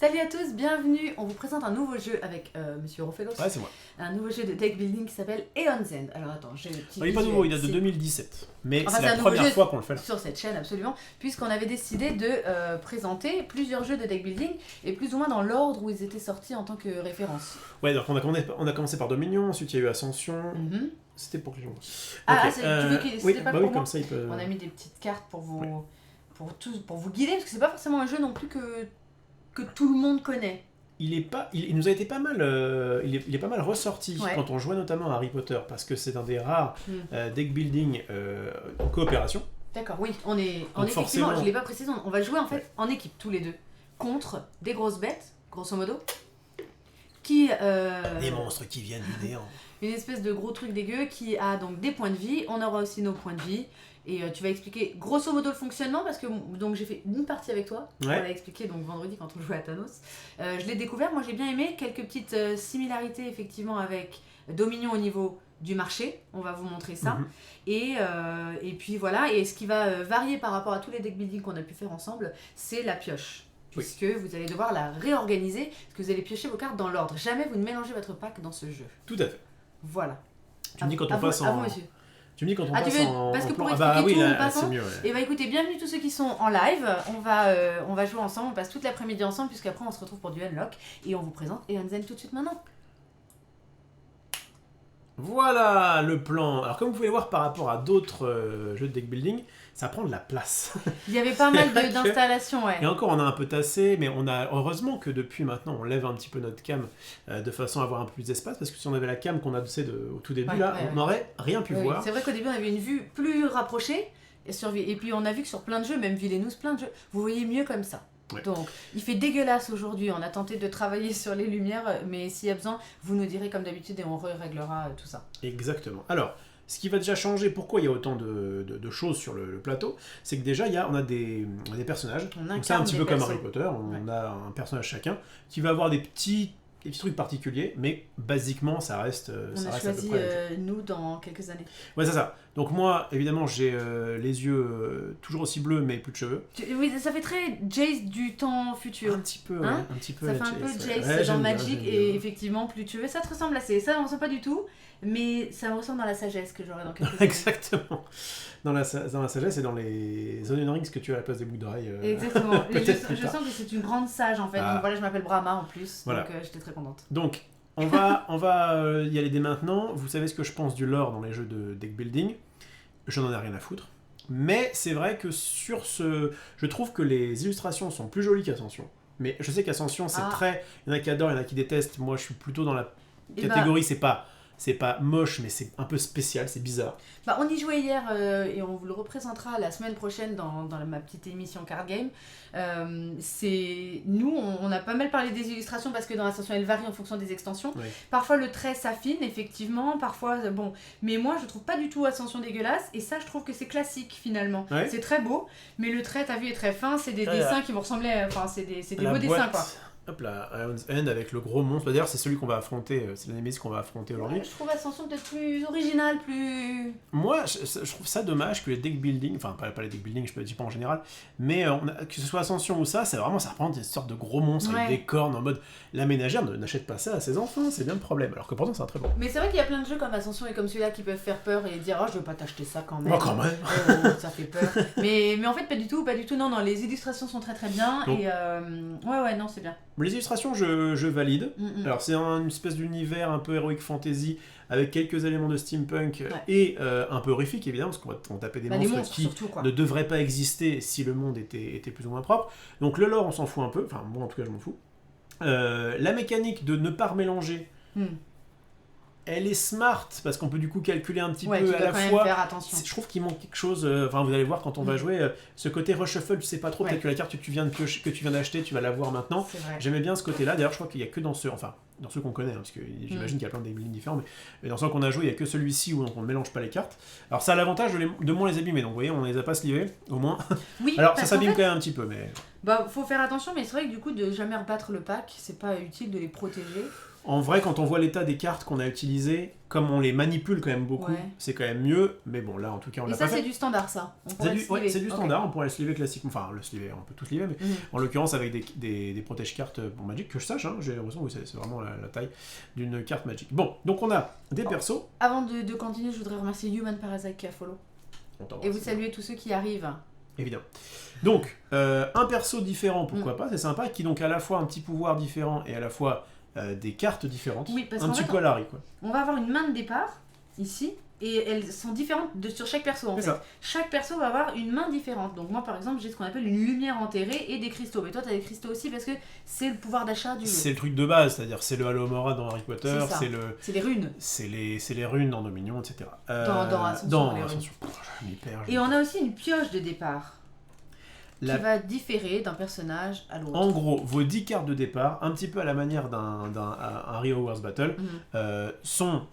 Salut à tous, bienvenue. On vous présente un nouveau jeu avec Monsieur Rofelos. Ouais, c'est moi. Un nouveau jeu de deck building qui s'appelle Aeon's End. Alors attends, j'ai le petit. Il n'est pas nouveau, il date de 2017. Mais Enfin, c'est la première fois qu'on le fait là. sur cette chaîne, absolument. Puisqu'on avait décidé de présenter plusieurs jeux de deck building et plus ou moins dans l'ordre où ils étaient sortis en tant que référence. Ouais, donc on a commencé par Dominion, ensuite il y a eu Ascension. C'était pour que les gens. Ah, Ok, tu veux qu'il oui, c'était pas bah pour oui, moi. comme ça il peut. On a mis des petites cartes pour vous, pour vous guider, parce que c'est pas forcément un jeu non plus que tout le monde connaît. Il nous a été pas mal, il est pas mal ressorti quand on jouait notamment à Harry Potter, parce que c'est un des rares deck building en coopération. D'accord, oui, on est Donc effectivement, forcément... je l'ai pas précisé, on va jouer en fait en équipe tous les deux contre des grosses bêtes, grosso modo, qui Des monstres qui viennent du néant. Une espèce de gros truc dégueu qui a donc des points de vie. On aura aussi nos points de vie. Et tu vas expliquer grosso modo le fonctionnement parce que donc j'ai fait une partie avec toi. On l'a expliqué donc vendredi quand on jouait à Thanos. Je l'ai découvert, moi j'ai bien aimé. Quelques petites similarités effectivement avec Dominion au niveau du marché. On va vous montrer ça. Et puis voilà. Et ce qui va varier par rapport à tous les deck building qu'on a pu faire ensemble, c'est la pioche. Puisque vous allez devoir la réorganiser, parce que vous allez piocher vos cartes dans l'ordre. Jamais vous ne mélangez votre pack dans ce jeu. Tout à fait. Voilà. Tu me dis quand on passe en... monsieur. Tu me dis quand on passe en... Parce que pour plan... expliquer tout, là, on passe c'est mieux. Et bah écoutez, bienvenue tous ceux qui sont en live. On va jouer ensemble, on passe toute l'après-midi ensemble, puisqu'après on se retrouve pour du unlock. Et on vous présente Aeon's End tout de suite maintenant. Voilà le plan. Alors comme vous pouvez le voir par rapport à d'autres jeux de deck building, ça prend de la place. Il y avait pas mal d'installations, ouais. Et encore, on a un peu tassé, mais on a heureusement que depuis maintenant, on lève un petit peu notre cam de façon à avoir un peu plus d'espace, parce que si on avait la cam qu'on a au tout début, on n'aurait rien pu voir. C'est vrai qu'au début, on avait une vue plus rapprochée, et puis on a vu que sur plein de jeux, même Villainous, plein de jeux, vous voyez mieux comme ça. Ouais. Donc, il fait dégueulasse aujourd'hui, on a tenté de travailler sur les lumières, mais s'il y a besoin, vous nous direz comme d'habitude et on réglera tout ça. Exactement. Alors, ce qui va déjà changer, pourquoi il y a autant de choses sur le plateau, c'est que déjà, on a des personnages, donc c'est un petit peu comme Harry Potter, on a un personnage chacun, qui va avoir des petits trucs particuliers, mais basiquement, ça reste on a choisi nous dans quelques années. Ouais, c'est ça. Donc moi, évidemment, j'ai les yeux toujours aussi bleus, mais plus de cheveux. Oui, ça fait très Jace du temps futur. Un petit peu, hein, un petit peu. Ça fait un peu Jace dans Magic, et effectivement, plus de cheveux. Ça te ressemble assez. Ça, on ne ressemble pas du tout, mais ça me ressemble dans la sagesse que j'aurai dans quelques années. Exactement. Dans la sagesse et dans les Onion Rings que tu as à la place des boucles d'oreilles. Exactement. Je sens que c'est une grande sage, en fait. Ah. Donc voilà, je m'appelle Brahma en plus, voilà. donc j'étais très contente. Donc, on va y aller dès maintenant. Vous savez ce que je pense du lore dans les jeux de deck building. Je n'en ai rien à foutre. Mais c'est vrai que sur ce... Je trouve que les illustrations sont plus jolies qu'Ascension. Mais je sais qu'Ascension, c'est très... Il y en a qui adorent, il y en a qui détestent. Moi, je suis plutôt dans la catégorie, c'est pas moche, mais c'est un peu spécial, c'est bizarre. Bah, on y jouait hier et on vous le représentera la semaine prochaine dans ma petite émission Card Game. Nous, on a pas mal parlé des illustrations parce que dans l'Ascension, elles varient en fonction des extensions. Oui. Parfois, le trait s'affine, effectivement. Parfois, bon. Mais moi, je trouve pas du tout Ascension dégueulasse. Et ça, je trouve que c'est classique, finalement. Oui. C'est très beau. Mais le trait, t'as vu, est très fin. C'est des dessins qui vont ressembler... Enfin, c'est des beaux dessins, quoi. Hop là, Aeon's End avec le gros monstre. D'ailleurs, c'est celui qu'on va affronter, c'est l'animé qu'on va affronter aujourd'hui. Ouais, je trouve Ascension peut-être plus original, plus... Moi, je trouve ça dommage que les deck building, enfin pas les deck building, je ne dis pas en général, mais que ce soit Ascension ou ça reprend des sortes de gros monstres avec des cornes en mode la ménagère n'achète pas ça à ses enfants, c'est bien le problème. Alors que pourtant c'est un très bon. Mais c'est vrai qu'il y a plein de jeux comme Ascension et comme celui-là qui peuvent faire peur et dire je veux pas t'acheter ça quand même. Oh, quand même. Ça fait peur. mais en fait pas du tout. Non, les illustrations sont très très bien. Donc, et ouais, non, c'est bien. Les illustrations, je valide. Alors, c'est une espèce d'univers un peu heroic fantasy avec quelques éléments de steampunk et un peu horrifique, évidemment, parce qu'on va taper des monstres qui surtout, ne devraient pas exister si le monde était plus ou moins propre. Donc, le lore, on s'en fout un peu. Enfin, moi, en tout cas, je m'en fous. La mécanique de ne pas remélanger... Elle est smart parce qu'on peut du coup calculer un petit peu à la fois. Je trouve qu'il manque quelque chose. Enfin, vous allez voir quand on va jouer ce côté reshuffle. Tu sais pas trop. Peut-être que la carte que tu viens d'acheter, tu vas la voir maintenant. J'aimais bien ce côté-là. D'ailleurs, je crois qu'il y a que dans ceux qu'on connaît, hein, parce que j'imagine qu'il y a plein de lignes différentes. Mais dans ceux qu'on a joué, il y a que celui-ci où on ne mélange pas les cartes. Alors ça a l'avantage de moins les abîmer. Donc vous voyez, on les a pas slivés au moins. Oui. Alors ça s'abîme quand même un petit peu, mais. Bah, faut faire attention, mais c'est vrai que du coup, de jamais rebattre le pack, c'est pas utile de les protéger. En vrai, quand on voit l'état des cartes qu'on a utilisées, comme on les manipule quand même beaucoup, c'est quand même mieux. Mais bon, là, en tout cas, on l'a pas fait. Et ça, c'est du standard, ça. C'est du standard, on pourrait le sliver classiquement. Enfin, le sliver, on peut tout sliver, mais en l'occurrence, avec des protège-cartes pour Magic, que je sache, hein, j'ai l'impression que c'est vraiment la taille d'une carte Magic. Bon, donc on a des persos. Avant de continuer, je voudrais remercier Human Parasite qui a follow. Et vous saluez tous ceux qui arrivent. Évidemment. Donc, un perso différent, pourquoi pas, c'est sympa, qui donc a à la fois un petit pouvoir différent et à la fois des cartes différentes. Oui, parce un petit peu à Larry, quoi. On va avoir une main de départ, ici, et elles sont différentes sur chaque perso, en fait. Ça. Chaque perso va avoir une main différente. Donc moi, par exemple, j'ai ce qu'on appelle une lumière enterrée et des cristaux. Mais toi, t'as des cristaux aussi parce que c'est le pouvoir d'achat du jeu. C'est le truc de base, c'est-à-dire c'est le Halomora dans Harry Potter, c'est les runes. C'est les runes dans Dominion, etc. Dans Ascension. Et on a aussi une pioche de départ. Qui va différer d'un personnage à l'autre. En gros, vos 10 cartes de départ, un petit peu à la manière d'un Harry Hogwarts Battle, sont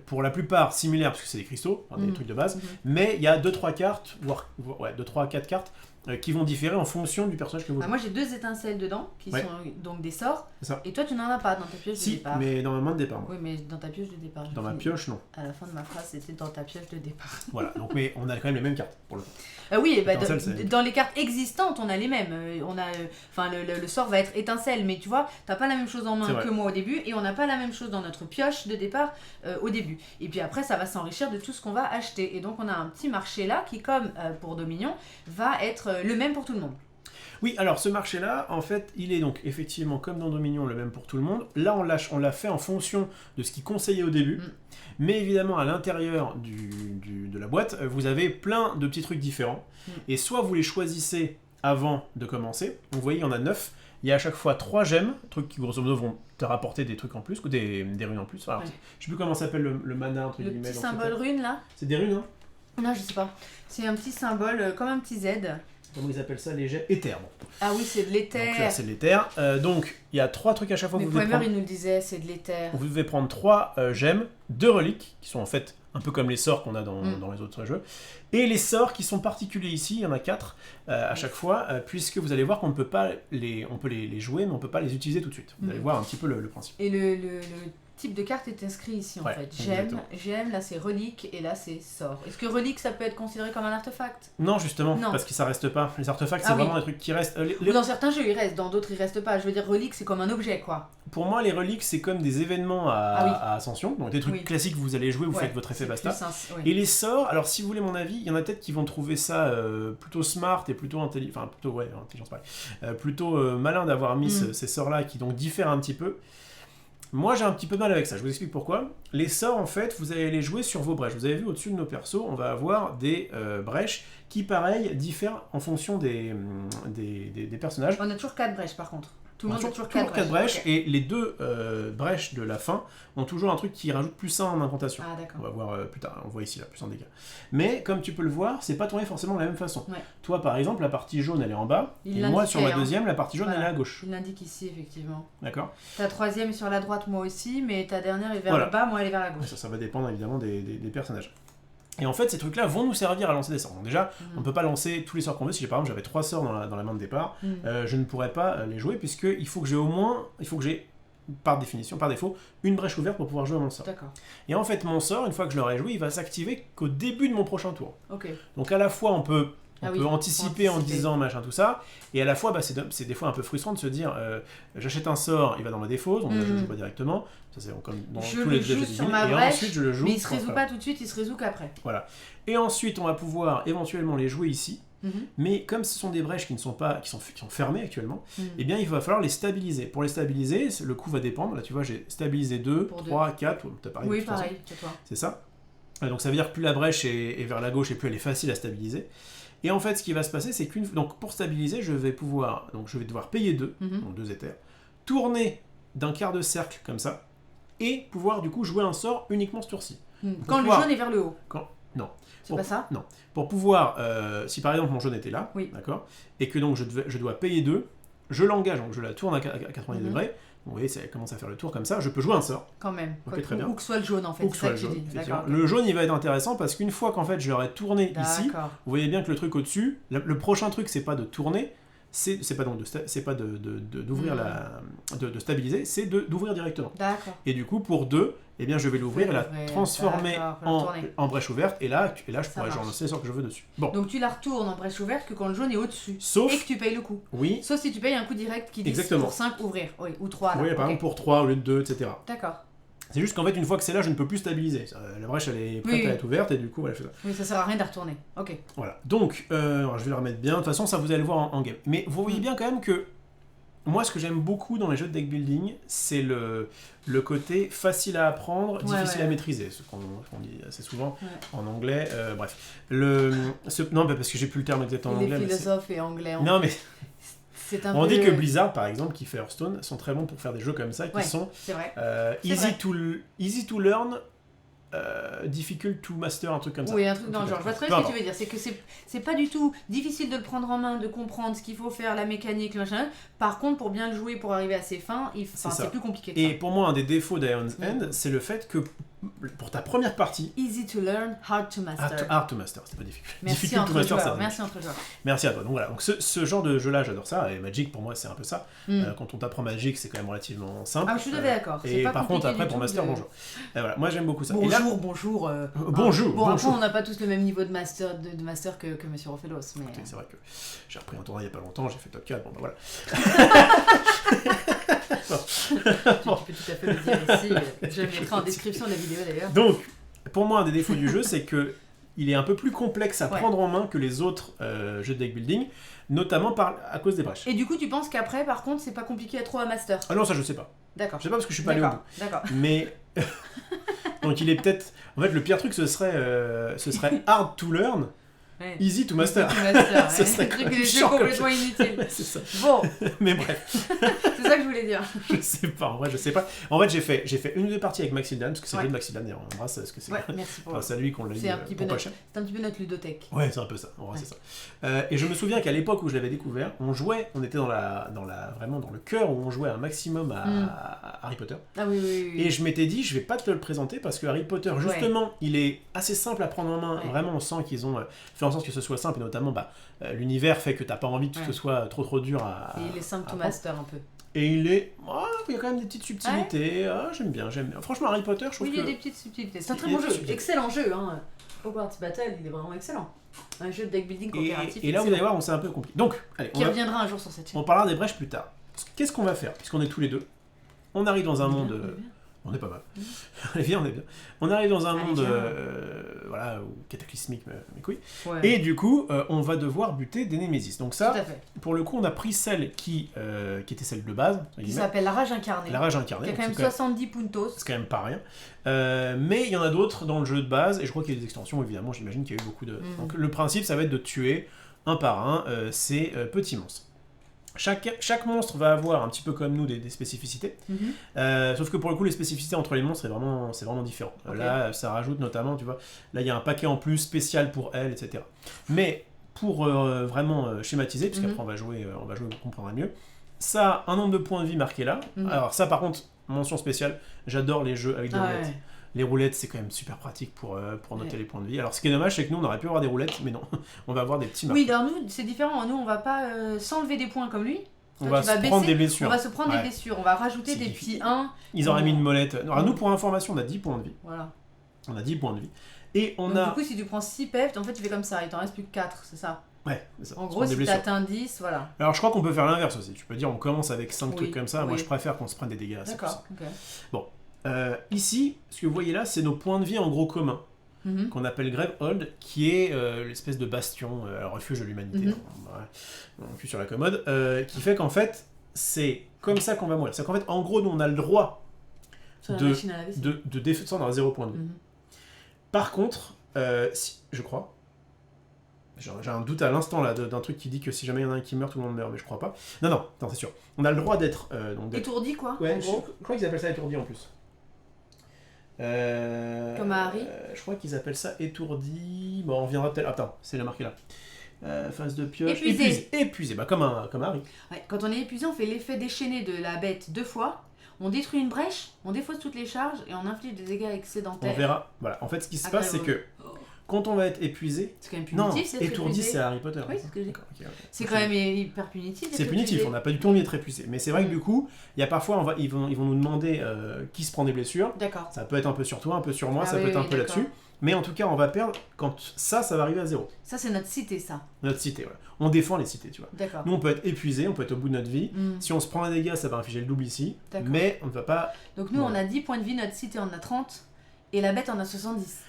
pour la plupart similaires, parce que c'est des cristaux, des trucs de base, mais il y a 2-3 cartes, voire 2-3-4 cartes, qui vont différer en fonction du personnage que vous jouez. Moi j'ai 2 étincelles dedans, qui sont donc des sorts, et toi tu n'en as pas dans ta pioche de départ. Si, mais dans ma main de départ. Moi. Oui, mais dans ta pioche de départ. Dans ma pioche, non. À la fin de ma phrase, c'était dans ta pioche de départ. Voilà, donc mais on a quand même les mêmes cartes, pour le coup. Oui, dans les cartes existantes, on a les mêmes. Le sort va être étincelle, mais tu vois, t'as pas la même chose en main que moi au début, et on n'a pas la même chose dans notre pioche de départ au début. Et puis après, ça va s'enrichir de tout ce qu'on va acheter. Et donc on a un petit marché là qui, comme pour Dominion, va être le même pour tout le monde. Oui, alors ce marché-là, en fait, il est donc effectivement comme dans Dominion le même pour tout le monde. Là, on l'a fait en fonction de ce qui conseillait au début. Mais évidemment, à l'intérieur de la boîte, vous avez plein de petits trucs différents. Et soit vous les choisissez avant de commencer. Vous voyez, il y en a 9. Il y a à chaque fois 3 gemmes, trucs qui grosso modo vont te rapporter des trucs en plus, ou des runes en plus. Alors, je sais plus comment s'appelle le mana, entre guillemets. Le petit symbole rune là. C'est des runes, hein? Non, je sais pas. C'est un petit symbole, comme un petit Z. Comment ils appellent ça? Les jets éthers. Bon. Ah oui, c'est de l'éther. Donc là, c'est de l'éther. Donc, il y a 3 trucs à chaque fois que vous devez prendre. Mais il nous le disait, c'est de l'éther. Vous devez prendre 3 gemmes, 2 reliques, qui sont en fait un peu comme les sorts qu'on a dans les autres jeux. Et les sorts qui sont particuliers ici, il y en a 4 à chaque fois, puisque vous allez voir qu'on peut pas on peut les jouer, mais on peut pas les utiliser tout de suite. Vous allez voir un petit peu le principe. Et le type de carte est inscrit ici en fait. J'aime, là c'est relique et là c'est sort. Est-ce que relique ça peut être considéré comme un artefact? Non, justement, parce que ça reste pas. Les artefacts c'est vraiment des trucs qui restent. Dans certains jeux ils restent, dans d'autres ils restent pas. Je veux dire, relique c'est comme un objet quoi. Pour moi, les reliques c'est comme des événements à Ascension, donc des trucs classiques que vous allez jouer, vous faites votre effet basta. Et les sorts, alors si vous voulez mon avis, il y en a peut-être qui vont trouver ça plutôt smart et plutôt intelligent, enfin plutôt intelligence pareil, plutôt malin d'avoir mis ces sorts là qui donc diffèrent un petit peu. Moi j'ai un petit peu de mal avec ça, je vous explique pourquoi. Les sorts en fait, vous allez les jouer sur vos brèches. Vous avez vu au-dessus de nos persos, on va avoir des brèches qui pareil diffèrent en fonction des personnages. On a toujours 4 brèches par contre. Tout le monde a toujours 4 brèches et les 2 brèches de la fin ont toujours un truc qui rajoute plus 1 en incantation. Ah, d'accord. On va voir plus tard, on voit ici là, plus 1 dégâts. Mais comme tu peux le voir, c'est pas tourné forcément de la même façon. Toi par exemple, la partie jaune elle est en bas, et moi sur ma deuxième, la partie jaune elle est à gauche. Il l'indique ici effectivement. D'accord. Ta troisième est sur la droite, moi aussi, mais ta dernière est vers le bas, moi elle est vers la gauche. Ça va dépendre évidemment des personnages. Et en fait, ces trucs-là vont nous servir à lancer des sorts. Donc déjà, on ne peut pas lancer tous les sorts qu'on veut. Si par exemple j'avais 3 sorts dans la main de départ, je ne pourrais pas les jouer puisqu'il faut que j'ai par défaut, une brèche ouverte pour pouvoir jouer mon sort. D'accord. Et en fait, mon sort, une fois que je l'aurai joué, il va s'activer qu'au début de mon prochain tour. Okay. Donc à la fois, on peut anticiper en disant machin tout ça, et à la fois c'est des fois un peu frustrant de se dire j'achète un sort, il va dans ma défausse, donc là, je ne joue pas directement, ça c'est comme dans je tous les joue sur ma brèche, ensuite je le joue, mais il se résout pas tout de suite, il se résout qu'après. Voilà. Et ensuite on va pouvoir éventuellement les jouer ici, mais comme ce sont des brèches qui sont fermées actuellement, eh bien il va falloir les stabiliser. Pour les stabiliser, le coût va dépendre. Là tu vois, j'ai stabilisé 2, 3, 4, t'as pareil. Oui, pareil, c'est toi. C'est ça. Donc ça veut dire que plus la brèche est vers la gauche et plus elle est facile à stabiliser. Et en fait, ce qui va se passer, c'est donc pour stabiliser, je vais devoir payer 2, donc 2 éthers, tourner d'un quart de cercle comme ça, et pouvoir du coup jouer un sort uniquement ce tour-ci. Quand le jaune est vers le haut. Non. C'est pas ça? Non. Pour pouvoir, si par exemple mon jaune était là, d'accord, et que donc je dois payer 2, je l'engage, donc je la tourne à 90 degrés. Vous voyez, ça commence à faire le tour comme ça, je peux jouer un sort. Quand même. Okay, très bien. Ou que soit le jaune en fait. Ou que soit le jaune. Le jaune, il va être intéressant parce qu'une fois qu'en fait je l'aurai tourné ici, vous voyez bien que le truc au-dessus, le prochain truc c'est pas de tourner, c'est pas d'ouvrir de stabiliser, c'est d'ouvrir directement. D'accord. Et du coup, pour 2, eh bien, je vais l'ouvrir et la transformer en brèche ouverte. Et là je pourrais lancer les sorts que je veux dessus. Bon. Donc tu la retournes en brèche ouverte que quand le jaune est au-dessus. Sauf... Et que tu payes le coup. Oui. Sauf si tu payes un coup direct qui dit pour 5 ouvrir. Oui, ou 3. Là. Oui, par exemple pour 3 au lieu de 2, etc. D'accord. C'est juste qu'en fait, une fois que c'est là, je ne peux plus stabiliser. La brèche, elle est prête à être ouverte et du coup, voilà, je fais ça. Oui, ça sert à rien de retourner. Ok. Voilà. Donc, alors, je vais le remettre bien. De toute façon, ça vous allez le voir en game. Mais vous voyez bien quand même que moi, ce que j'aime beaucoup dans les jeux de deck building, c'est le côté facile à apprendre, difficile à maîtriser. Ce qu'on dit assez souvent en anglais. Bref. Non, parce que j'ai plus le terme exact en anglais. Les philosophes et anglais. Non, mais... On dit que Blizzard, par exemple, qui fait Hearthstone, sont très bons pour faire des jeux comme ça, qui sont easy to learn, difficult to master, un truc comme ça. Oui, un truc dans le genre. Je vois très bien ce que tu veux dire. C'est que c'est pas du tout difficile de le prendre en main, de comprendre ce qu'il faut faire, la mécanique, le machin. Par contre, pour bien le jouer, pour arriver à ses fins, c'est plus compliqué que ça. Et pour moi, un des défauts d'Ion's End, c'est le fait que pour ta première partie... Easy to learn, hard to master. Hard to master, c'est pas difficile. Merci entre joueurs. Merci entre joueurs. Merci à toi. Donc voilà, donc ce genre de jeu-là, j'adore ça. Et Magic, pour moi, c'est un peu ça. Quand on t'apprend Magic, c'est quand même relativement simple. Ah, je suis d'accord. Et par contre, après, pour master, bonjour. Et voilà, moi, j'aime beaucoup ça. Bonjour. Bonjour. Après, on n'a pas tous le même niveau de master que Monsieur Rofelos. Mais... Écoutez, c'est vrai que j'ai repris un tournoi il n'y a pas longtemps, j'ai fait top 4, bon bah voilà. Tu peux tout à fait le dire ici. Je le mettrai en description de la vidéo d'ailleurs. Donc, pour moi, un des défauts du jeu, c'est que il est un peu plus complexe à prendre en main que les autres jeux de deck building, notamment à cause des brèches. Et du coup, tu penses qu'après, par contre, c'est pas compliqué à trouver un master? Ah non, ça je sais pas. D'accord. Je sais pas parce que je suis pas allé au bout. D'accord. Mais donc il est peut-être. En fait, le pire truc, ce serait hard to learn. Easy to master. Ce serait complètement inutile. C'est ça. Bon. Mais bref. C'est ça que je voulais dire. Je sais pas, en vrai, je sais pas. En fait, j'ai fait une ou deux parties avec Maxildan, parce que c'est lui de Maxildan, d'ailleurs, on embrasse, parce que c'est merci pour c'est à lui qu'on l'a dit pour pas cher. C'est un petit peu notre ludothèque. Ouais, c'est un peu ça, c'est ça. Et je me souviens qu'à l'époque où je l'avais découvert, on était vraiment dans le cœur où on jouait un maximum à Harry Potter. Ah oui. Et je m'étais dit, je vais pas te le présenter, parce que Harry Potter, justement, il est assez simple à prendre en main. Vraiment, on sent qu'ils ont fait en sorte que ce soit simple, et notamment, l'univers fait que t'as pas envie que ce soit trop dur à... Et il est simple to master un peu. Et il y a quand même des petites subtilités. J'aime bien. Franchement, Harry Potter, je trouve il y a des petites subtilités. C'est un très bon jeu. Excellent jeu. Hogwarts Battle, il est vraiment excellent. Un jeu de deck building coopératif. Et là, vous allez voir, on s'est un peu compliqué. Donc, allez, qui reviendra un jour sur cette chaîne. On parlera des brèches plus tard. Qu'est-ce qu'on va faire, puisqu'on est tous les deux? On arrive dans un monde... On est pas mal. On est bien. On arrive dans un monde cataclysmique, mes couilles. Ouais. Et du coup, on va devoir buter des Némésis. Donc ça, pour le coup, on a pris celle qui était celle de base. Qui s'appelle la Rage Incarnée. La Rage Incarnée. Qui a quand même 70 puntos. C'est quand même pas rien. Mais il y en a d'autres dans le jeu de base. Et je crois qu'il y a des extensions, évidemment. J'imagine qu'il y a eu beaucoup de... Donc le principe, ça va être de tuer un par un ces petits monstres. Chaque monstre va avoir un petit peu comme nous des spécificités, sauf que pour le coup les spécificités entre les monstres c'est vraiment différent. Là ça rajoute notamment, tu vois, là il y a un paquet en plus spécial pour elle, etc. Mais pour vraiment schématiser, puisqu'après on va jouer, vous comprendrez mieux, ça a un nombre de points de vie marqué là. Alors ça par contre, mention spéciale, j'adore les jeux avec des roulettes. Ouais. Les roulettes, c'est quand même super pratique pour noter les points de vie. Alors, ce qui est dommage, c'est que nous, on aurait pu avoir des roulettes, mais non, on va avoir des petits marqueurs. Oui, alors nous, c'est différent. Nous, on va pas s'enlever des points comme lui. On va se prendre des blessures. On va se prendre des blessures. On va rajouter des petits 1. Ils auraient mis une molette. Alors, nous, pour information, on a 10 points de vie. Voilà. On a 10 points de vie. Et donc, du coup, si tu prends 6 pefs, en fait, tu fais comme ça. Il t'en reste plus que 4, c'est ça? Ouais, c'est ça. En gros, si tu atteins 10, voilà. Alors, je crois qu'on peut faire l'inverse aussi. Tu peux dire, on commence avec 5 trucs comme ça. Moi, je préfère qu'on se prenne des dégâts. D'accord. Bon. Ici, ce que vous voyez là, c'est nos points de vie en gros communs, qu'on appelle Gravehold, qui est l'espèce de bastion, refuge de l'humanité, on appuie sur la commode, qui fait qu'en fait, c'est comme ça qu'on va mourir. C'est qu'en fait, en gros, nous, on a le droit de défendre à 0 point de vie. Par contre, je crois, j'ai un doute à l'instant là d'un truc qui dit que si jamais il y en a un qui meurt, tout le monde meurt, mais je crois pas. Non, c'est sûr. On a le droit d'être... étourdi, quoi. Ouais, je crois qu'ils appellent ça étourdi en plus. Comme à Harry. Je crois qu'ils appellent ça étourdi. Bon, on reviendra peut-être. Attends, c'est la marqué là. Phase de pioche. Épuisé. Bah, comme Harry. Ouais, quand on est épuisé, on fait l'effet déchaîné de la bête 2 fois. On détruit une brèche, on défausse toutes les charges et on inflige des dégâts excédentaires. On verra. Voilà. En fait, ce qui se passe, c'est que quand on va être épuisé... C'est quand même punitif, non, étourdi, c'est Harry Potter. Oui, c'est ce que j'ai dit. C'est quand même hyper punitif. C'est punitif, on n'a pas du tout envie d'être épuisé. Mais c'est vrai que du coup, il y a parfois, ils vont nous demander qui se prend des blessures. D'accord. Ça peut être un peu sur toi, un peu sur moi, ça peut être un peu là-dessus. Mais en tout cas, on va perdre quand ça va arriver à 0. Ça, c'est notre cité, ça. Notre cité, voilà. On défend les cités, tu vois. D'accord. Nous, on peut être épuisé, on peut être au bout de notre vie. Si on se prend un dégât, ça va infliger le double ici. Mais on ne va pas... Donc nous, on a 10 points de vie, notre cité en a 30, et la bête en a 70.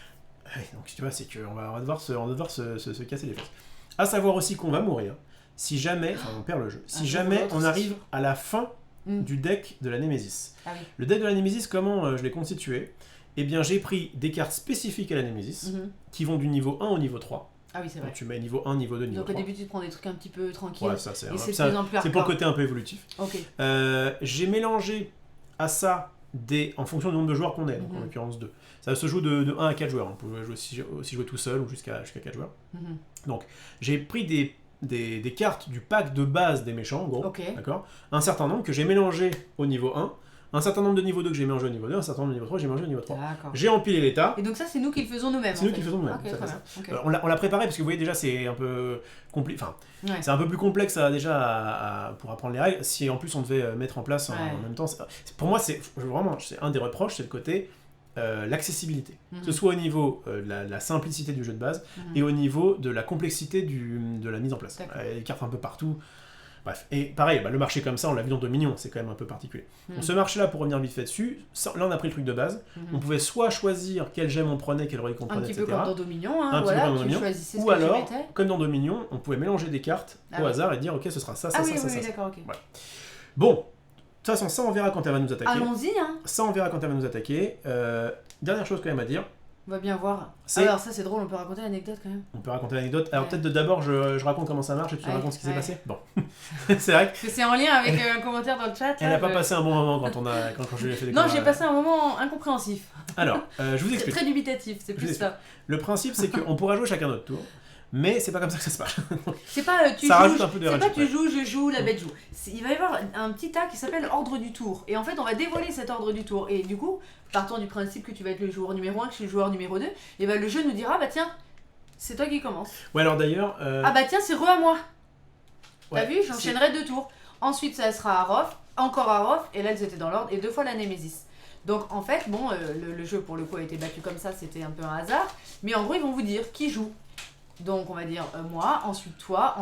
Ouais, donc tu vois, c'est qu'on va devoir se casser les fesses. À savoir aussi qu'on va mourir si jamais... Enfin, on perd le jeu. Si jamais on arrive à la fin du deck de la Némésis. Ah oui. Le deck de la Némésis, comment je l'ai constitué ? Eh bien, j'ai pris des cartes spécifiques à la Némésis qui vont du niveau 1 au niveau 3. Ah oui, c'est vrai. Donc, tu mets niveau 1, niveau 2, niveau 3. Donc au début, tu te prends des trucs un petit peu tranquilles. Ouais, ça, c'est pour le côté un peu évolutif. Ok. J'ai mélangé à ça en fonction du nombre de joueurs qu'on est, donc en l'occurrence 2. Ça se joue de 1 à 4 joueurs. On peut aussi jouer tout seul ou jusqu'à 4 joueurs. Donc, j'ai pris des cartes du pack de base des méchants, en gros. D'accord. Un certain nombre que j'ai mélangé au niveau 1. Un certain nombre de niveau 2 que j'ai mélangé au niveau 2, un certain nombre de niveau 3 que j'ai mélangé au niveau 3. J'ai empilé les tas. Et donc ça, c'est nous qui le faisons nous-mêmes. C'est nous qui le faisons nous-mêmes. Okay, on l'a préparé parce que vous voyez déjà, c'est un peu compliqué. Enfin, c'est un peu plus complexe pour apprendre les règles. Si en plus on devait mettre en place en même temps, pour moi, c'est un des reproches, c'est le côté l'accessibilité. Que ce soit au niveau de la simplicité du jeu de base et au niveau de la complexité de la mise en place. Les cartes un peu partout. Bref, et pareil, le marché comme ça, on l'a vu dans Dominion, c'est quand même un peu particulier. Donc ce marché-là, pour revenir vite fait dessus, là on a pris le truc de base, on pouvait soit choisir quel gemme on prenait, quel relique on prenait, etc. Un petit peu comme dans Dominion, hein, voilà, tu choisissais ce que tu mettais. Ou alors, comme dans Dominion, on pouvait mélanger des cartes au hasard et dire ok, ce sera ça, ça, ça, ça. Oui, d'accord, ok. Voilà. Bon, de toute façon, ça on verra quand elle va nous attaquer. Allons-y, hein. Ça on verra quand elle va nous attaquer. Dernière chose quand même à dire. On va bien voir. Alors ça c'est drôle, on peut raconter l'anecdote quand même. On peut raconter l'anecdote. Alors peut-être d'abord je raconte comment ça marche et tu racontes ce qui s'est passé. Bon, c'est vrai que c'est en lien avec un commentaire dans le chat. Elle n'a pas passé un bon moment quand je lui ai fait découvrir. Non, j'ai passé un moment incompréhensif. Alors, je vous explique. C'est très dubitatif, c'est plus ça. Le principe c'est qu'on pourra jouer chacun notre tour. Mais c'est pas comme ça que ça se passe. C'est pas tu joues, je joue, la bête joue. Il va y avoir un petit tas qui s'appelle ordre du tour. Et en fait, on va dévoiler cet ordre du tour. Et du coup, partant du principe que tu vas être le joueur numéro 1, que je suis le joueur numéro 2, et le jeu nous dira, bah tiens, c'est toi qui commence. Ouais, alors d'ailleurs... Ah bah tiens, c'est à moi. T'as vu, j'enchaînerai 2 tours. Ensuite, ça sera à Rof, encore à Rof, et là, elles étaient dans l'ordre, et 2 fois la Némésis. Donc en fait, bon, le jeu pour le coup a été battu comme ça, c'était un peu un hasard. Mais en gros, ils vont vous dire qui joue. Donc on va dire moi, ensuite toi,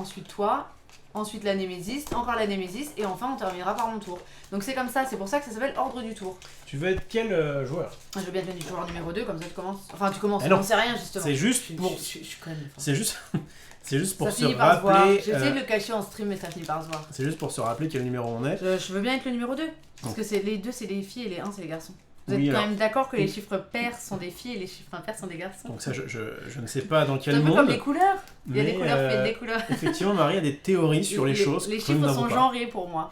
ensuite la Némésis, encore la Némésis, et enfin on terminera par mon tour. Donc c'est comme ça, c'est pour ça que ça s'appelle ordre du tour. Tu veux être quel joueur ? Je veux bien être le joueur numéro 2, comme ça tu commences. Enfin tu commences, on sait rien justement. C'est juste pour... Je suis conne. C'est juste pour se rappeler... J'essaie de le cacher en stream mais ça finit par se voir. C'est juste pour se rappeler quel numéro on est. Je veux bien être le numéro 2, parce que les 2 c'est les filles et les 1 c'est les garçons. Vous êtes quand même d'accord que les chiffres pairs sont des filles et les chiffres impairs sont des garçons. Donc ça, je ne sais pas dans quel monde... C'est un peu comme les couleurs. Il y a des couleurs faites des couleurs. Effectivement, Marie a des théories sur les choses. Les chiffres sont genrés pour moi.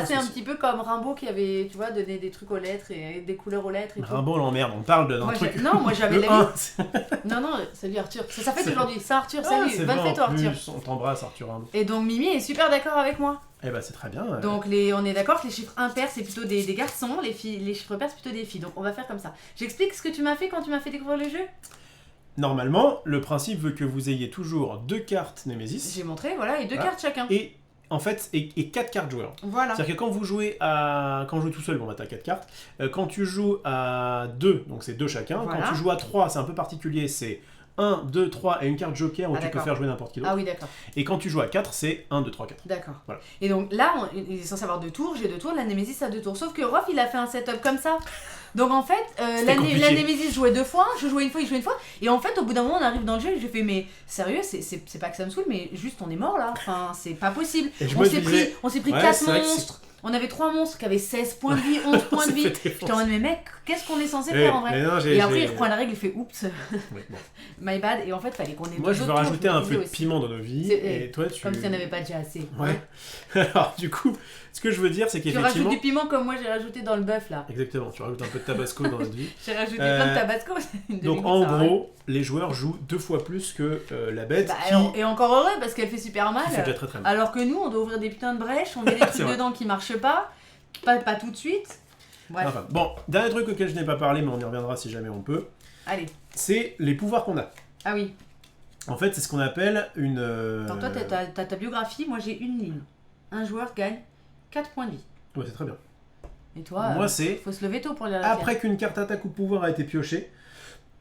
C'est un petit peu comme Rimbaud qui avait, tu vois, donné des trucs aux lettres et des couleurs aux lettres et tout. Rimbaud l'emmerde, on parle d'un truc... Non, moi j'avais la vie. Non, salut Arthur. C'est sa fête aujourd'hui. C'est Arthur, salut. Bonne fête Arthur. On t'embrasse Arthur Rimbaud. Et donc Mimi est super d'accord avec moi. Eh ben c'est très bien. Donc on est d'accord que les chiffres impairs c'est plutôt des garçons, les chiffres pairs c'est plutôt des filles. Donc on va faire comme ça. J'explique ce que tu m'as fait quand tu m'as fait découvrir le jeu. Normalement, le principe veut que vous ayez toujours 2 cartes Némésis. J'ai montré, voilà, et 2 cartes chacun. Et en fait, et 4 cartes joueurs. Voilà. C'est-à-dire que quand vous jouez quand je joue tout seul, bon bah t'as 4 cartes. Quand tu joues à 2, donc c'est 2 chacun. Voilà. Quand tu joues à 3, c'est un peu particulier, c'est 1, 2, 3 et une carte joker où tu peux faire jouer n'importe qui d'autre. Ah oui, d'accord. Et quand tu joues à 4, c'est 1, 2, 3, 4. D'accord. Voilà. Et donc là, il est censé avoir 2 tours, j'ai 2 tours, la Némésis a 2 tours. Sauf que Rof, il a fait un setup comme ça. Donc en fait, la Némésis jouait 2 fois, je jouais une fois, il jouait une fois. Et en fait, au bout d'un moment, on arrive dans le jeu et je fais, mais sérieux, c'est pas que ça me saoule, mais juste on est mort là. Enfin, c'est pas possible. On s'est pris 4 monstres. On avait 3 monstres qui avaient 16 points de vie, 11 points de vie. J'étais en mode, mais mec, qu'est-ce qu'on est censé faire en vrai ? Et après, il reprend la règle, il fait oups, my bad. Et en fait, fallait qu'on ait Moi, je veux rajouter un peu de piment dans nos vies. Et toi, tu. Comme si on n'avait pas déjà assez. Ouais. Alors, du coup, ce que je veux dire, c'est qu'effectivement. Tu rajoutes du piment comme moi, j'ai rajouté dans le bœuf là. Exactement, tu rajoutes un peu de tabasco dans notre vie. J'ai rajouté plein de tabasco. Donc, en gros, les joueurs jouent 2 fois plus que la bête. Et encore heureux, parce qu'elle fait super mal. Fait déjà très mal. Alors que nous, on doit ouvrir des putains de brèches, on met des trucs dedans qui marchent pas. Pas tout de suite. Bref. Bon, dernier truc auquel je n'ai pas parlé, mais on y reviendra si jamais on peut. Allez. C'est les pouvoirs qu'on a. Ah oui. En fait, c'est ce qu'on appelle une... Alors toi, t'as ta biographie, moi j'ai une ligne. Un joueur gagne 4 points de vie. Ouais, c'est très bien. Et toi, moi, c'est... faut se lever tôt pour lire la Après qu'une carte attaque ou pouvoir a été piochée,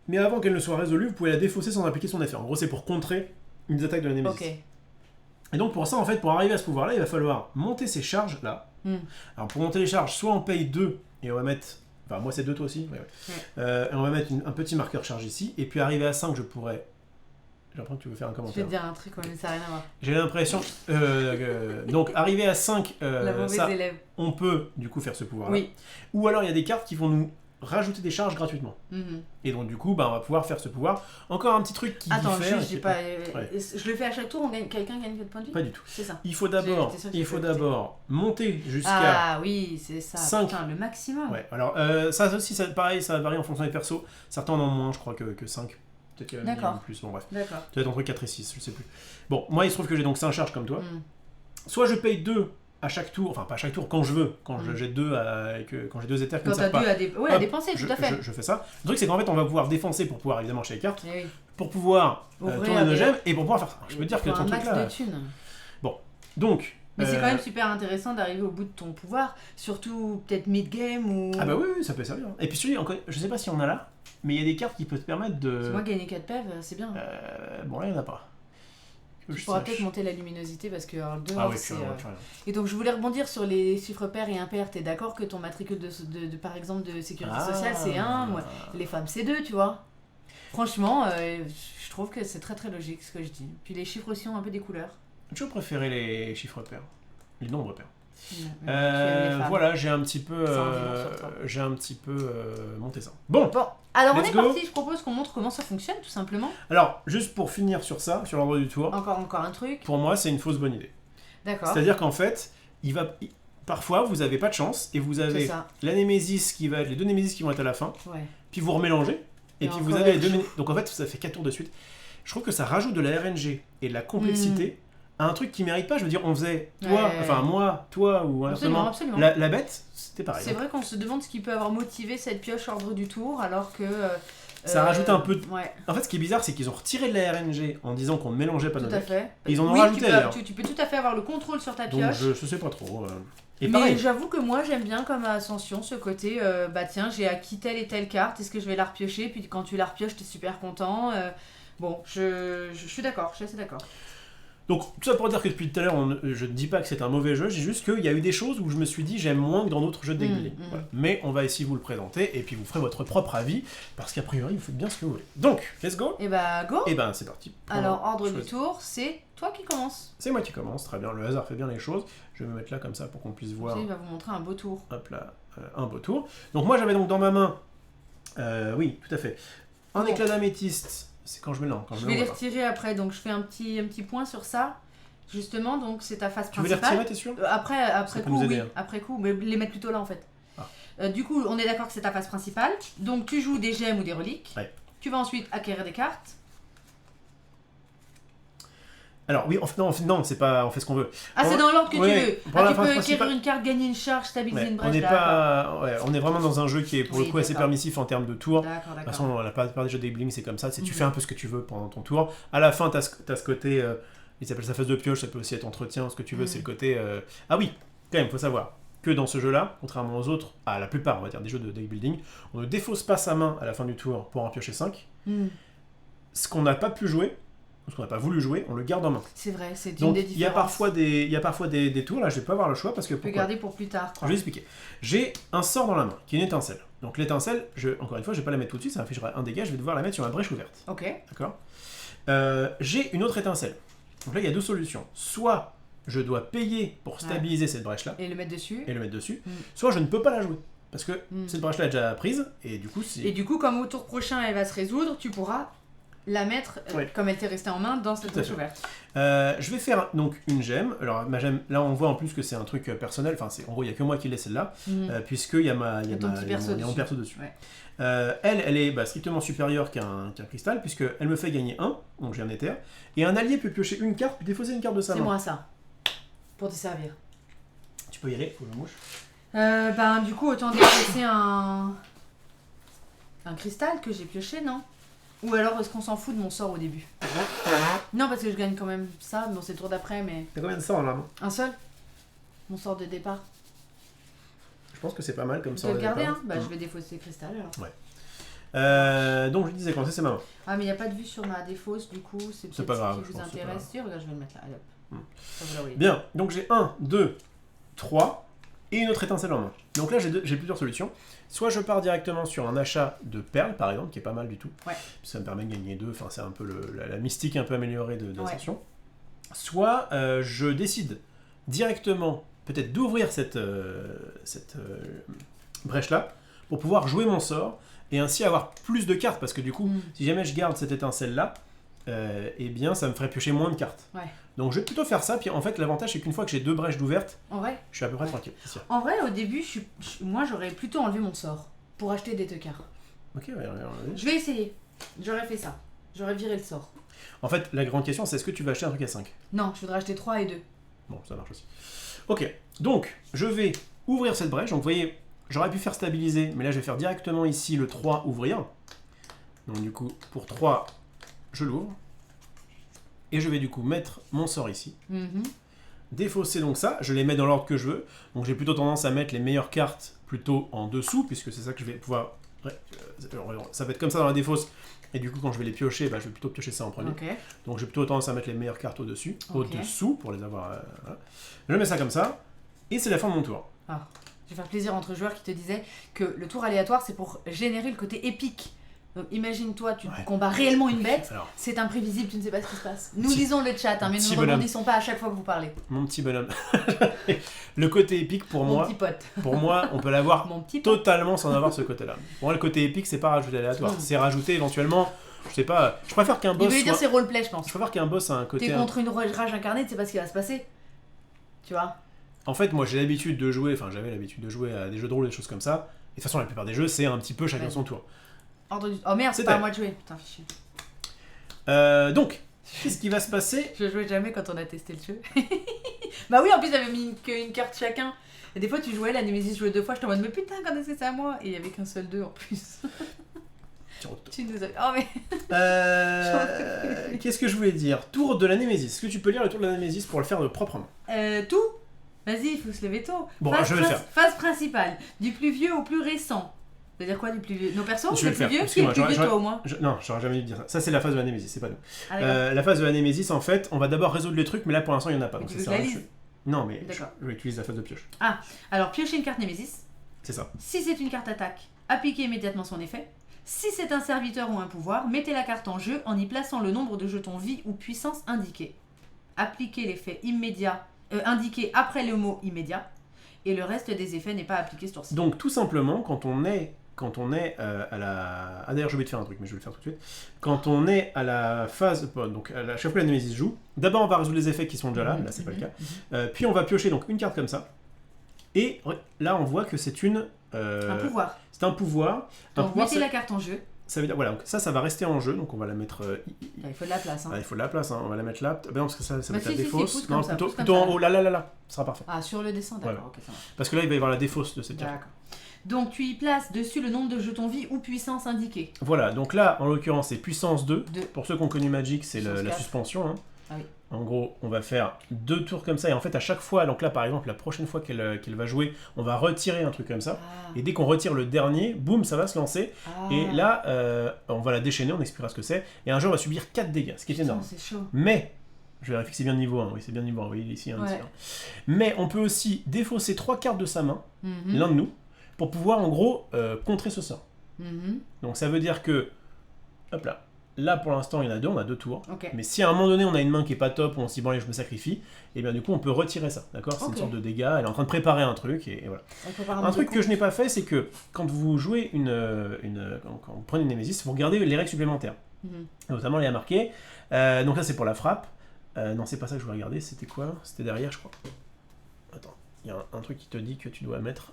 mais avant qu'elle ne soit résolue, vous pouvez la défausser sans appliquer son effet. En gros, c'est pour contrer une des attaques de la Némésis. Ok. Et donc pour ça, en fait, pour arriver à ce pouvoir-là, il va falloir monter ces charges-là. Alors pour monter les charges, soit on paye 2, et on va mettre... Enfin, moi c'est 2, toi aussi. Et on va mettre un petit marqueur charge ici, et puis arriver à 5, je pourrais... J'ai l'impression que tu veux faire un commentaire. Je vais te dire un truc, mais ça n'a rien à voir. J'ai l'impression... donc arriver à 5, ça, élève. on peut du coup faire ce pouvoir-là. Oui. Ou alors il y a des cartes qui vont nous rajouter des charges gratuitement. Et donc du coup, on va pouvoir faire ce pouvoir. Encore un petit truc qui diffère. Juste, je le fais à chaque tour, quelqu'un gagne 4 points de vie. Pas du tout. C'est ça. Il faut d'abord monter jusqu'à... Ah oui, c'est ça. 5. Putain, le maximum. Ouais, alors ça aussi, pareil, ça varie en fonction des persos. Certains en ont moins, je crois, que 5. Peut-être qu'il y a même plus, bon bref. D'accord. Peut-être entre 4 et 6, je sais plus. Bon, moi il se trouve que j'ai donc 5 charges comme toi. Soit je paye 2 à chaque tour, enfin pas à chaque tour, quand je veux, quand j'ai 2 quand j'ai 2 éthers qui ne servent pas. Quand t'as 2 à dépenser, tout à fait. Je fais ça. Le truc c'est qu'en fait on va pouvoir défoncer pour pouvoir évidemment acheter les cartes, pour pouvoir tourner nos gemmes et pour pouvoir faire ça. Je peux te dire que ton truc là... Bon, donc... Mais c'est quand même super intéressant d'arriver au bout de ton pouvoir, surtout peut-être mid-game ou... Ah bah oui, ça peut servir. Et puis celui, je sais pas si on a là, mais il y a des cartes qui peuvent te permettre de... Moi gagner 4 PEV, c'est bien. Bon là il n'y en a pas. Tu pourras peut-être monter la luminosité parce que dehors c'est... rien. Et donc je voulais rebondir sur les chiffres pairs et impairs. T'es d'accord que ton matricule par exemple de sécurité sociale c'est 1, moi, les femmes c'est 2, tu vois. Franchement, je trouve que c'est très très logique ce que je dis. Puis les chiffres aussi ont un peu des couleurs. J'ai toujours préféré les chiffres pairs, les nombres pairs. Voilà, j'ai un petit peu monté ça. Bon, alors on est parti, je propose qu'on montre comment ça fonctionne tout simplement. Alors, juste pour finir sur ça, sur l'ordre du tour. Encore un truc. Pour moi, c'est une fausse bonne idée. D'accord. C'est-à-dire qu'en fait, parfois vous avez pas de chance et vous avez la Némésis qui va être les 2 Némésis qui vont être à la fin. Puis vous remélangez et puis vous avez les 2 donc en fait, ça fait 4 tours de suite. Je trouve que ça rajoute de la RNG et de la complexité. Un truc qui mérite pas, je veux dire, on faisait toi ou absolument. La bête, c'était pareil. C'est vrai qu'on se demande ce qui peut avoir motivé cette pioche ordre du tour, alors que... ça rajoute un peu de... En fait, ce qui est bizarre, c'est qu'ils ont retiré de la RNG en disant qu'on ne mélangeait pas nos decks. Tout à fait. Et ils en ont rajouté d'ailleurs. Tu peux tout à fait avoir le contrôle sur ta pioche. Donc je sais pas trop. Et mais pareil. j'avoue que moi j'aime bien comme Ascension ce côté, tiens, j'ai acquis telle et telle carte, est-ce que je vais la repiocher? Puis quand tu la repioches, t'es super content. Bon, je suis d'accord, je suis assez d'accord. Donc, tout ça pour dire que depuis tout à l'heure, je ne dis pas que c'est un mauvais jeu, j'ai juste qu'il y a eu des choses où je me suis dit j'aime moins que dans d'autres jeux de deck building. Voilà. Mais on va essayer de vous le présenter et puis vous ferez votre propre avis parce qu'a priori vous faites bien ce que vous voulez. Donc, let's go. Et go. Et c'est parti. Alors, ordre du tour, c'est toi qui commence. C'est moi qui commence, très bien, le hasard fait bien les choses. Je vais me mettre là comme ça pour qu'on puisse voir. Il va vous montrer un beau tour. Hop là, un beau tour. Donc moi j'avais donc dans ma main, oui, tout à fait, un éclat d'améthyste. C'est quand je me lance. Je vais les retirer après, donc je fais un petit point sur ça. Justement, donc c'est ta phase principale. Tu veux les retirer, t'es sûr? Après coup, oui. Après coup, mais les mettre plutôt là en fait. Du coup, on est d'accord que c'est ta phase principale. Donc tu joues des gemmes ou des reliques. Ouais. Tu vas ensuite acquérir des cartes. Alors oui, non, c'est pas, on fait ce qu'on veut. C'est dans l'ordre que tu veux. Tu peux acquérir une carte, gagner une charge, stabiliser une brèche. On est vraiment dans un jeu qui est pour le coup assez permissif en termes de tours. De toute façon, la plupart des jeux de deck building c'est comme ça. Tu fais un peu ce que tu veux pendant ton tour. À la fin, t'as ce côté, il s'appelle sa phase de pioche, ça peut aussi être entretien, ce que tu veux, c'est le côté. Ah oui, quand même, faut savoir que dans ce jeu-là, contrairement aux autres, à la plupart, on va dire, des jeux de deck building, on ne défausse pas sa main à la fin du tour pour en piocher 5. Ce qu'on n'a pas pu jouer, ce qu'on n'a pas voulu jouer, on le garde en main. C'est vrai, c'est une donc, des différences. Il y a parfois des tours, là je vais pas avoir le choix parce que... Tu peux garder pour plus tard. Je vais expliquer. J'ai un sort dans la main, qui est une étincelle. Donc l'étincelle, encore une fois, je vais pas la mettre tout de suite, ça m'affichera un dégât, je vais devoir la mettre sur ma brèche ouverte. Ok. D'accord. J'ai une autre étincelle. Donc là, il y a 2 solutions. Soit je dois payer pour stabiliser cette brèche-là. Et le mettre dessus. Soit je ne peux pas la jouer. Parce que cette brèche-là est déjà prise, et du coup... Et du coup, comme au tour prochain, elle va se résoudre, tu pourras... la mettre, comme elle t'est restée en main, dans cette brèche ouverte. Je vais faire donc une gemme. Alors ma gemme, là on voit en plus que c'est un truc personnel. Enfin, en gros, il n'y a que moi qui l'ai celle-là, puisqu'il y a mon perso dessus. Ouais. Elle est strictement supérieure qu'un cristal, puisqu'elle me fait gagner 1, donc j'ai un éther. Et un allié peut piocher une carte, puis défausser une carte de sa main. C'est moi ça, pour te servir. Tu peux y aller, faut le mouche. Du coup, autant défausser un cristal que j'ai pioché, non? Ou alors est-ce qu'on s'en fout de mon sort au début? Non, parce que je gagne quand même ça, bon c'est le tour d'après, mais... T'as combien de sorts là? Un seul? Mon sort de départ. Je pense que c'est pas mal comme sort de départ. Tu veux le garder, hein? Bah je vais défausser Cristal alors. Ouais. Donc je disais quand c'est ma main. Ah mais il n'y a pas de vue sur ma défausse, du coup c'est peut-être pas grave, ce qui vous intéresse. Regarde, je vais le mettre là, allez hop. Ça, vous la bien, donc j'ai 1, 2, 3 et une autre étincelle en main. Donc là j'ai plusieurs solutions. Soit je pars directement sur un achat de perles par exemple, qui est pas mal du tout. Ouais. Ça me permet de gagner 2, enfin c'est un peu la mystique un peu améliorée de l'ascension. Soit je décide directement peut-être d'ouvrir cette brèche là pour pouvoir jouer mon sort et ainsi avoir plus de cartes parce que du coup si jamais je garde cette étincelle là eh bien ça me ferait piocher moins de cartes. Donc je vais plutôt faire ça, puis en fait l'avantage c'est qu'une fois que j'ai 2 brèches d'ouvertes, je suis à peu près tranquille. En vrai au début moi j'aurais plutôt enlevé mon sort pour acheter des teckers. Ok, je vais essayer, j'aurais fait ça, j'aurais viré le sort. En fait la grande question c'est est-ce que tu vas acheter un truc à 5? Non, je voudrais acheter 3 et 2. Bon ça marche aussi. Ok, donc je vais ouvrir cette brèche, donc vous voyez j'aurais pu faire stabiliser, mais là je vais faire directement ici le 3 ouvrir. Donc du coup pour 3 je l'ouvre. Et je vais du coup mettre mon sort ici. Défausser donc ça, je les mets dans l'ordre que je veux. Donc j'ai plutôt tendance à mettre les meilleures cartes plutôt en dessous, puisque c'est ça que je vais pouvoir... ça va être comme ça dans la défausse. Et du coup quand je vais les piocher, je vais plutôt piocher ça en premier. Donc j'ai plutôt tendance à mettre les meilleures cartes au-dessus, au-dessous, pour les avoir... voilà. Je mets ça comme ça, et c'est la fin de mon tour. Ah, je vais faire plaisir entre joueurs qui te disaient que le tour aléatoire c'est pour générer le côté épique. Donc imagine-toi, tu combats réellement une bête, c'est imprévisible, tu ne sais pas ce qui se passe. Nous lisons le chat, mais nous ne rebondissons pas à chaque fois que vous parlez. Mon petit bonhomme. Le côté épique pour moi, petit pote. Pour moi, on peut l'avoir totalement sans avoir ce côté-là. Pour moi, le côté épique, c'est pas rajouter aléatoire, c'est rajouter éventuellement, je sais pas, je préfère qu'un boss. Il veut dire c'est roleplay, je pense. Je préfère qu'un boss a un côté. T'es contre une rage incarnée, tu sais pas ce qui va se passer. Tu vois. En fait, moi j'ai l'habitude de jouer, enfin j'avais l'habitude de jouer à des jeux de rôle, des choses comme ça. Et de toute façon, la plupart des jeux, c'est un petit peu chacun son tour. Oh merde, c'est pas à moi de jouer, putain, fichier. Donc, qu'est-ce qui va se passer? Je jouais jamais quand on a testé le jeu. Bah oui, en plus, j'avais mis qu'une carte chacun. Et des fois, tu jouais, la Némésis jouait 2 fois, je te en mode, mais putain, quand est-ce que c'est à moi? Et il y avait qu'un seul 2 en plus. Tu nous as... Oh mais... Qu'est-ce que je voulais dire? Tour de la Némésis. Est-ce que tu peux lire le tour de la Némésis pour le faire de proprement? Tout? Vas-y, il faut se lever tôt. Bon, je vais le faire. Phase principale, du plus vieux au plus récent. C'est-à-dire quoi du plus vieux? Nos persos, je vais le plus faire. Vieux, qui est le plus vieux toi au moins? Non, j'aurais jamais dû dire ça. Ça c'est la phase de la Némésis, c'est pas nous. La phase de la Némésis, en fait, on va d'abord résoudre les trucs, mais là pour l'instant il n'y en a pas. Donc ça non, mais je vais utiliser la phase de pioche. Ah, alors piocher une carte Némésis. C'est ça. Si c'est une carte attaque, appliquez immédiatement son effet. Si c'est un serviteur ou un pouvoir, mettez la carte en jeu en y plaçant le nombre de jetons vie ou puissance indiqué. Appliquez l'effet immédiat, indiqué après le mot immédiat, et le reste des effets n'est pas appliqué ce tour-ci. Donc tout simplement, quand on est à la... Ah d'ailleurs j'ai oublié de faire un truc, mais je vais le faire tout de suite. Quand on est à la phase... Donc à chaque fois la Némésis joue, d'abord on va résoudre les effets qui sont déjà là c'est pas le cas. Puis on va piocher donc une carte comme ça. Et là on voit que c'est un pouvoir. C'est un pouvoir. Donc mettez la carte en jeu. Ça veut dire, voilà, donc ça va rester en jeu, donc on va la mettre... il faut de la place. Il faut de la place, on va la mettre là. Ben non, parce que ça va être la défausse. Non, plutôt en haut, là, ça sera parfait. Ah, sur le dessin, d'accord. Voilà. Okay, ça marche. Parce que là, il va y avoir la défausse de cette carte. D'accord. Donc tu y places dessus le nombre de jetons vie ou puissance indiquée. Voilà, donc là, en l'occurrence, c'est puissance 2. Pour ceux qui ont connu Magic, c'est la suspension. Hein. Ah oui. En gros, on va faire 2 tours comme ça, et en fait, à chaque fois, donc là, par exemple, la prochaine fois qu'elle va jouer, on va retirer un truc comme ça, et dès qu'on retire le dernier, boum, ça va se lancer, et là, on va la déchaîner, on expliquera ce que c'est, et un joueur va subir 4 dégâts, ce qui est énorme. C'est chaud. Mais, je vérifie que c'est bien niveau 1, oui, c'est bien niveau 1, oui, ici, ici. Mais on peut aussi défausser 3 cartes de sa main, l'un de nous, pour pouvoir, en gros, contrer ce sort. Donc ça veut dire que, hop là, là pour l'instant il y en a 2, on a 2 tours. Mais si à un moment donné on a une main qui est pas top, ou on se dit bon allez je me sacrifie, et bien du coup on peut retirer ça, d'accord? C'est une sorte de dégâts, elle est en train de préparer un truc, et voilà. Un truc que je n'ai pas fait, c'est que quand vous jouez quand vous prenez une Némésis, vous regardez les règles supplémentaires. Notamment les à marquer. Donc là c'est pour la frappe. Non c'est pas ça que je voulais regarder, c'était quoi? C'était derrière je crois. Attends, il y a un truc qui te dit que tu dois mettre...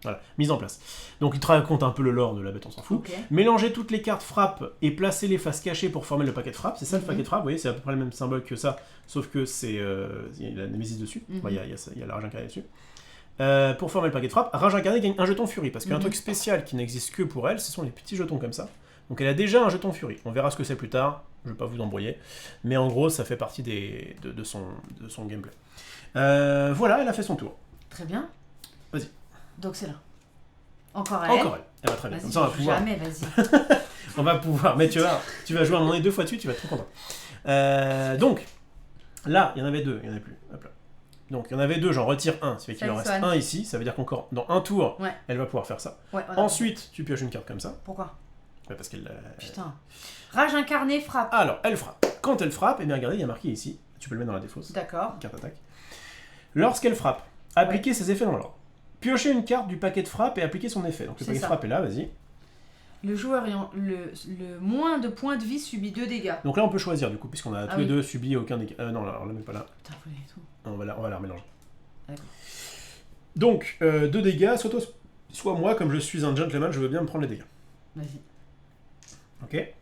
Voilà, mise en place. Donc il te raconte un peu le lore de la bête, on s'en fout. Mélangez toutes les cartes frappe et placez les faces cachées pour former le paquet de frappe. C'est ça le paquet de frappe, vous voyez, c'est à peu près le même symbole que ça, sauf que c'est il y a la Némésis dessus, il y a la rage incarnée dessus. Pour former le paquet de frappe, rage incarnée gagne un jeton furie, parce qu'un truc spécial qui n'existe que pour elle, ce sont les petits jetons comme ça. Donc elle a déjà un jeton furie. On verra ce que c'est plus tard, je vais pas vous embrouiller. Mais en gros, ça fait partie de son gameplay. Voilà, elle a fait son tour. Très bien. Vas-y. Donc c'est là. Encore elle. Encore elle. Elle va très bien. Comme ça, on va pouvoir... Jamais, vas-y. On va pouvoir... Mais tu vas jouer à un moment donné 2 fois dessus, tu vas être trop content. Donc, là, il y en avait 2, il n'y en a plus. Hop là. Donc, il y en avait 2, j'en retire un. Ça fait qu'il en reste un ici. Ça veut dire qu'encore dans un tour, elle va pouvoir faire ça. Ouais, ensuite, tu pioches une carte comme ça. Pourquoi? Parce qu'elle... Putain. Rage incarnée frappe. Alors, elle frappe. Quand elle frappe, eh bien, regardez, il y a marqué ici. Tu peux le mettre dans la défausse. D'accord. Carte attaque. Lorsqu'elle frappe, appliquez ses effets dans l'ordre. Piochez une carte du paquet de frappe et appliquez son effet. Donc, le paquet de frappe est là, vas-y. Le joueur ayant le moins de points de vie subit 2 dégâts. Donc là, on peut choisir, du coup, puisqu'on a tous les deux subi aucun dégât. Non, alors, on la met pas là. Putain, faut tout. On va la remélanger. D'accord. Donc, 2 dégâts, soit moi, comme je suis un gentleman, je veux bien me prendre les dégâts. Vas-y. Ok.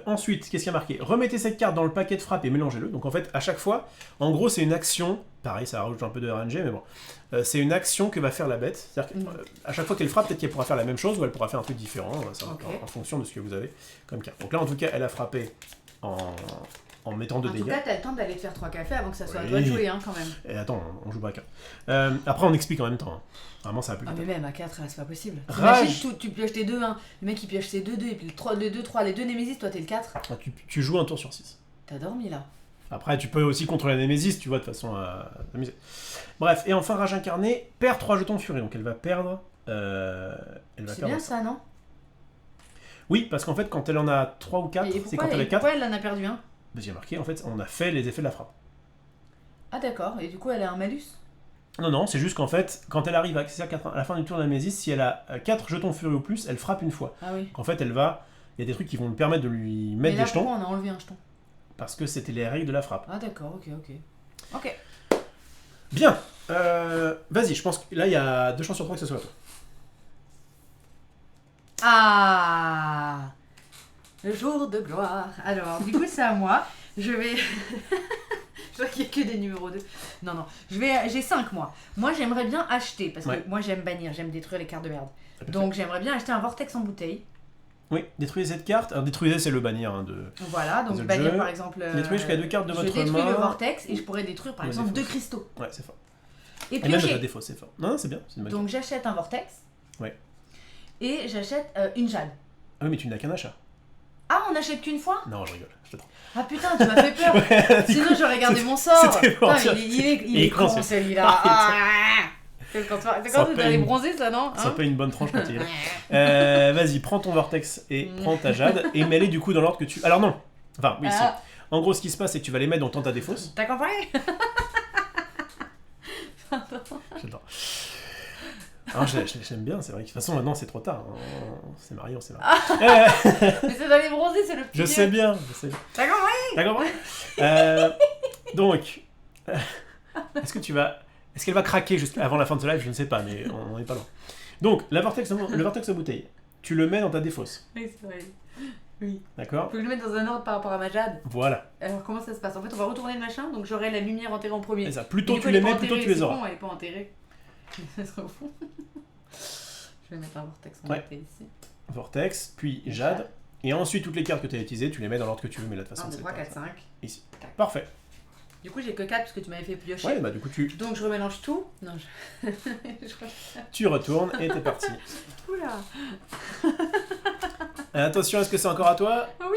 Ensuite, qu'est-ce qu'il y a marqué? Remettez cette carte dans le paquet de frappe et mélangez-le. Donc en fait, à chaque fois, en gros, c'est une action. Pareil, ça rajoute un peu de RNG, mais bon. C'est une action que va faire la bête. C'est-à-dire qu'à chaque fois qu'elle frappe, peut-être qu'elle pourra faire la même chose ou elle pourra faire un truc différent, en fonction de ce que vous avez comme carte. Donc là, en tout cas, elle a frappé en mettant 2 dégâts. En tout cas, t'as le temps d'aller te faire 3 cafés avant que ça soit à toi de jouer, hein, quand même. Et attends, on joue pas à 4. Après, on explique en même temps. Hein. Vraiment, ça va plus vite. Mais même à 4, c'est pas possible. Rage. Tu pioches tes 2-1, le mec il pioche ses 2-2, et puis le 2-3, les 2 Némésis, toi t'es le 4. Ah, tu joues un tour sur 6. T'as dormi là. Après, tu peux aussi contrôler la Némésis, tu vois, de façon à t'amuser. Bref, et enfin, Rage incarnée perd 3 jetons de furie, donc elle va perdre... c'est bien ça, non? Oui, parce qu'en fait, quand elle en a 3 ou 4, c'est quand elle a 4... Pourquoi elle en a perdu un? J'ai marqué, en fait, on a fait les effets de la frappe. Ah d'accord, et du coup elle a un malus? Non, c'est juste qu'en fait, quand elle arrive à la fin du tour de la Némésis, si elle a 4 jetons furie ou plus, elle frappe une fois. Ah oui. En fait, il y a des trucs qui vont lui permettre de lui mettre des jetons. Mais là, pourquoi on a enlevé un jeton? Parce que c'était les règles de la frappe. Ah d'accord, ok. Bien, vas-y, je pense que là, il y a 2 chances sur 3 que ce soit toi. Ah, le jour de gloire. Alors, du coup, c'est à moi. Je vais... Je vois qu'il n'y a que des numéros 2. Non. J'ai 5 moi. Moi, j'aimerais bien acheter, parce que moi, j'aime bannir, j'aime détruire les cartes de merde. Donc, j'aimerais bien acheter un vortex en bouteille. Oui, détruisez cette carte. Alors, détruisez, c'est le bannir de... Voilà, donc bannir, par exemple... Détruisez jusqu'à 2 cartes de votre main. Je détruis le vortex et je pourrais détruire, par exemple, 2 cristaux. Ouais, c'est fort. Et même de la défausse, c'est fort. Non, c'est bien. Donc, j'achète un vortex. Ouais. Et j'achète une jade. Ah oui, mais tu n'as qu'un achat. Ah, on n'achète qu'une fois? Non, je rigole. Ah putain, tu m'as fait peur. Sinon, j'aurais gardé mon sort. Putain, il est con celui-là. C'est quand tu allais bronzer, ça, non? Ça fait une bonne tranche quand il est là. Vas-y, prends ton vortex et prends ta jade et mets-les du coup dans l'ordre que tu... Alors non. Enfin, oui, si. En gros, ce qui se passe, c'est que tu vas les mettre dans ta défausse. T'as compris? J'adore. Alors, j'aime bien, c'est vrai que de toute façon maintenant c'est trop tard. On s'est mariés, on s'est mariés. Mais c'est d'aller bronzer, c'est le petit. Je sais bien. T'as compris? Donc, est-ce qu'elle va craquer avant la fin de ce live? Je ne sais pas, mais on n'est pas loin. Donc, le vortex à bouteille, tu le mets dans ta défausse. Oui, c'est vrai. Oui. D'accord. Faut que je le mette dans un ordre par rapport à ma jade. Voilà. Alors, comment ça se passe? En fait, on va retourner le machin, donc j'aurai la lumière enterrée en premier. C'est ça. Plus tôt tu les mets, plus tôt tu les auras. Bon, elle est pas enterrée. Ça serait fou. Je vais mettre un vortex en bouteille ici. Vortex, puis jade. Et ensuite, toutes les cartes que tu as utilisées, tu les mets dans l'ordre que tu veux, mais là de toute façon, 1, 2, 3, 4, 5. Ici. Parfait. Du coup, j'ai que 4 parce que tu m'avais fait piocher. Ouais, bah du coup, Donc, je remélange tout. Non, Tu retournes et t'es parti. Oula. Attention, est-ce que c'est encore à toi? Oui.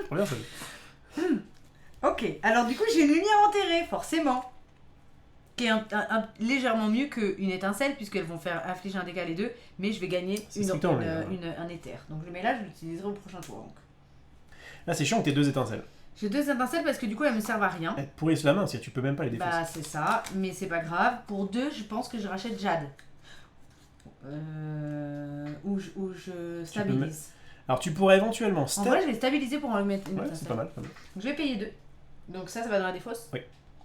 Trop bien, ça. Ok, alors du coup, j'ai une lumière enterrée, forcément. Qui est légèrement mieux qu'une étincelle, puisqu'elles vont faire infliger un dégât les deux, mais je vais gagner un éther. Donc je le mets là, je l'utiliserai au prochain tour. Donc. Là, c'est chiant que t'aies 2 étincelles. J'ai 2 étincelles parce que du coup, elles me servent à rien. Elles pourrissent la main, si tu peux même pas les défausser. Bah, c'est ça, mais c'est pas grave. Pour 2, je pense que je rachète Jade. Ou je stabilise. Alors, tu pourrais éventuellement... En vrai, je vais stabiliser pour en mettre une étincelle. C'est pas mal. Donc, je vais payer 2. Donc ça va dans la défausse? Oui.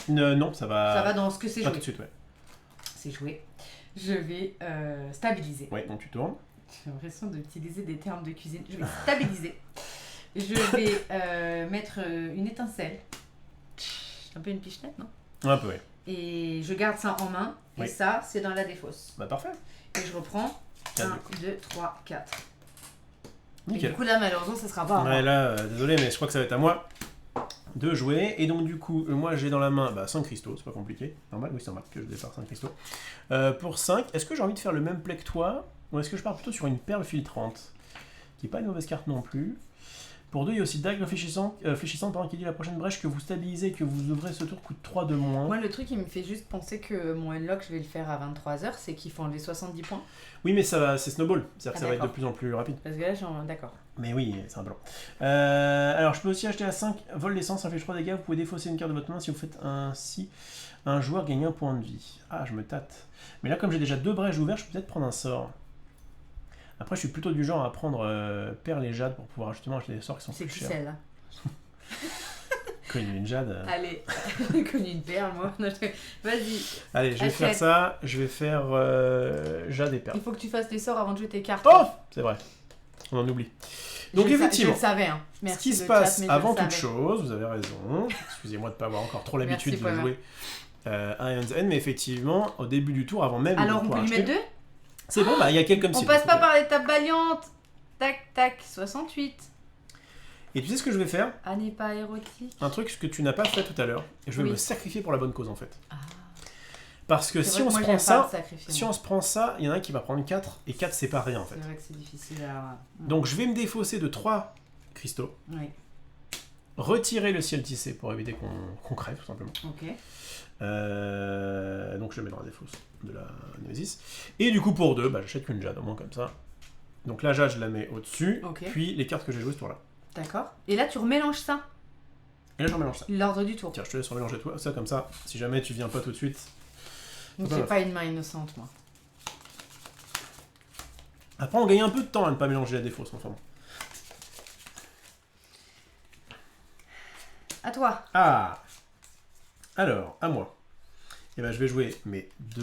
Non, ça va... Ça va dans ce que c'est joué. Tout de suite, ouais. C'est joué. Je vais stabiliser. Ouais, donc tu tournes. J'ai l'impression d'utiliser des termes de cuisine. Je vais stabiliser. Je vais mettre une étincelle. C'est un peu une pichenette, non? Un peu, ouais. Et je garde ça en main. Et ça, c'est dans la défausse. Bah parfait. Et je reprends 1, 2, 3, 4. Nickel. Et du coup, là, malheureusement, ça sera pas. Ouais, là, désolé, mais je crois que ça va être à moi de jouer. Et donc, du coup, moi, j'ai dans la main 5 cristaux, c'est pas compliqué. Normal, oui, c'est normal que je dépare 5 cristaux. Pour 5, est-ce que j'ai envie de faire le même play que toi, ou est-ce que je pars plutôt sur une perle filtrante, qui n'est pas une mauvaise carte non plus. Pour 2, il y a aussi dague fléchissante qui dit la prochaine brèche que vous stabilisez, que vous ouvrez ce tour coûte 3 de moins. Moi, le truc qui me fait juste penser que mon unlock, je vais le faire à 23h, c'est qu'il faut enlever 70 points. Oui, mais c'est snowball, c'est-à-dire que ça va être de plus en plus rapide. Parce que là, d'accord. Mais oui, c'est un blanc. Alors, je peux aussi acheter à 5 vol d'essence, inflige 3 dégâts, vous pouvez défausser une carte de votre main si vous faites ainsi. Un joueur gagne 1 point de vie. Ah, je me tâte. Mais là, comme j'ai déjà 2 brèches ouvertes, je peux peut-être prendre un sort. Après, je suis plutôt du genre à prendre perles et jade pour pouvoir justement acheter des sorts qui sont plus chers. C'est qui celle-là? Connu une jade. Allez, connu une perle, moi. Vas-y. Allez, je vais faire ça. Je vais faire jade et perle. Il faut que tu fasses les sorts avant de jouer tes cartes. Oh, c'est vrai. On en oublie. Donc effectivement, je le savais, hein. Merci, ce qui se passe avant toute chose, vous avez raison. Excusez-moi de ne pas avoir encore trop l'habitude de jouer à Ion's End, mais effectivement, au début du tour, avant même alors de pouvoir on peut lui mettre 2. C'est bon, il y a quelques comme on passe pas par l'étape valiante. Tac, tac, 68. Et tu sais ce que je vais faire? Ah, n'est pas érotique. Un truc que tu n'as pas fait tout à l'heure. Et je vais me sacrifier pour la bonne cause en fait. Ah. Parce que si on se prend ça, il y en a un qui va prendre 4, et 4 c'est pas rien en fait. C'est vrai que c'est difficile à... Donc je vais me défausser de 3 cristaux. Oui. Retirer le ciel tissé pour éviter qu'on crève tout simplement. Ok. Donc je le mets dans la défausse de la Nemesis. Et du coup pour 2, j'achète une jade au moins comme ça. Donc la jade je la mets au-dessus, puis les cartes que j'ai jouées ce tour-là. D'accord. Et là tu remélanges ça. Et là je remélange ça. L'ordre du tour. Tiens, je te laisse remélanger toi, ça comme ça. Si jamais tu viens pas tout de suite. Donc c'est pas une main innocente moi. Après on gagne un peu de temps à ne pas mélanger la défausse enfin. À toi. Ah. Alors, à moi. Et je vais jouer mes 2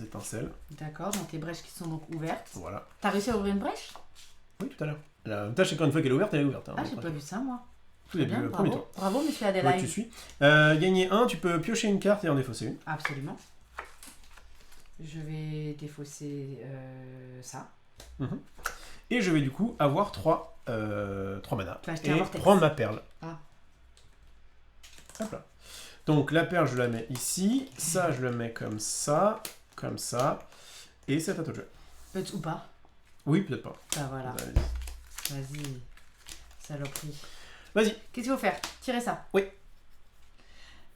étincelles. D'accord, donc les brèches qui sont donc ouvertes. Voilà. T'as réussi à ouvrir une brèche? Oui, tout à l'heure. La tâche, c'est qu'une fois qu'elle est ouverte, elle est ouverte. Hein, ah, j'ai pas vu ça, moi. Tout début, bien, bravo. Bravo, monsieur Adelaide. Ouais, tu suis. Gagner 1, tu peux piocher une carte et en défausser une. Absolument. Je vais défausser ça. Et je vais du coup avoir 3 mana. Et prendre ma perle. Ah. Hop là. Donc la perle, je la mets ici. Ça, je le mets comme ça. Et c'est à toi de jouer. Peut-être ou pas? Oui, peut-être pas. Ah, voilà. Vas-y. Saloperie. Vas-y. Qu'est-ce qu'il faut faire? Tirer ça. Oui.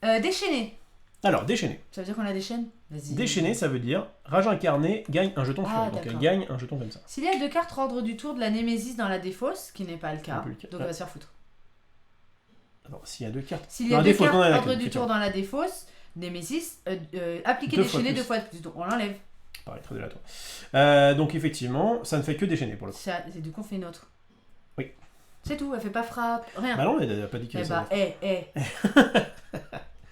Déchaîner. Alors, déchaîner. Ça veut dire qu'on la déchaîne? Vas-y. Déchaîner, ça veut dire rage incarnée gagne un jeton furie. Donc elle gagne un jeton comme ça. S'il y a 2 cartes ordre du tour de la Némésis dans la défausse, ce qui n'est pas le cas, donc elle va se faire foutre. Alors, s'il y a 2 cartes... S'il y a 2 cartes ordre du tour dans la défausse, Némésis, appliquer déchaîner 2 fois de plus. Donc on l'enlève. Pareil, très délatoire. Donc effectivement, ça ne fait que déchaîner pour le coup. Et du coup, on fait une autre. Oui. C'est tout, elle fait pas frappe, rien. Bah non, elle n'a pas dit qu'elle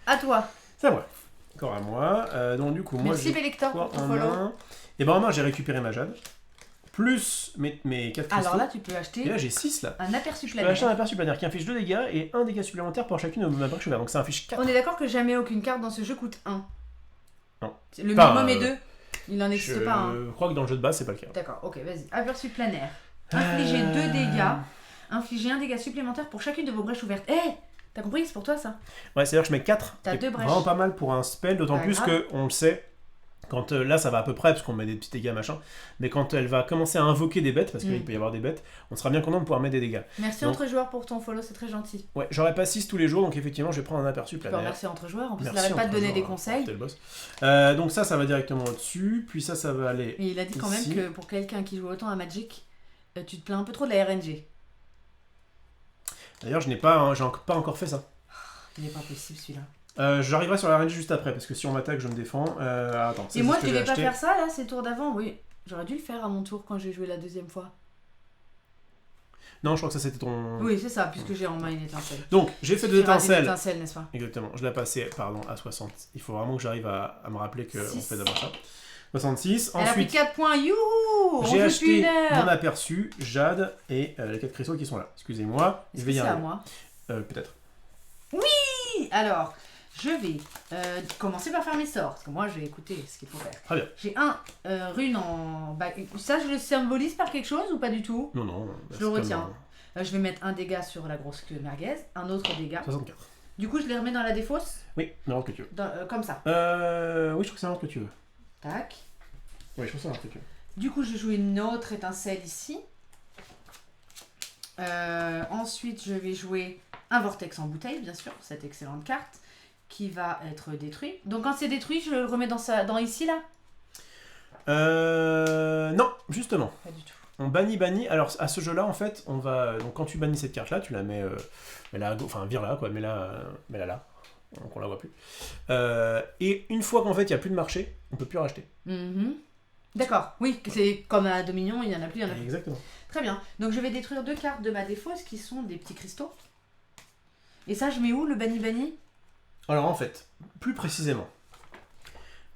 À toi. C'est à moi. Encore à moi. Donc du coup, moi merci Bélector pour ton follow. Et ben en main, j'ai récupéré ma jade. Plus mes 4 cristaux. Alors là, tu peux acheter... Et là, j'ai 6 là. Un aperçu planétaire. Je peux acheter un aperçu planétaire qui inflige 2 dégâts et 1 dégât supplémentaire pour chacune de ma brèche ouverte. Donc ça inflige 4. On est d'accord que jamais aucune carte dans ce jeu coûte 1. Non. Le minimum est 2. Il n'en existe pas. Je crois que dans le jeu de base, c'est pas le cas. D'accord, ok, vas-y. Aperçu planaire. Infligez 2 dégâts. Infligez 1 dégât supplémentaire pour chacune de vos brèches ouvertes. T'as compris? C'est pour toi ça? Ouais, c'est-à-dire que je mets 4. T'as 2 brèches. Vraiment pas mal pour un spell, d'autant plus qu'on le sait. Quand là ça va à peu près parce qu'on met des petits dégâts machin, mais quand elle va commencer à invoquer des bêtes, parce qu'il peut y avoir des bêtes, on sera bien content de pouvoir mettre des dégâts. Merci donc, entre joueurs pour ton follow, c'est très gentil. Ouais, j'aurais pas 6 tous les jours, donc effectivement je vais prendre un aperçu planétaire. Merci entre joueurs, en plus il n'arrête pas de donner des conseils. Le boss. Donc ça va directement au-dessus, puis ça va aller. Et il a dit quand même que pour quelqu'un qui joue autant à Magic, tu te plains un peu trop de la RNG. D'ailleurs j'ai pas encore fait ça. Il n'est pas possible celui-là. J'arriverai sur la range juste après, parce que si on m'attaque, je me défends. Attends, et moi, je devais pas faire ça, là, c'est le tour d'avant, oui. J'aurais dû le faire à mon tour quand j'ai joué la 2e fois. Non, je crois que ça, c'était ton... Oui, c'est ça, puisque j'ai en main une étincelle. Donc, j'ai fait 2 étincelles. N'est-ce pas? Exactement, je l'ai passé, à 60. Il faut vraiment que j'arrive à me rappeler qu'on fait d'abord ça. 66. Elle a pris 4 points, youhou! J'ai acheté mon aperçu, Jade, et les 4 cristaux qui sont là. Excusez-moi, je vais y arriver. C'est à moi? Peut-être. Oui! Alors... Je vais commencer par faire mes sorts, parce que moi, je vais écouter ce qu'il faut faire. Très bien. J'ai un rune en... ça, je le symbolise par quelque chose ou pas du tout? Non. Je le retiens. Je vais mettre un dégât sur la grosse queue merguez, un autre dégât. 64. Du coup, je les remets dans la défausse? Oui, dans l'ordre que tu veux. Comme ça. Oui, je trouve que c'est l'ordre que tu veux. Tac. Oui, je trouve que c'est l'ordre que tu veux. Du coup, je joue une autre étincelle ici. Ensuite, je vais jouer un vortex en bouteille, bien sûr, cette excellente carte, qui va être détruit. Donc quand c'est détruit, je le remets dans ici, là? Non, justement. Pas du tout. On bannit. Alors, à ce jeu-là, en fait, on va... Donc, quand tu bannis cette carte-là, tu la mets... là, enfin, vire là, quoi. Mets-la là. Donc, on la voit plus. Et une fois qu'en fait, il n'y a plus de marché, on peut plus racheter. D'accord. Oui, c'est comme à Dominion, il n'y en a plus, Exactement. Très bien. Donc, je vais détruire 2 cartes de ma défausse qui sont des petits cristaux. Et ça, je mets où, le banni? Alors, en fait, plus précisément,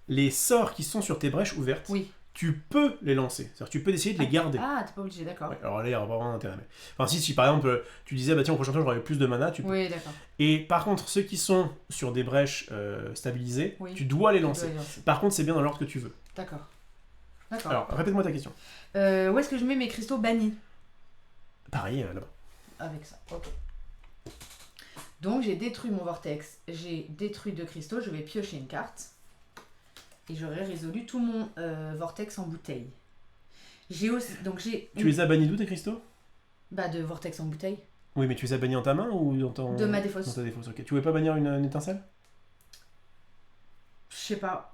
les sorts qui sont sur tes brèches ouvertes... Oui. Tu peux les lancer, c'est-à-dire tu peux essayer de les garder. Ah, t'es pas obligé, d'accord. Ouais, alors là, il n'y aura pas vraiment d'intérêt. Mais... Enfin, si par exemple, tu disais, bah tiens, au prochain tour, j'aurai plus de mana, tu peux. Oui, d'accord. Et par contre, ceux qui sont sur des brèches stabilisées, tu dois les lancer. Par contre, c'est bien dans l'ordre que tu veux. D'accord. Alors, répète-moi ta question. Où est-ce que je mets mes cristaux bannis? Pareil, là-bas. Avec ça, ok. Donc, j'ai détruit mon vortex, j'ai détruit 2 cristaux, je vais piocher une carte. Et j'aurais résolu tout mon vortex en bouteille. J'ai aussi... Donc j'ai... Tu les as bannis d'où tes cristaux? Bah de vortex en bouteille. Oui, mais tu les as bannis en ta main ou dans ton... De ma défausse. Dans ta défausse, ok. Tu voulais pas bannir une étincelle? Je sais pas.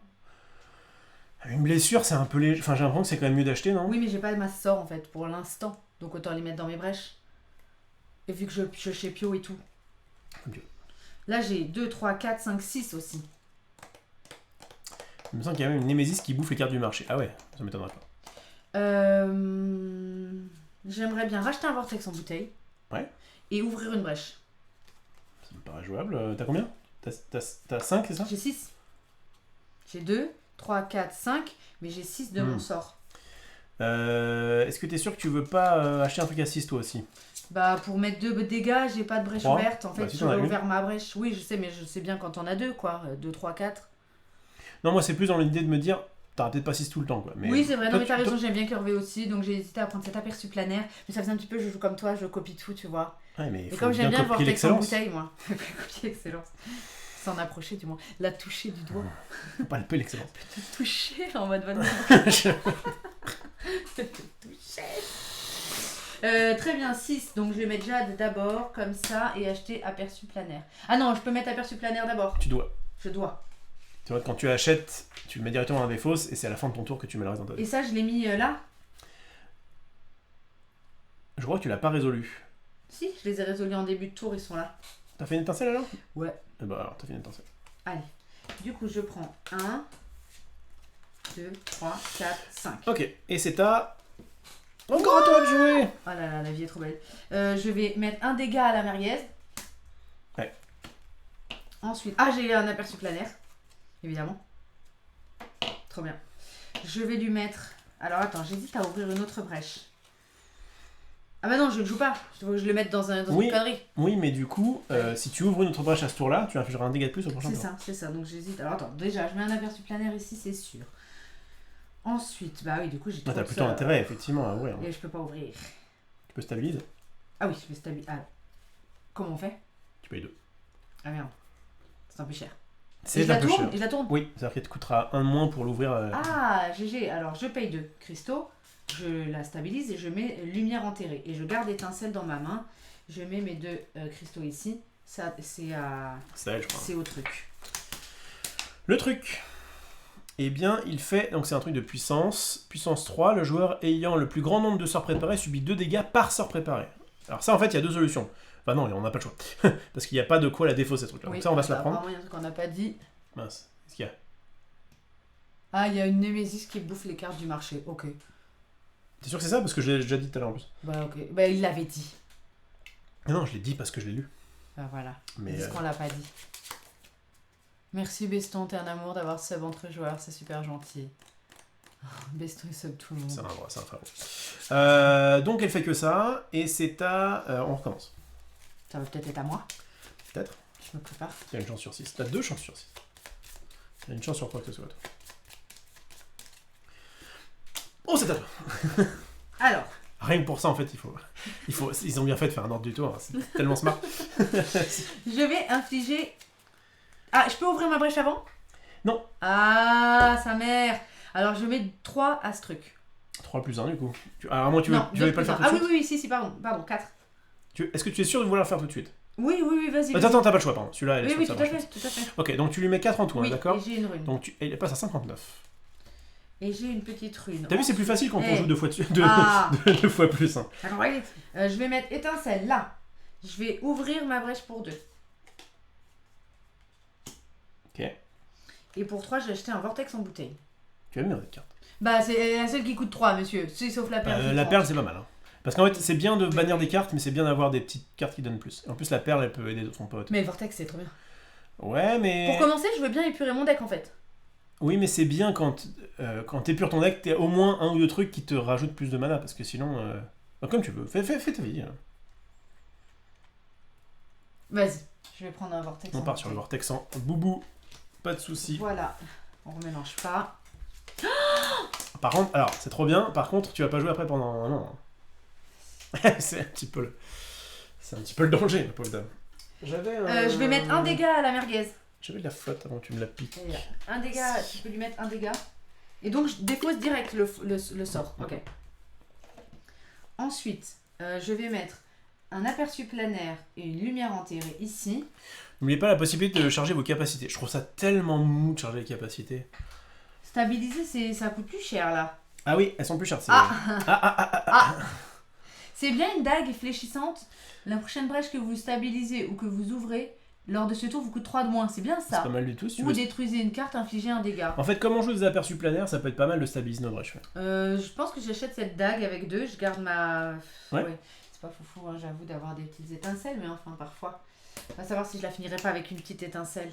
Une blessure, c'est un peu léger. Enfin, j'ai l'impression que c'est quand même mieux d'acheter, non? Oui, mais j'ai pas ma sort en fait pour l'instant. Donc autant les mettre dans mes brèches. Et vu que je piochais Pio et tout. Okay. Là j'ai 2, 3, 4, 5, 6 aussi. Il me semble qu'il y a même une Némésis qui bouffe les cartes du marché. Ah ouais, ça m'étonnerait pas. J'aimerais bien racheter un vortex en bouteille. Ouais. Et ouvrir une brèche. Ça me paraît jouable. T'as combien? T'as 5, c'est ça? J'ai 6. J'ai 2, 3, 4, 5. Mais j'ai 6 de mon sort. Est-ce que t'es sûr que tu veux pas acheter un truc à 6 toi aussi? Bah pour mettre 2 dégâts, j'ai pas de brèche ouverte. En fait, si j'aurais ouvert ma brèche. Oui, je sais, mais je sais bien quand on a 2, quoi. 2, 3, 4. Non, moi c'est plus dans l'idée de me dire, t'auras peut-être pas 6 tout le temps, quoi. Mais oui, c'est vrai, non, mais t'as raison, j'aime bien curver aussi, donc j'ai hésité à prendre cet aperçu planaire. Mais ça faisait un petit peu, je joue comme toi, je copie tout, tu vois. Ouais, mais et comme j'aime bien le vortex en bouteille, moi. Copier l'excellence. S'en approcher, du moins. La toucher du doigt. Faut pas le peu l'excellence. Te toucher en mode bonne. Te toucher. Très bien, 6. Donc je vais mettre Jade d'abord, comme ça, et acheter aperçu planaire. Ah non, je peux mettre aperçu planaire d'abord. Tu dois. Je dois. Tu vois, quand tu achètes, tu le mets directement dans la défausse, et c'est à la fin de ton tour que tu mets le reste dans ta défausse. Et ça, je l'ai mis là? Je crois que tu l'as pas résolu. Si, je les ai résolus en début de tour, ils sont là. T'as fait une étincelle alors? Ouais. Et bah alors, t'as fait une étincelle. Allez. Du coup, je prends 1, 2, 3, 4, 5. Ok, et c'est à... Encore à toi de jouer! Oh là là, la vie est trop belle. Je vais mettre un dégât à la merguez. Ouais. Ensuite, ah, j'ai un aperçu planaire. Évidemment. Trop bien. Je vais lui mettre... Alors attends, j'hésite à ouvrir une autre brèche. Ah bah non, je ne joue pas. Je veux que je le mette dans une connerie. Oui, mais du coup, si tu ouvres une autre brèche à ce tour-là, tu infligeras un dégât de plus au prochain tour. C'est ça. Donc j'hésite. Alors attends, déjà, je mets un aperçu planaire ici, c'est sûr. Ensuite, bah oui, du coup, j'ai t'as plutôt intérêt, effectivement, à ouvrir. Et je peux pas ouvrir. Tu peux stabiliser. Ah oui, je peux stabiliser. Ah. Comment on fait? Tu payes 2. Ah merde. C'est un peu cher. C'est un peu cher. Et je la tourne? Oui, c'est-à-dire qu'il te coûtera 1 de moins pour l'ouvrir. Ah, GG. Alors, je paye 2 cristaux. Je la stabilise et je mets lumière enterrée. Et je garde étincelle dans ma main. Je mets mes 2 cristaux ici. Ça, c'est à... C'est au truc. Le truc. Eh bien, il fait... Donc, c'est un truc de puissance. Puissance 3. Le joueur ayant le plus grand nombre de sorts préparés subit 2 dégâts par sort préparé. Alors ça, en fait, il y a 2 solutions. Enfin non, on n'a pas le choix. Parce qu'il n'y a pas de quoi la défausser, ce truc-là. Oui, donc ça, on va se la prendre. Apparemment, il y a un truc qu'on n'a pas dit. Mince. Qu'est-ce qu'il y a? Ah, il y a une Némésis qui bouffe les cartes du marché. Ok. T'es sûr que c'est ça? Parce que je l'ai déjà dit tout à l'heure en plus. Bah ok. Bah il l'avait dit. Non, je l'ai dit parce que je l'ai lu. Bah voilà. Mais c'est ce qu'on l'a pas dit. Merci Beston, t'es un amour d'avoir sub entre joueurs, c'est super gentil. Beston il sub tout le monde. C'est un frère. Donc elle fait que ça, et c'est à... on recommence. Ça va peut-être être à moi. Peut-être. Je Je me prépare. Tu as une chance sur 6. Tu as 2 chances sur 6. Tu as une chance sur quoi que ce soit, toi. Oh, c'est à toi. Alors. Rien que pour ça, en fait, ils ont bien fait de faire un ordre du tour. Hein. C'est tellement smart. Je vais infliger... Ah, je peux ouvrir ma brèche avant? Non. Ah, sa mère. Alors, je mets 3 à ce truc. 3 plus 1, du coup. Alors, à moins tu veux pas le faire tout de suite? Ah oui, si, pardon, 4. Est-ce que tu es sûr de vouloir le faire tout de suite? Oui, vas-y. Attends, t'as pas le choix, pardon. Celui-là, oui, tout à fait. Ok, donc tu lui mets 4 en tout, oui, d'accord? Et j'ai une rune. Donc il passe à 59. Et j'ai une petite rune. T'as vu, c'est plus facile quand on joue 2 fois dessus. 2 fois plus. Hein. Alors, je vais mettre étincelle là. Je vais ouvrir ma brèche pour 2. Ok. Et pour 3, j'ai acheté un vortex en bouteille. Tu as mis cette carte. Bah, c'est la seule qui coûte 3, monsieur. Sauf la perle. La perle, c'est pas mal. Hein. Parce qu'en fait, c'est bien de bannir des cartes, mais c'est bien d'avoir des petites cartes qui donnent plus. Et en plus, la perle, elle peut aider son pote. Mais le vortex, c'est trop bien. Ouais, mais... Pour commencer, je veux bien épurer mon deck, en fait. Oui, mais c'est bien quand t'épures ton deck, t'as au moins 1 ou 2 trucs qui te rajoutent plus de mana, parce que sinon... comme tu veux, fais ta vie. Hein. Vas-y, je vais prendre un vortex. On part sur le vortex en boubou, pas de soucis. Voilà, on remélange pas. Par contre, alors, c'est trop bien, par contre, tu vas pas jouer après pendant un an. Hein. C'est un petit peu le danger, ma pauvre dame. Je vais mettre un dégât à la merguez. J'avais de la flotte avant que tu me la piques. Un dégât, tu peux lui mettre un dégât. Et donc, je défausse direct le sort. Ok. Ensuite, je vais mettre un aperçu planaire et une lumière enterrée ici. N'oubliez pas la possibilité de charger vos capacités. Je trouve ça tellement mou de charger les capacités. Stabiliser, ça coûte plus cher là. Ah oui, elles sont plus chères. C'est bien une dague fléchissante. La prochaine brèche que vous stabilisez ou que vous ouvrez, lors de ce tour, vous coûte 3 de moins. C'est bien ça. C'est pas mal du tout. Si ou détruisez une carte, infligez un dégât. En fait, comme on joue des aperçus planaires, ça peut être pas mal de stabiliser nos brèches. Je pense que j'achète cette dague avec 2. Je garde ma... Ouais. C'est pas foufou, hein, j'avoue, d'avoir des petites étincelles, mais enfin, parfois. On va savoir si je la finirai pas avec une petite étincelle.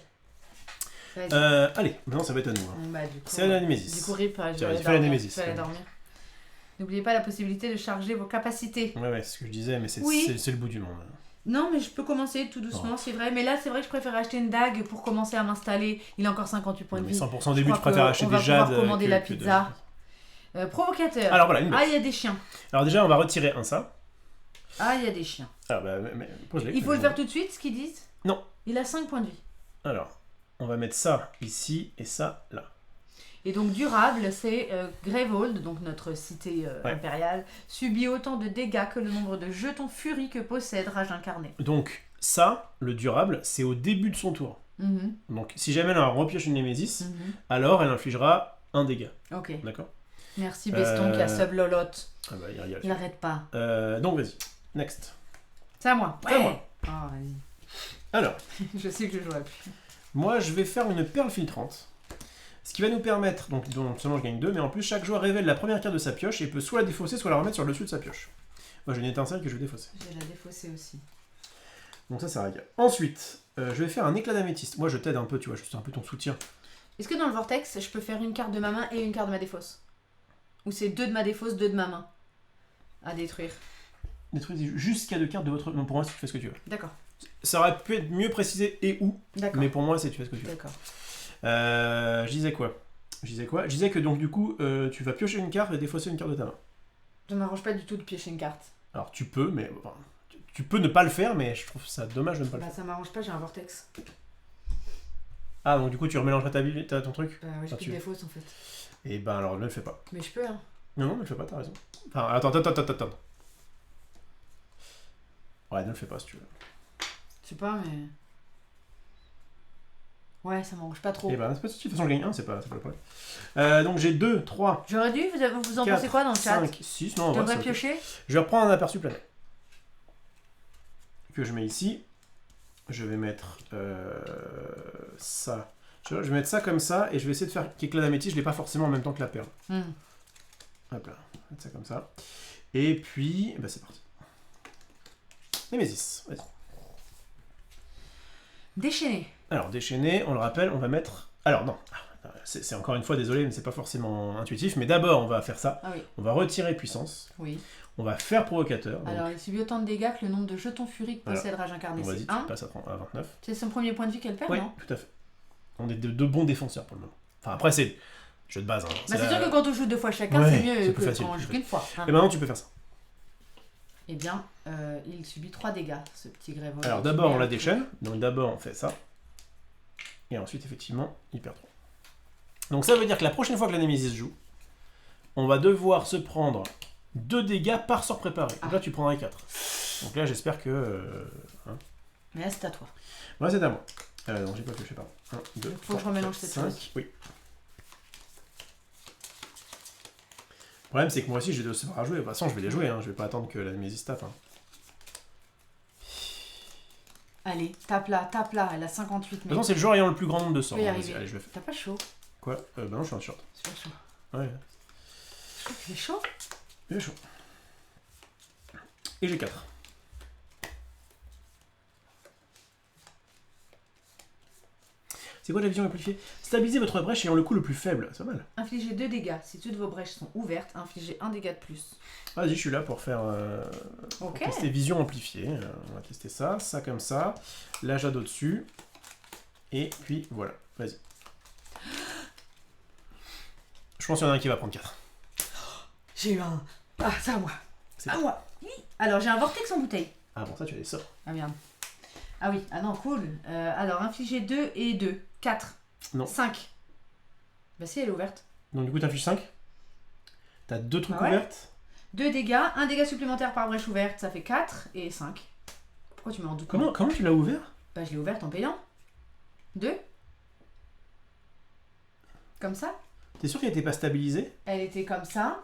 Allez, maintenant ça va être à nous. Hein. Bah, c'est la Némésis. Du coup, RIP, je vais aller dormir. N'oubliez pas la possibilité de charger vos capacités. Ouais, c'est ce que je disais, mais c'est le bout du monde. Non, mais je peux commencer tout doucement, c'est vrai. Mais là, c'est vrai que je préfère acheter une dague pour commencer à m'installer. Il a encore 58 points de vie. 100% début, je préfère acheter des jades. On va pouvoir commander la pizza. Provocateur. Alors voilà, il y a des chiens. Alors déjà, on va retirer un ça. Ah, il y a des chiens. Alors, pose-les. Il faut le faire tout de suite, ce qu'ils disent? Non. Il a 5 points de vie. Alors, on va mettre ça ici et ça là. Et donc durable, c'est Greyvold, donc notre cité impériale, subit autant de dégâts que le nombre de jetons furie que possède Rage Incarnée. Donc ça, le durable, c'est au début de son tour. Donc si jamais elle repioche une Némésis, alors elle infligera un dégât. Ok. D'accord. Merci Beston qui a sub lolotte. Ah bah, il arrête pas. Donc vas-y, next. C'est à moi. C'est à moi. Oh, vas-y. Alors. Je sais que je jouerai plus. Moi, je vais faire une perle filtrante. Ce qui va nous permettre, donc non seulement je gagne 2, mais en plus chaque joueur révèle la première carte de sa pioche et peut soit la défausser, soit la remettre sur le dessus de sa pioche. Moi j'ai une étincelle que je vais défausser. Je vais la défausser aussi. Donc ça règle. Ensuite, je vais faire un éclat d'améthyste. Moi je t'aide un peu, tu vois, je suis un peu ton soutien. Est-ce que dans le vortex, je peux faire une carte de ma main et une carte de ma défausse? Ou c'est 2 de ma défausse, 2 de ma main à détruire? Détruire jusqu'à 2 cartes de votre... Non, pour moi, tu fais ce que tu veux. D'accord. Ça aurait pu être mieux précisé et où, mais pour moi, c'est tu fais ce que tu veux. D'accord. Je disais quoi? Je disais que donc du coup, tu vas piocher une carte et défausser une carte de ta main. Ça m'arrange pas du tout de piocher une carte. Alors tu peux, mais... Enfin, tu peux ne pas le faire, mais je trouve ça dommage de ne pas le faire. Ça m'arrange pas, j'ai un vortex. Ah, donc du coup, tu remélangeras ton truc? Ouais, j'ai plus de défausse en fait. Et ben alors, ne le fais pas. Mais je peux, hein. Non, ne le fais pas, t'as raison. Enfin, attends. Ouais, ne le fais pas si tu veux. Je sais pas, mais... Ouais, ça m'arrange pas trop. Et ben, c'est pas de toute façon, je gagne 1, c'est pas le problème. Donc j'ai 2, 3. J'aurais dû, vous en 4, pensez quoi dans le chat? 5, 6, non, je devrais piocher. Je vais reprendre un aperçu planaire. Que je mets ici. Je vais mettre ça. Je vais mettre ça comme ça et je vais essayer de faire qu'éclat d'améthyste, je l'ai pas forcément en même temps que la perle. Hop là, je vais mettre ça comme ça. Et puis, bah c'est parti. Némésis, vas-y. Déchaîner. Alors, déchaîner, on le rappelle, on va mettre... Alors, non, c'est encore une fois, désolé, mais c'est pas forcément intuitif, mais d'abord on va faire ça. Ah oui. On va retirer puissance. Oui. On va faire provocateur. Donc... Alors, il subit autant de dégâts que le nombre de jetons furies que possède Rage Incarné. Vas-y, tu passes à 29. C'est son premier point de vie qu'elle perd, oui, non? Tout à fait. On est deux bons défenseurs pour le moment. Enfin, après, c'est jeu de base. Hein. C'est sûr que quand on joue 2 fois chacun, c'est mieux que quand on joue qu'une fois. Et maintenant, tu peux faire ça. Eh bien, il subit 3 dégâts, ce petit grève. Alors, d'abord, on la déchaîne. Donc, d'abord, on fait ça. Et ensuite, effectivement, il perd 3. Donc, ça veut dire que la prochaine fois que la Némésis joue, on va devoir se prendre 2 dégâts par sort préparé. Donc là, tu prendrais 4. Donc là, j'espère que... Mais là, c'est à toi. Ouais, c'est à moi. Non, j'ai pas pioché, pardon. 1, 2, 3, faut que je remélange cette 5. Oui. Le problème, c'est que moi aussi, j'ai 2 sorts à jouer. De toute façon, je vais les jouer. Hein. Je vais pas attendre que la Némésis tape. Hein. Allez, tape là. Elle a 58. De toute façon, c'est le joueur ayant le plus grand nombre de sorts. Allez, je le fais. T'as pas chaud? Quoi? Non, je suis en short. C'est pas chaud. Ouais. Je trouve qu'il est chaud. Il est chaud. Et j'ai 4. C'est quoi la vision amplifiée? Stabilisez votre brèche ayant le coup le plus faible. C'est pas mal. Infligez 2 dégâts. Si toutes vos brèches sont ouvertes, infligez 1 dégât de plus. Vas-y, je suis là pour faire... pour tester vision amplifiée. On va tester ça. Ça comme ça. Là, j'ado dessus. Et puis, voilà. Vas-y. Je pense qu'il y en a un qui va prendre 4. J'ai eu un... Ah, c'est à moi. C'est à moi. Alors, j'ai un vortex en bouteille. Ah bon, ça, tu as des sorts. Ah merde. Ah oui, ah non, cool. Alors, infliger 2 et 2. 4. Non. 5. Bah si, elle est ouverte. Donc du coup, t'infliges 5. T'as 2 trucs ouvertes. 2 dégâts, 1 dégât supplémentaire par brèche ouverte, ça fait 4 et 5. Pourquoi tu mets en doute? Comment tu l'as ouvert? Bah je l'ai ouverte en payant. 2. Comme ça. T'es sûr qu'elle était pas stabilisée? Elle était comme ça.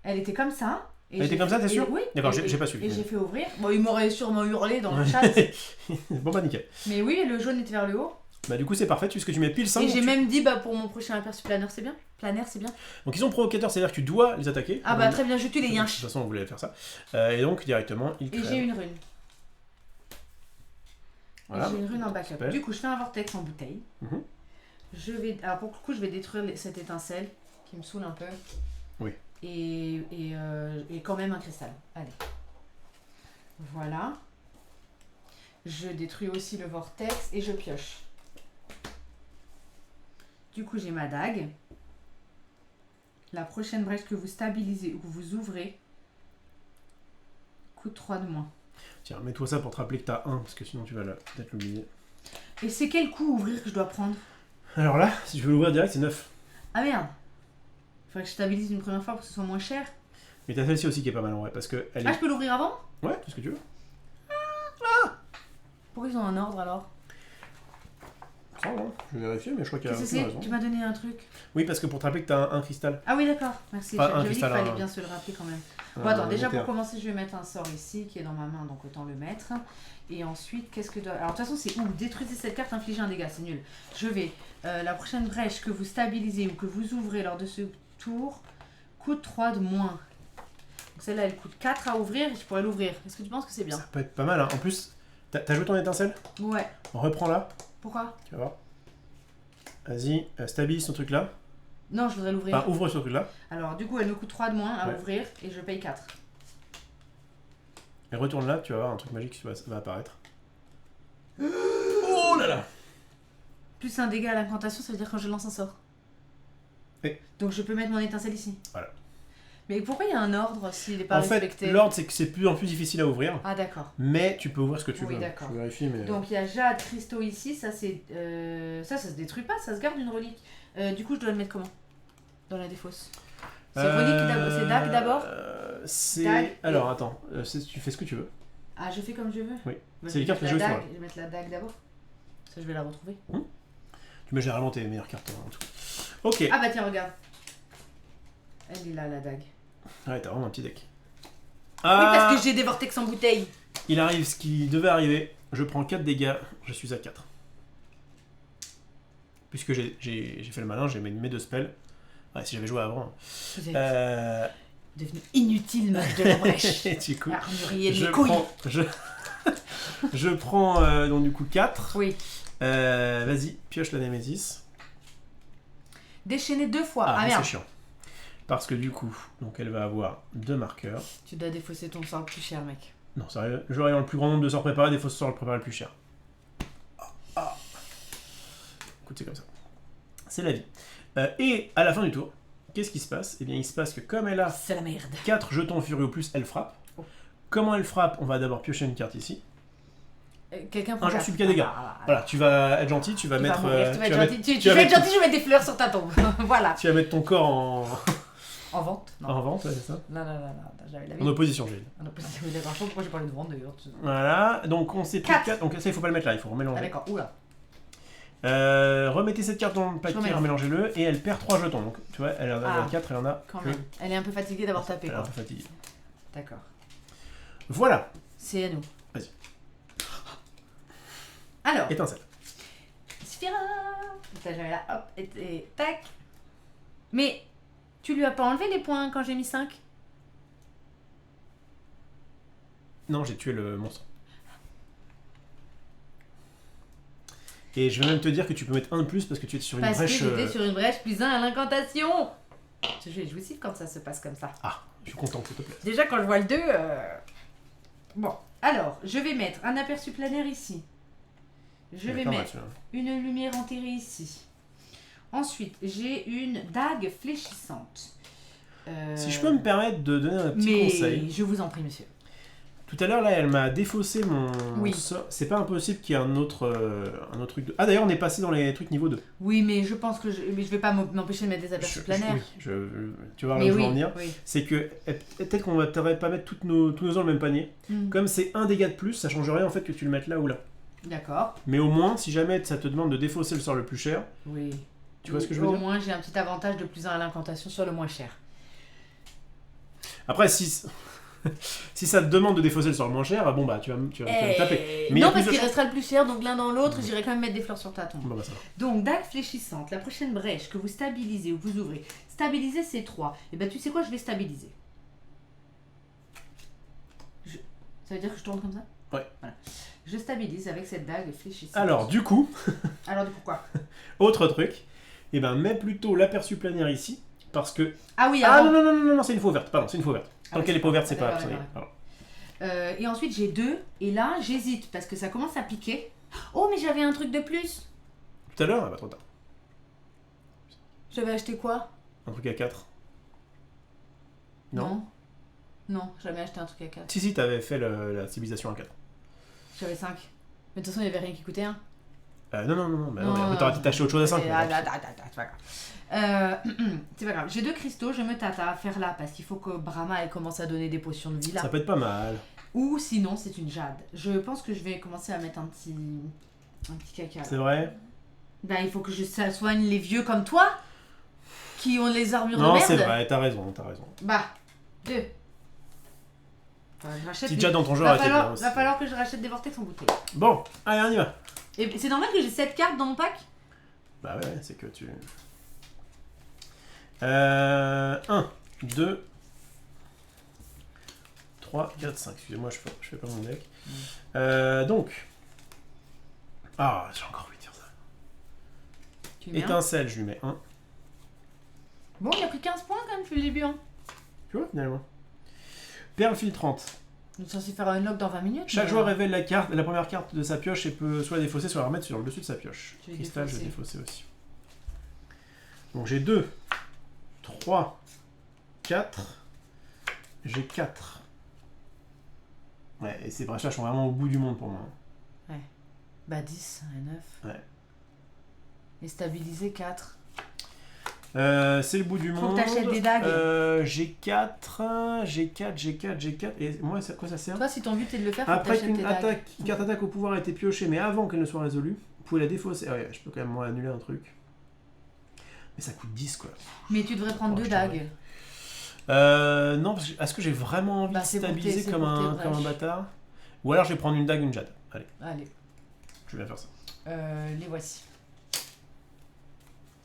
Elle était comme ça. Et elle était comme ça, t'es sûr? Oui. D'accord, j'ai pas suivi. Et j'ai fait ouvrir. Bon, il m'aurait sûrement hurlé dans le chat. Bon bah nickel. Mais oui, le jaune était vers le haut. Bah du coup c'est parfait, puisque tu mets pile 5. Et j'ai même dit, bah pour mon prochain aperçu planeur, c'est bien. Planaire, c'est bien. Donc ils sont provocateurs, c'est-à-dire que tu dois les attaquer. Ah bah très bien, je tue les yinches. De toute façon, on voulait faire ça. Et donc directement, ils crèvent. Et j'ai une rune. Voilà. Et j'ai une rune en backup. Du coup, je fais un vortex en bouteille. Je vais... Alors pour le coup, je vais détruire cette étincelle qui me saoule un peu. Oui. Et quand même un cristal. Allez. Voilà. Je détruis aussi le vortex et je pioche. Du coup, j'ai ma dague. La prochaine brèche que vous stabilisez ou que vous ouvrez coûte 3 de moins. Tiens, mets-toi ça pour te rappeler que t'as 1, parce que sinon tu vas peut-être l'oublier. Et c'est quel coup ouvrir que je dois prendre? Alors là, si tu veux l'ouvrir direct, c'est 9. Ah merde! Faudrait que je stabilise une première fois pour que ce soit moins cher. Mais t'as celle-ci aussi qui est pas mal en vrai, parce que elle est... Ah, je peux l'ouvrir avant? Ouais, tout ce que tu veux. Pourquoi ils ont un ordre alors? Ça, hein. Je vais vérifier, mais je crois qu'il y a Qu'est-ce que c'est? Tu m'as donné un truc. Oui, parce que pour te rappeler que t'as un cristal. Ah oui, d'accord, merci. Enfin, J'avais dit qu'il fallait bien se le rappeler quand même. Bon, attends, déjà pour commencer, je vais mettre un sort ici qui est dans ma main, donc autant le mettre. Et ensuite, qu'est-ce que doit. Alors, de toute façon, c'est où? Détruisez cette carte, infligez un dégât, c'est nul. Je vais. La prochaine brèche que vous stabilisez ou que vous ouvrez lors de ce tour coûte 3 de moins. Donc, celle-là, elle coûte 4 à ouvrir et je pourrais l'ouvrir. Est-ce que tu penses que c'est bien? Ça peut être pas mal, hein. En plus, t'as joué ton étincelle? Ouais. Reprends-la. Pourquoi? Tu vas voir. Vas-y, stabilise ton truc là. Non, je voudrais l'ouvrir. Enfin, ouvre ce truc là. Alors, du coup, elle me coûte 3 de moins à ouvrir et je paye 4. Et retourne là, tu vas voir un truc magique qui va apparaître. Oh là là! Plus un dégât à l'incantation, ça veut dire quand je lance un sort. Et donc je peux mettre mon étincelle ici. Voilà. Mais pourquoi il y a un ordre s'il n'est pas respecté? En fait, l'ordre, c'est que c'est plus en plus difficile à ouvrir. Ah d'accord. Mais tu peux ouvrir ce que tu veux. Oui, d'accord. Je vérifie, mais... Donc il y a jade, cristaux ici, ça c'est... ça se détruit pas, ça se garde une relique. Du coup, je dois le mettre comment? Dans la défausse. C'est relique, c'est dague d'abord? C'est... Alors, attends, tu fais ce que tu veux. Ah, je fais comme je veux? Oui. Bah, c'est les cartes que je vais faire. Je vais mettre la dague d'abord. Ça, je vais la retrouver. Tu mets généralement tes meilleures cartes en tout. Ok. Ah bah tiens, regarde. Elle est là, la dague. Ouais, t'as vraiment un petit deck. Ah oui, parce que j'ai des vortex en bouteille. Il arrive ce qui devait arriver. Je prends 4 dégâts, je suis à 4. Puisque j'ai fait le malin, j'ai mis mes 2 spells. Ouais, si j'avais joué avant. Vous êtes devenu inutile, mage de la brèche. Et du coup, je prends donc du coup 4. Oui. Vas-y, pioche la Némésis. Déchaîner 2 fois. Ah, merde. C'est chiant. Parce que du coup, donc elle va avoir 2 marqueurs. Tu dois défausser ton sort le plus cher, mec. Non, sérieux, j'aurais le plus grand nombre de sorts préparés, des fausses sorts le préparé le plus cher. Écoute, c'est comme ça. C'est la vie. Et à la fin du tour, qu'est-ce qui se passe? Eh bien, il se passe que comme elle a c'est la merde. 4 jetons furieux plus, elle frappe. Oh. Comment elle frappe? On va d'abord piocher une carte ici. Quelqu'un un genre subca dégâts. Voilà, tu vas être gentil, tu vas mettre. Tu vas être gentil, je vais mettre des fleurs sur ta tombe. Voilà. Tu vas mettre ton corps en. En vente. Non. En vente, ouais, c'est ça. Non, j'avais la vie. En opposition, j'ai dit. En opposition, il est grand. Pourquoi j'ai parlé de vente d'ailleurs? Voilà, donc on s'est pris 4. Donc ça, il faut pas le mettre là, il faut remélanger. Ah, d'accord, oula. Remettez cette carte dans le paquet, remélangez-le, et elle perd 3 jetons. Donc tu vois, elle en a 4, elle en a. Quand même. Elle est un peu fatiguée d'avoir tapé. Elle est un peu fatiguée. D'accord. Voilà. C'est à nous. Vas-y. Alors. Étincelle. Sphira. J'avais là, hop, et tac. Mais tu lui as pas enlevé les points quand j'ai mis 5? Non, j'ai tué le monstre. Et je vais même te dire que tu peux mettre 1 de plus parce que tu es sur une brèche. Parce que j'étais sur une brèche plus 1 à l'incantation. Je vais jouissif quand ça se passe comme ça. Ah, je suis content, s'il te plaît. Déjà, quand je vois le 2. Bon, alors, je vais mettre un aperçu planaire ici. Je vais mettre une lumière enterrée ici. Ensuite, j'ai une dague fléchissante. Si je peux me permettre de donner un petit conseil. Je vous en prie, monsieur. Tout à l'heure, là, elle m'a défaussé mon sort. C'est pas impossible qu'il y ait un autre truc de... Ah, d'ailleurs, on est passé dans les trucs niveau 2. Oui, mais je pense que je vais pas m'empêcher de mettre des aperçus planaires. Tu vas voir là où je veux en venir. Oui. C'est que peut-être qu'on va pas mettre tous nos œufs dans le même panier. Comme c'est un dégât de plus, ça change rien en fait que tu le mettes là ou là. D'accord. Mais au moins, si jamais ça te demande de défausser le sort le plus cher... Oui. Tu vois ce que je veux dire? Au moins, j'ai un petit avantage de plus 1 à l'incantation sur le moins cher. Après, si ça te demande de défausser le sort le moins cher, bon bah tu vas me taper. Mais non, parce qu'il restera le plus cher, donc l'un dans l'autre, j'irai quand même mettre des fleurs sur ta tombe. Bon, bah, ça va. Donc, dague fléchissante, la prochaine brèche que vous stabilisez ou vous ouvrez, stabiliser c'est 3. Et ben tu sais quoi, je vais stabiliser. Ça veut dire que je tourne comme ça? Ouais. Voilà. Je stabilise avec cette dague fléchissante. Alors du coup quoi? Autre truc, et ben mets plutôt l'aperçu planaire ici, parce que... Ah oui, ah non, c'est une faux verte, pardon, c'est une faux verte. Tant qu'elle est pas verte, c'est pas... Et ensuite j'ai 2, et là j'hésite, parce que ça commence à piquer. Oh, mais j'avais un truc de plus. Tout à l'heure, pas trop tard. J'avais acheté quoi? Un truc à 4. Non, j'avais acheté un truc à 4. Si, t'avais fait la civilisation à 4. J'avais 5. Mais de toute façon, il n'y avait rien qui coûtait 1. Non, t'aurais peut-être acheté autre chose à 5. C'est pas grave. C'est pas grave. J'ai 2 cristaux, je me tâte à faire là, parce qu'il faut que Brahma elle commence à donner des potions de vie là. Ça peut être pas mal. Ou sinon, c'est une jade. Je pense que je vais commencer à mettre un petit caca. C'est vrai? Ben, il faut que ça soigne les vieux comme toi, qui ont les armures de merde. Non, c'est vrai, t'as raison. Bah, 2. Si déjà dans ton jeu, va falloir que je rachète des vortex en bouteille. Bon, allez, on y va. Et c'est normal que j'ai 7 cartes dans mon pack? Bah ouais, c'est que tu... 1, 2, 3, 4, 5. Excusez-moi, je fais pas mon deck. Donc... Ah, j'ai encore envie de dire ça. Étincelle, je lui mets 1. Bon, il a pris 15 points quand même depuis le début. Hein. Tu vois, finalement. Perle filtrante. On est censé faire un unlock dans 20 minutes. Chaque joueur révèle la première carte de sa pioche et peut soit la défausser, soit la remettre sur le dessus de sa pioche. Cristal, je vais défausser aussi. Donc j'ai 2, 3, 4. J'ai 4. Ouais, et ces brèches-là sont vraiment au bout du monde pour moi. Ouais. Bah 10 et 9. Ouais. Et stabiliser 4. C'est le bout du monde. Faut que t'achètes des dagues. J'ai 4. Et moi, à quoi ça sert? Toi, si ton but est de le faire, faut après qu'une carte attaque au pouvoir a été piochée, mais avant qu'elle ne soit résolue, vous pouvez la défausser. Ah ouais, je peux quand même moi annuler un truc. Mais ça coûte 10 quoi. Mais tu devrais prendre 2 dagues. Non, parce que est-ce que j'ai vraiment envie de stabiliser comme un bâtard? Ou alors je vais prendre une dague, une jade. Allez. Je vais bien faire ça. Les voici.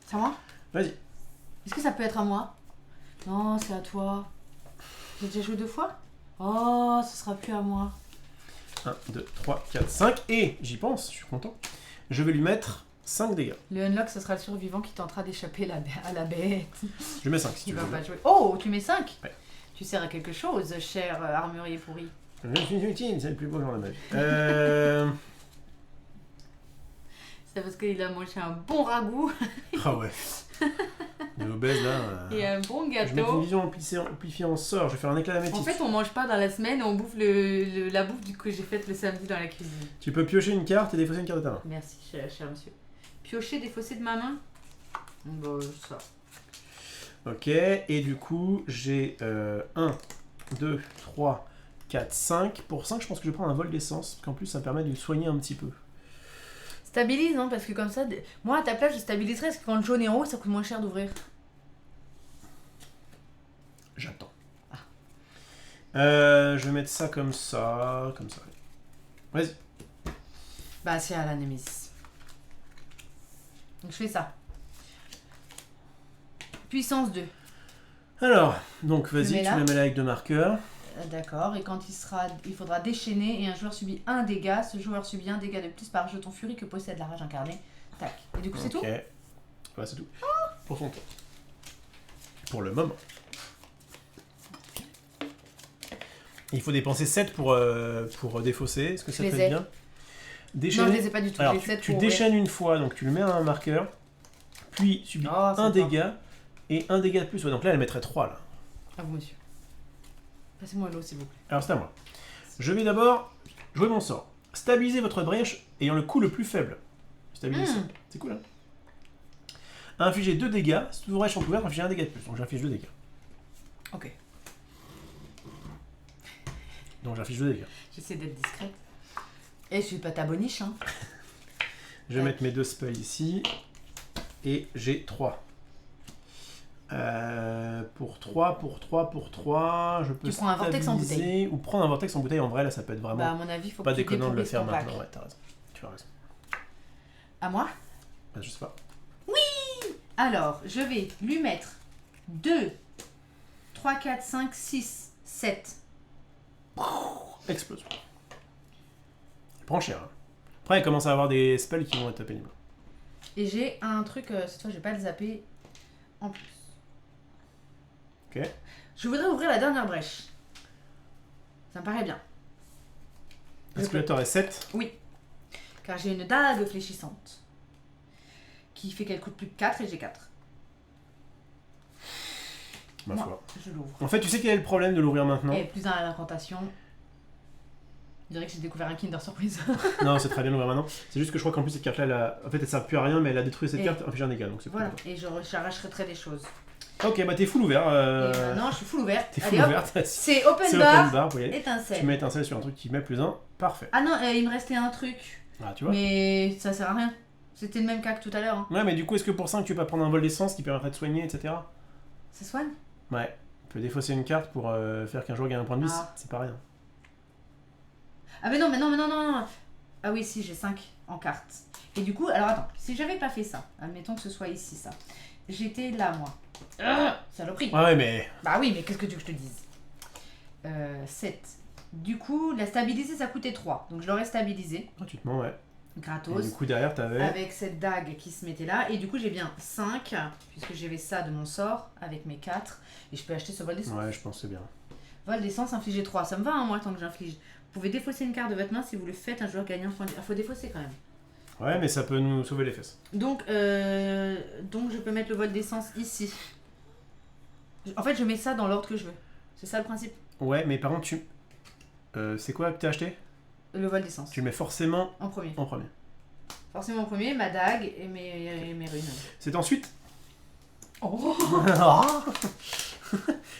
C'est à moi? Vas-y. Est-ce que ça peut être à moi? Non, c'est à toi. J'ai déjà joué 2 fois? Oh, ce sera plus à moi. 1, 2, 3, 4, 5. Et j'y pense, je suis content. Je vais lui mettre 5 dégâts. Le unlock, ce sera le survivant qui tentera d'échapper à la bête. Je mets 5 si tu veux. Pas jouer. Oh, tu mets 5 ouais. Tu sers à quelque chose, cher armurier pourri. Je suis utile, c'est le plus beau genre de magie. C'est parce qu'il a mangé un bon ragoût. Ah ouais. De obèse là. Et un bon gâteau. Je mets une vision amplifiée en sort, je vais faire un éclat d'améthyste. En fait, on mange pas dans la semaine, on bouffe la bouffe que j'ai faite le samedi dans la cuisine. Tu peux piocher une carte et défausser une carte de ta main. Merci, cher monsieur. Piocher, défausser de ma main. Bon, ça. Ok, et du coup, j'ai 1, 2, 3, 4, 5. Pour 5, je pense que je vais prendre un vol d'essence, parce qu'en plus, ça permet de soigner un petit peu. Stabilise, hein, parce que comme ça, moi à ta place, je stabiliserais, parce que quand le jaune est en haut, ça coûte moins cher d'ouvrir. J'attends. Je vais mettre ça comme ça, comme ça. Vas-y. Bah, c'est à la Némésis. Donc je fais ça. Puissance 2. Alors, donc vas-y, tu la mets là avec 2 marqueurs. D'accord, et quand il faudra déchaîner et un joueur subit un dégât, ce joueur subit un dégât de plus par jeton furie que possède la rage incarnée. Tac. Et du coup, c'est tout ? Ok. Ouais, c'est tout. Pour son tour. Pour le moment. Il faut dépenser 7 pour défausser. Est-ce que ça peut être bien ? Déchaîner. Non, je les ai pas du tout. Alors, tu déchaînes une fois, donc tu le mets à un marqueur, puis subis un dégât et un dégât de plus. Ouais, donc là, elle mettrait 3 là. À vous, monsieur. Passez-moi l'eau, s'il vous plaît. Alors, c'est à moi. Je vais d'abord jouer mon sort. Stabiliser votre brèche ayant le coup le plus faible. Stabiliser ça. C'est cool, hein ? Infliger 2 dégâts. Si toutes vos brèches sont ouvertes, infliger un dégât de plus. Donc, j'inflige 2 dégâts. Ok. Donc, j'inflige 2 dégâts. J'essaie d'être discrète. Et je suis pas ta boniche, hein. Je vais mettre mes 2 spells ici. Et j'ai 3. Pour 3, je peux tu prends un vortex en bouteille. Ou prendre un vortex en bouteille. En vrai, là, ça peut être vraiment bah, à mon avis, faut pas que déconnant de le faire maintenant. Ouais, t'as raison. Tu as raison. À moi ? Bah, je sais pas. Oui ! Alors, je vais lui mettre 2, 3, 4, 5, 6, 7. Explosion. Il prend cher. Hein. Après, il commence à avoir des spells qui vont être pénibles. Et j'ai un truc, cette fois, je vais pas le zapper en plus. Ok. Je voudrais ouvrir la dernière brèche. Ça me paraît bien. Est-ce que là, t'aurais 7 ? Oui. Car j'ai une dague fléchissante. Qui fait qu'elle coûte plus que 4 et j'ai 4. Ma foi. Je l'ouvre. En fait, tu sais quel est le problème de l'ouvrir maintenant ? Et plus un à l'incantation. Je dirais que j'ai découvert un Kinder Surprise. Non, c'est très bien d'ouvrir maintenant. C'est juste que je crois qu'en plus, cette carte-là, en fait, elle sert plus à rien, mais elle a détruit cette carte, inflige un dégât. Donc c'est voilà. cool. Et j'arracherai très des choses. Ok, bah t'es full ouvert. Non, je suis full ouverte. T'es full ouverte. C'est open bar, vous voyez. étincelle. Tu mets étincelle sur un truc qui met plus 1. Parfait. Ah non, il me restait un truc. Ah, tu vois. Mais ça sert à rien. C'était le même cas que tout à l'heure. Hein. Ouais, mais du coup, est-ce que pour 5, tu peux pas prendre un vol d'essence qui permettrait de soigner, etc. Ça soigne ? Ouais. Tu peux défausser une carte pour faire qu'un joueur gagne un point de vie, c'est pas rien. Ah mais non. Ah oui, si, j'ai 5 en carte. Et du coup, alors attends, si j'avais pas fait ça, admettons que ce soit ici ça, j'étais là moi. Saloperie. Ah ouais, mais... Bah oui, mais qu'est-ce que tu veux que je te dise 7. Du coup, la stabiliser, ça coûtait 3. Donc je l'aurais stabilisé. Gratuitement, ouais. Gratos. Et du coup, derrière, t'avais... Avec cette dague qui se mettait là. Et du coup, j'ai bien 5, puisque j'avais ça de mon sort, avec mes 4. Et je peux acheter ce vol d'essence. Ouais, je pense que c'est bien. Vol d'essence, infliger 3. Ça me va, hein, moi, tant que j'inflige. Vous pouvez défausser une carte de votre main si vous le faites, un joueur gagne un point de vie. Il faut défausser quand même. Ouais, mais ça peut nous sauver les fesses. Donc je peux mettre le vol d'essence ici. En fait, je mets ça dans l'ordre que je veux. C'est ça le principe. Ouais, mais par contre, c'est quoi que t'as acheté ? Le vol d'essence. Tu le mets forcément en premier. Forcément en premier, ma dague et mes runes. C'est ensuite... Oh.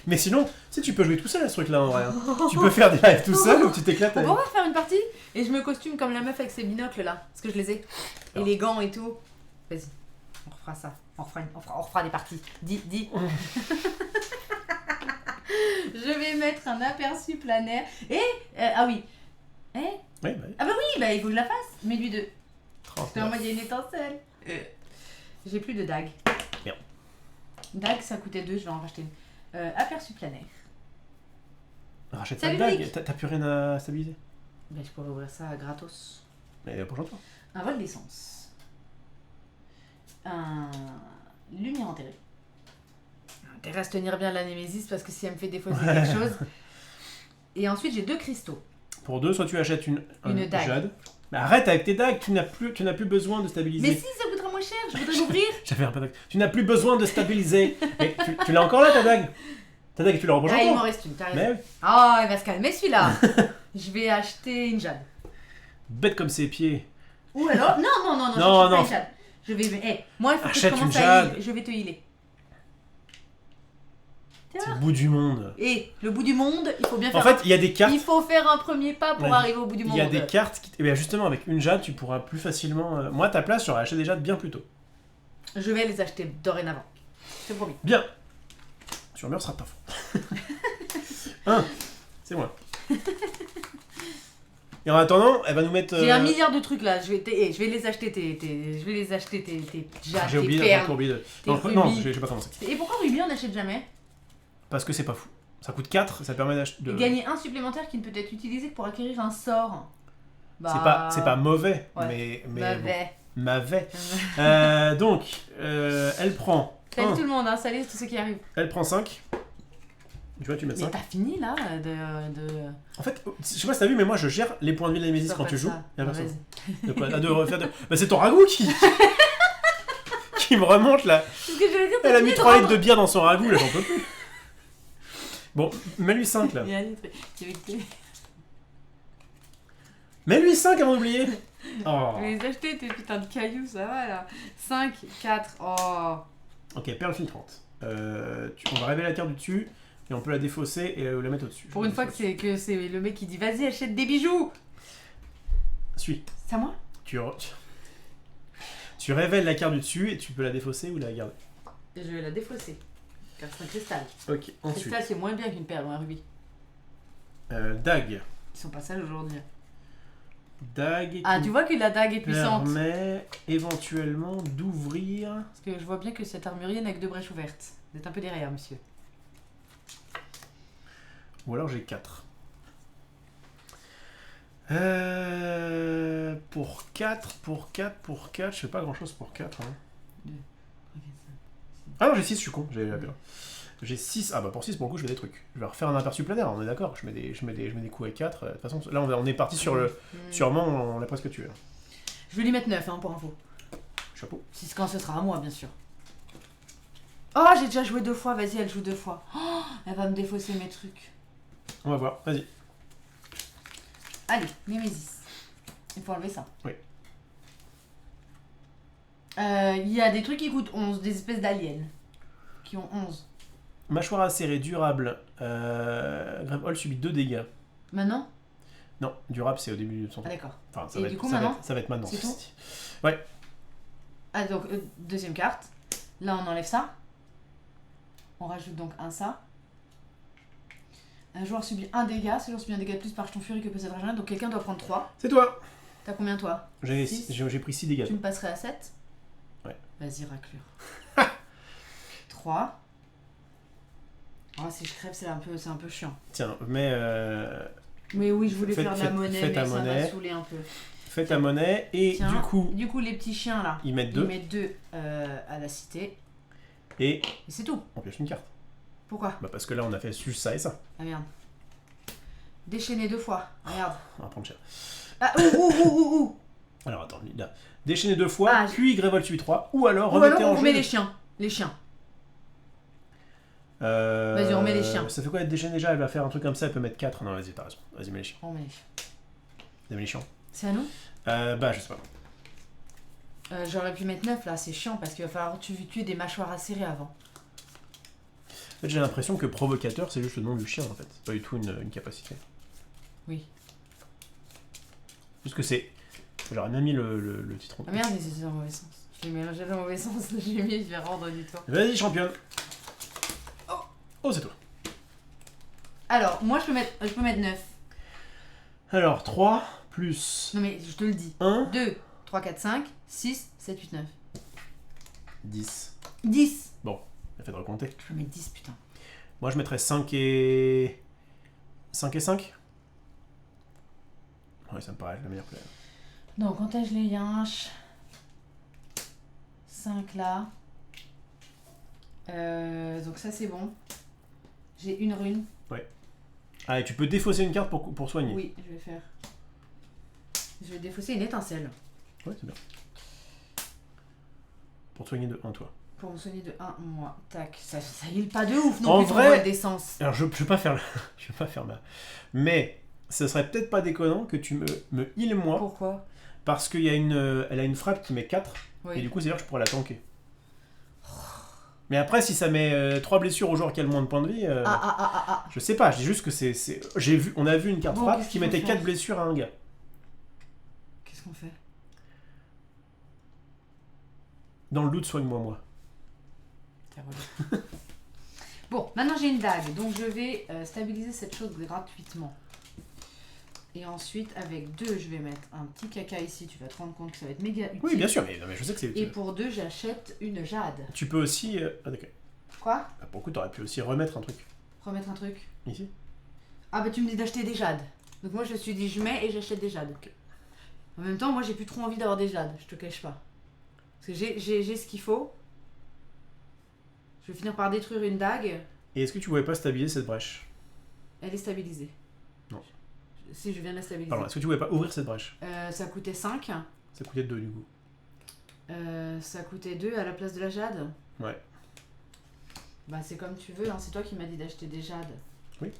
Mais sinon, tu sais, tu peux jouer tout seul à ce truc-là en vrai. Hein. Tu peux faire des lives tout seul ou tu t'éclates. On va faire une partie et je me costume comme la meuf avec ses binocles là. Parce que je les ai. Et les gants et tout. Vas-y, on refera ça. On refera des parties. Dis. Je vais mettre un aperçu planaire. Et. Ah oui. Oui, bah. Ah bah oui, bah il faut que je la fasse. Mets-lui 2. 39. C'est en mode il y a une étincelle. J'ai plus de dague. Merde. Dague, ça coûtait 2, je vais en racheter une. Aperçu planaire. Rachète ta dague, t'as plus rien à stabiliser. Ben, je pourrais ouvrir ça gratos. Mais pour toi. Un vol d'essence. un lumière enterrée. Intérêt à se tenir bien la Némésis parce que si elle me fait défausser quelque chose. Et ensuite, j'ai 2 cristaux. Pour 2, soit tu achètes une dague. jade. Mais arrête avec tes dagues, tu n'as plus besoin de stabiliser. Mais si, ça coûtera moins cher, je voudrais l'ouvrir. J'avais un peu de... Tu n'as plus besoin de stabiliser. Mais tu l'as encore là, ta dague? Ta dague, tu la reprends encore? Il m'en reste une, t'as raison. Mais... Oh, il va se calmer celui-là. Je vais acheter une jade. Bête comme ses pieds. Ou alors... Non, non. Pas une jade. Je vais... moi, il faut Achète que je commence une à jade. healer. Je vais te healer. C'est le bout du monde. Et le bout du monde, il faut bien faire... En fait, il y a des cartes... Il faut faire un premier pas pour arriver au bout du monde. Il y a des cartes qui... Et bien justement, avec une jade, tu pourras plus facilement... Moi, à ta place, j'aurais acheté des jades bien plus tôt. Je vais les acheter dorénavant. C'est promis. Bien. Sur mur sera pas faux. 1. C'est moi. Et en attendant, elle va nous mettre... J'ai 1 milliard de trucs là. Je vais les acheter tes jades, j'ai oublié perles, non, j'ai pas commencé. Et pourquoi Ruby on n'achète jamais? Parce que c'est pas fou. Ça coûte 4, ça permet de... gagner un supplémentaire qui ne peut être utilisé que pour acquérir un sort. C'est pas mauvais, ouais. mais mauvais. Donc, elle prend... Salut tout le monde, hein, salut tous ceux qui arrivent. Elle prend 5. Tu vois, tu mets 5. Mais t'as fini là En fait, je sais pas si t'as vu, mais moi je gère les points de vie de la Némésis quand tu joues. Y'a personne. Bah, c'est ton ragoût qui me remonte là. Elle a mis 3 litres de bière dans son ragoût, là j'en peux plus. Bon, mets-lui 5 là. Mets-lui 5 avant d'oublier. Oh. Mais les acheter tes putains de cailloux, ça va là. 5, 4, oh. Ok, perle filtrante. On va révéler la carte du dessus et on peut la défausser et la mettre au-dessus. Pour une fois que c'est le mec qui dit vas-y achète des bijoux. Suis. C'est à moi. Tu révèles la carte du dessus et tu peux la défausser ou la garder. Je vais la défausser. Car c'est un cristal. Ok, ensuite. Cristal c'est moins bien qu'une perle ou un rubis. Dague. Ils sont pas sages aujourd'hui. Dague. Ah, tu vois que la dague est puissante. Permet éventuellement d'ouvrir. Parce que je vois bien que cette armurier n'a que 2 brèches ouvertes. Vous êtes un peu derrière, monsieur. Ou alors j'ai 4. Pour 4, je fais pas grand chose pour 4. Hein. 2, 3, 4, 5, 6. Ah non, j'ai 6, je suis con. J'ai 6. Ah bah pour 6, pour le coup, je fais des trucs. Je vais refaire un aperçu planér, on est d'accord. Je mets des coups à 4. De toute façon, là, on est parti sur le. Sûrement, on l'a presque tué. Je vais lui mettre 9 hein, pour info. Chapeau. Si quand ce sera à moi, bien sûr. Oh, j'ai déjà joué 2 fois. Vas-y, elle joue 2 fois. Oh, elle va me défausser mes trucs. On va voir, vas-y. Allez, Némésis. Il faut enlever ça. Oui. Il y a des trucs qui coûtent 11, des espèces d'aliens. Qui ont 11. Mâchoire acérée, durable. Gravehold subit 2 dégâts. Maintenant? Non, durable c'est au début de son tour. Ah d'accord. Enfin, et du coup maintenant ça va être maintenant. C'est tout. Ouais. Ah donc, deuxième carte. Là on enlève ça. On rajoute donc un ça. Un joueur subit 1 dégât. Ce joueur subit 1 dégât de plus par jeton furie que possède régénérer. Donc quelqu'un doit prendre 3. C'est toi. T'as combien toi? J'ai pris 6 dégâts. Tu me passerais à 7? Ouais. Vas-y, raclure. 3. Oh, si je crève, c'est un peu chiant. Tiens, mais oui, je voulais faire de la monnaie, mais ça m'a saoulé un peu. Fais ta monnaie et tiens, du coup, les petits chiens là, ils mettent 2. Ils mettent 2 à la cité. Et c'est tout. On pioche une carte. Pourquoi? Bah parce que là on a fait juste ça et ça. Ah merde. Déchaîner 2 fois. Regarde. On va prendre cher. Ah ouh. Alors attends, là. Déchaîner 2 fois, puis Gravehold subit 3, ou alors on remet les chiens. Vas-y, on met les chiens. Ça fait quoi être déchaîné déjà? Elle va faire un truc comme ça, elle peut mettre 4. Non, vas-y, t'as raison. Vas-y, mets les chiens. On met les chiens. Mets les chiens. C'est à nous? Bah, je sais pas. J'aurais pu mettre 9 là, c'est chiant parce qu'il va falloir tuer des mâchoires acérées avant. En fait, j'ai l'impression que provocateur, c'est juste le nom du chien en fait. C'est pas du tout une capacité. Oui. Juste que c'est. J'aurais bien mis le titre. Ah merde, mais c'est dans le mauvais sens. Je l'ai mélangé dans le mauvais sens, j'ai mis, je vais rendre du toit. Vas-y, championne. Oh, c'est toi. Alors, moi je peux mettre 9. Alors, 3 plus. Non, mais je te le dis. 1, 2, 3, 4, 5, 6, 7, 8, 9. 10. 10. Bon, il a fait de recompter. Je peux mettre 10, putain. Moi, je mettrais 5 et. 5 et 5. Ouais, ça me paraît la meilleure player. Donc, quand je les yinches. 5 là. Donc ça c'est bon. J'ai une rune. Ouais. Ah, et tu peux défausser une carte pour soigner. Oui, je vais faire. Je vais défausser une étincelle. Ouais, c'est bien. Pour soigner de 1, toi. Pour me soigner de 1, moi. Tac. Ça heal pas de ouf non en plus vrai, d'essence. Alors je vais pas faire je vais pas faire ma... Mais ça serait peut-être pas déconnant que tu me heal moi. Pourquoi? Parce qu'il y a elle a une frappe qui met 4. Oui. Et du coup, c'est-à-dire que je pourrais la tanker. Mais après, si ça met 3 blessures au joueur qui a le moins de points de vie, je sais pas, je dis juste que c'est... On a vu une carte frappe qui mettait 4 blessures à un gars. Qu'est-ce qu'on fait? Dans le doute, soigne-moi, moi. Bon, maintenant j'ai une dague, donc je vais stabiliser cette chose gratuitement. Et ensuite, avec 2, je vais mettre un petit caca ici, tu vas te rendre compte que ça va être méga utile. Oui, bien sûr, mais je sais que c'est utile. Et pour 2, j'achète une jade. Tu peux aussi... Ah, d'accord. Quoi? Ah, pour le coup, t'aurais pu aussi remettre un truc. Remettre un truc? Ici? Ah bah tu me dis d'acheter des jades. Donc moi je me suis dit je mets et j'achète des jades. Okay. En même temps, moi j'ai plus trop envie d'avoir des jades, je te cache pas. Parce que j'ai ce qu'il faut. Je vais finir par détruire une dague. Et est-ce que tu pouvais pas stabiliser cette brèche? Elle est stabilisée. Non. Si, je viens de la stabiliser. Pardon, est-ce que tu pouvais pas ouvrir cette brèche? Ça coûtait 5. Ça coûtait 2 du coup. Ça coûtait 2 à la place de la jade? Ouais. Bah c'est comme tu veux, hein. C'est toi qui m'as dit d'acheter des jades. Oui.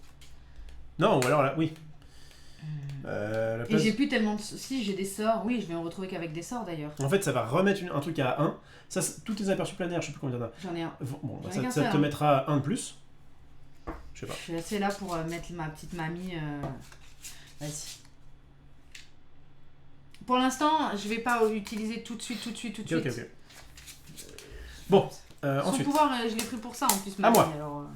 Non, ou alors là, oui. La place... Et j'ai plus tellement de... Si, j'ai des sorts. Oui, je vais en retrouver qu'avec des sorts d'ailleurs. En fait, ça va remettre un truc à 1. Ça, tous tes aperçus planaires, je sais plus combien t'en as. J'en ai un. Bon, ça te mettra 1 de plus. Je sais pas. Je suis assez là pour mettre ma petite mamie. Vas-y. Pour l'instant, je vais pas l'utiliser tout de suite. Ok. Bon, son ensuite. pouvoir, je l'ai pris pour ça en plus. À moi. Alors,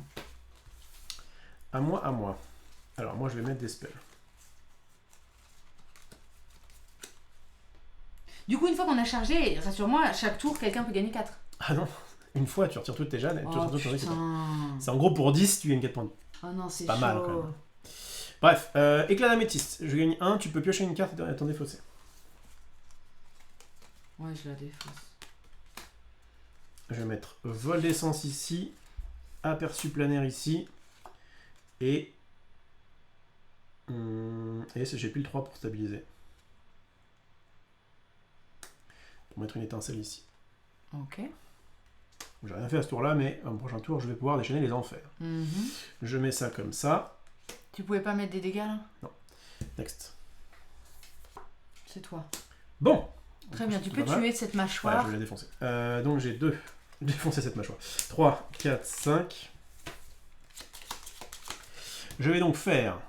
à moi. Alors, moi, je vais mettre des spells. Du coup, une fois qu'on a chargé, rassure-moi, à chaque tour, quelqu'un peut gagner 4. Ah non, une fois, tu retires toutes tes jades. Oh, c'est en gros pour 10, tu gagnes 4 points de vie. Oh non, c'est pas chaud. mal quand même. Bref, éclat d'améthyste. Je gagne 1, tu peux piocher une carte et t'en défausser. Ouais, je la défausse. Je vais mettre vol d'essence ici, aperçu planaire ici, et j'ai plus le 3 pour stabiliser. Pour mettre une étincelle ici. Ok. J'ai rien fait à ce tour-là, mais au prochain tour, je vais pouvoir déchaîner les enfers. Je mets ça comme ça. Tu pouvais pas mettre des dégâts là? Non. Next. C'est toi. Bon. Très bien, tu peux tuer cette mâchoire. Ouais, je vais la défoncer. Donc j'ai 2. Défoncer cette mâchoire. 3, 4, 5. Je vais donc faire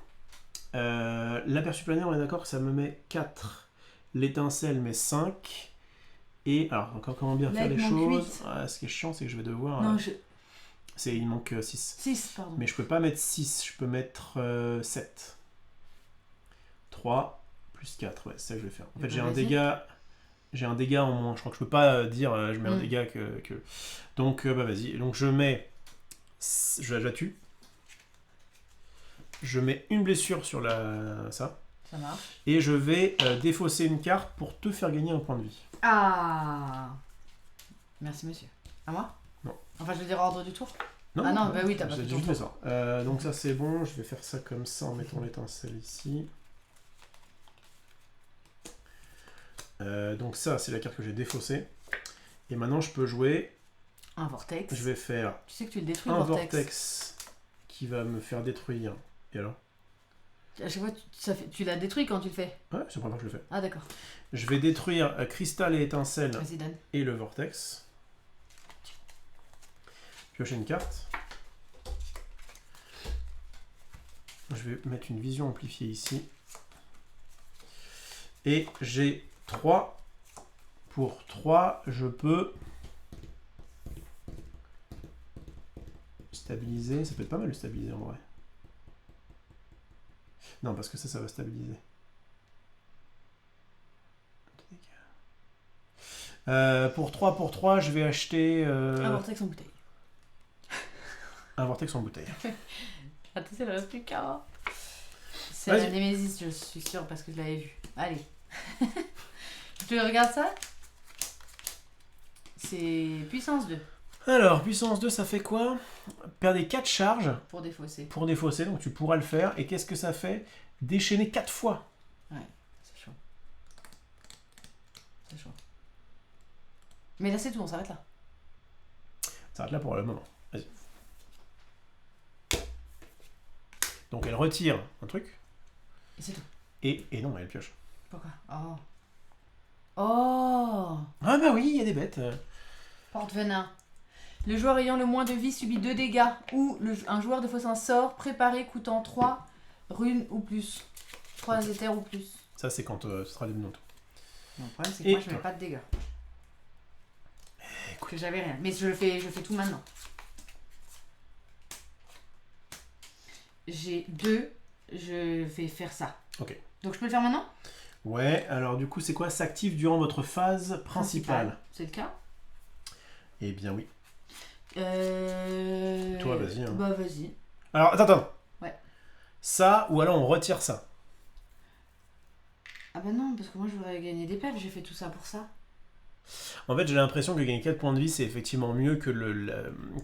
l'aperçu planaire, on est d'accord que ça me met 4. L'étincelle met 5. Et alors, encore comment bien faire les choses. Ce qui est chiant, c'est que je vais devoir... Non, il manque 6. 6, pardon. Mais je peux pas mettre 6, je peux mettre 7. 3 plus 4, ouais, c'est ça que je vais faire. En fait, j'ai un dégât en moins. Je crois que je peux pas dire je mets un dégât que... Donc, bah vas-y. Donc, je mets... Je la tue. Je mets une blessure sur ça. Ça marche. Et je vais défausser une carte pour te faire gagner un point de vie. Ah. Merci, monsieur. À moi? Non. Enfin, je veux dire ordre du tour? Non, ah non, bah oui, t'as pas fait ton tour. Ça. Donc ça, c'est bon. Je vais faire ça comme ça en mettant l'étincelle ici. Donc ça, c'est la carte que j'ai défaussée. Et maintenant, je peux jouer... Un vortex. Je vais faire... Tu sais que tu le détruis, un vortex qui va me faire détruire. Et alors? À chaque fois, tu l'as détruit quand tu le fais? Ouais, c'est la première fois que je le fais. Ah d'accord. Je vais détruire cristal et étincelle et le vortex. Piocher une carte. Je vais mettre une vision amplifiée ici. Et j'ai 3. Pour 3, je peux stabiliser. Ça peut être pas mal de stabiliser en vrai. Non, parce que ça va stabiliser. Pour 3, je vais acheter... Un vortex en bouteille. Un vortex en bouteille. Attends, il ne reste plus qu'un. C'est la Némésis, je suis sûre, parce que je l'avais vu. Allez. Tu regardes ça? C'est puissance 2. Alors, puissance 2, ça fait quoi? Perdez 4 charges. Pour défausser. Pour défausser, donc tu pourras le faire. Et qu'est-ce que ça fait? Déchaîner 4 fois. Ouais, c'est chaud. C'est chaud. Mais là, c'est tout, on s'arrête là. On s'arrête là pour le moment. Vas-y. Donc, elle retire un truc. Et c'est tout. Et non, elle pioche. Pourquoi? Oh. Oh. Ah bah oui, il y a des bêtes. Porte-venin. Le joueur ayant le moins de vie subit 2 dégâts. Ou un joueur défausse un sort préparé coûtant 3 runes ou plus. 3 éthers ou plus. Ça, c'est quand ce sera dominant. Le problème, c'est que moi, je mets pas de dégâts. Écoute, que j'avais rien. Mais je fais tout maintenant. J'ai 2. Je vais faire ça. Ok. Donc, je peux le faire maintenant? Ouais, alors du coup, c'est quoi? S'active durant votre phase principale. C'est le cas? Eh bien, oui. Toi, vas-y. Hein. Bah, vas-y. Alors, attends. Ouais. Ça, ou alors on retire ça. Ah bah non, parce que moi, je voudrais gagner des pelles. J'ai fait tout ça pour ça. En fait, j'ai l'impression que gagner 4 points de vie, c'est effectivement mieux que,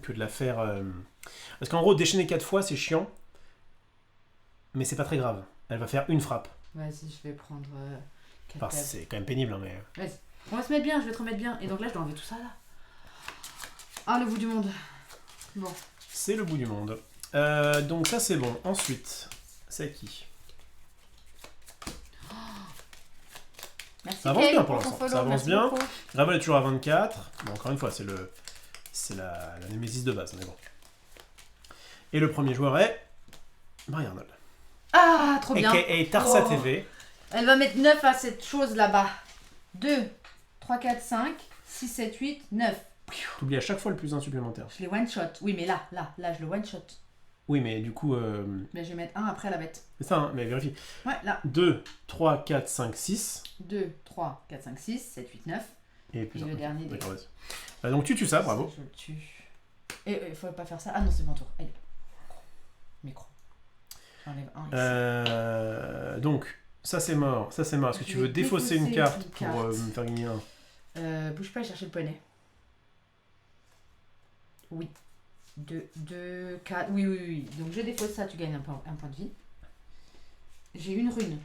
que de la faire... Parce qu'en gros, déchaîner 4 fois, c'est chiant. Mais c'est pas très grave. Elle va faire une frappe. Vas-y, je vais prendre 4 enfin, c'est quand même pénible, hein, mais... Vas-y. On va se mettre bien, je vais te remettre bien. Et donc là, je dois enlever tout ça, là. Ah, le bout du monde. Bon. C'est le bout du monde. Donc ça, c'est bon. Ensuite, c'est qui? Merci. Ça avance bien pour l'instant. Ça avance bien. Gravel est toujours à 24. Bon, encore une fois, c'est la némésis de base. Mais bon. Et le premier joueur est Marie-Arnold. Ah, trop bien. Et Tarsa TV. Elle va mettre 9 à cette chose là-bas. 2, 3, 4, 5, 6, 7, 8, 9. T'oublies à chaque fois le plus 1 supplémentaire. Je l'ai one-shot. Oui, mais là, je le one-shot. Oui, mais du coup... Mais je vais mettre 1 après la bête. C'est ça, hein, mais vérifie. Ouais, là. 2, 3, 4, 5, 6. 2, 3, 4, 5, 6, 7, 8, 9. Et plus le dernier. D'accord, vas-y. Donc tu tues ça, bravo. Je le tue. Et il faut pas faire ça. Ah non, c'est mon tour. Allez. Micro. J'enlève 1 ici. Donc, ça c'est mort. Ça c'est mort. Est-ce que tu veux défausser une carte pour me faire gagner un? Bouge pas et chercher le poney. Oui. 2, 4. Oui. Donc je défausse ça, tu gagnes un point de vie. J'ai une rune.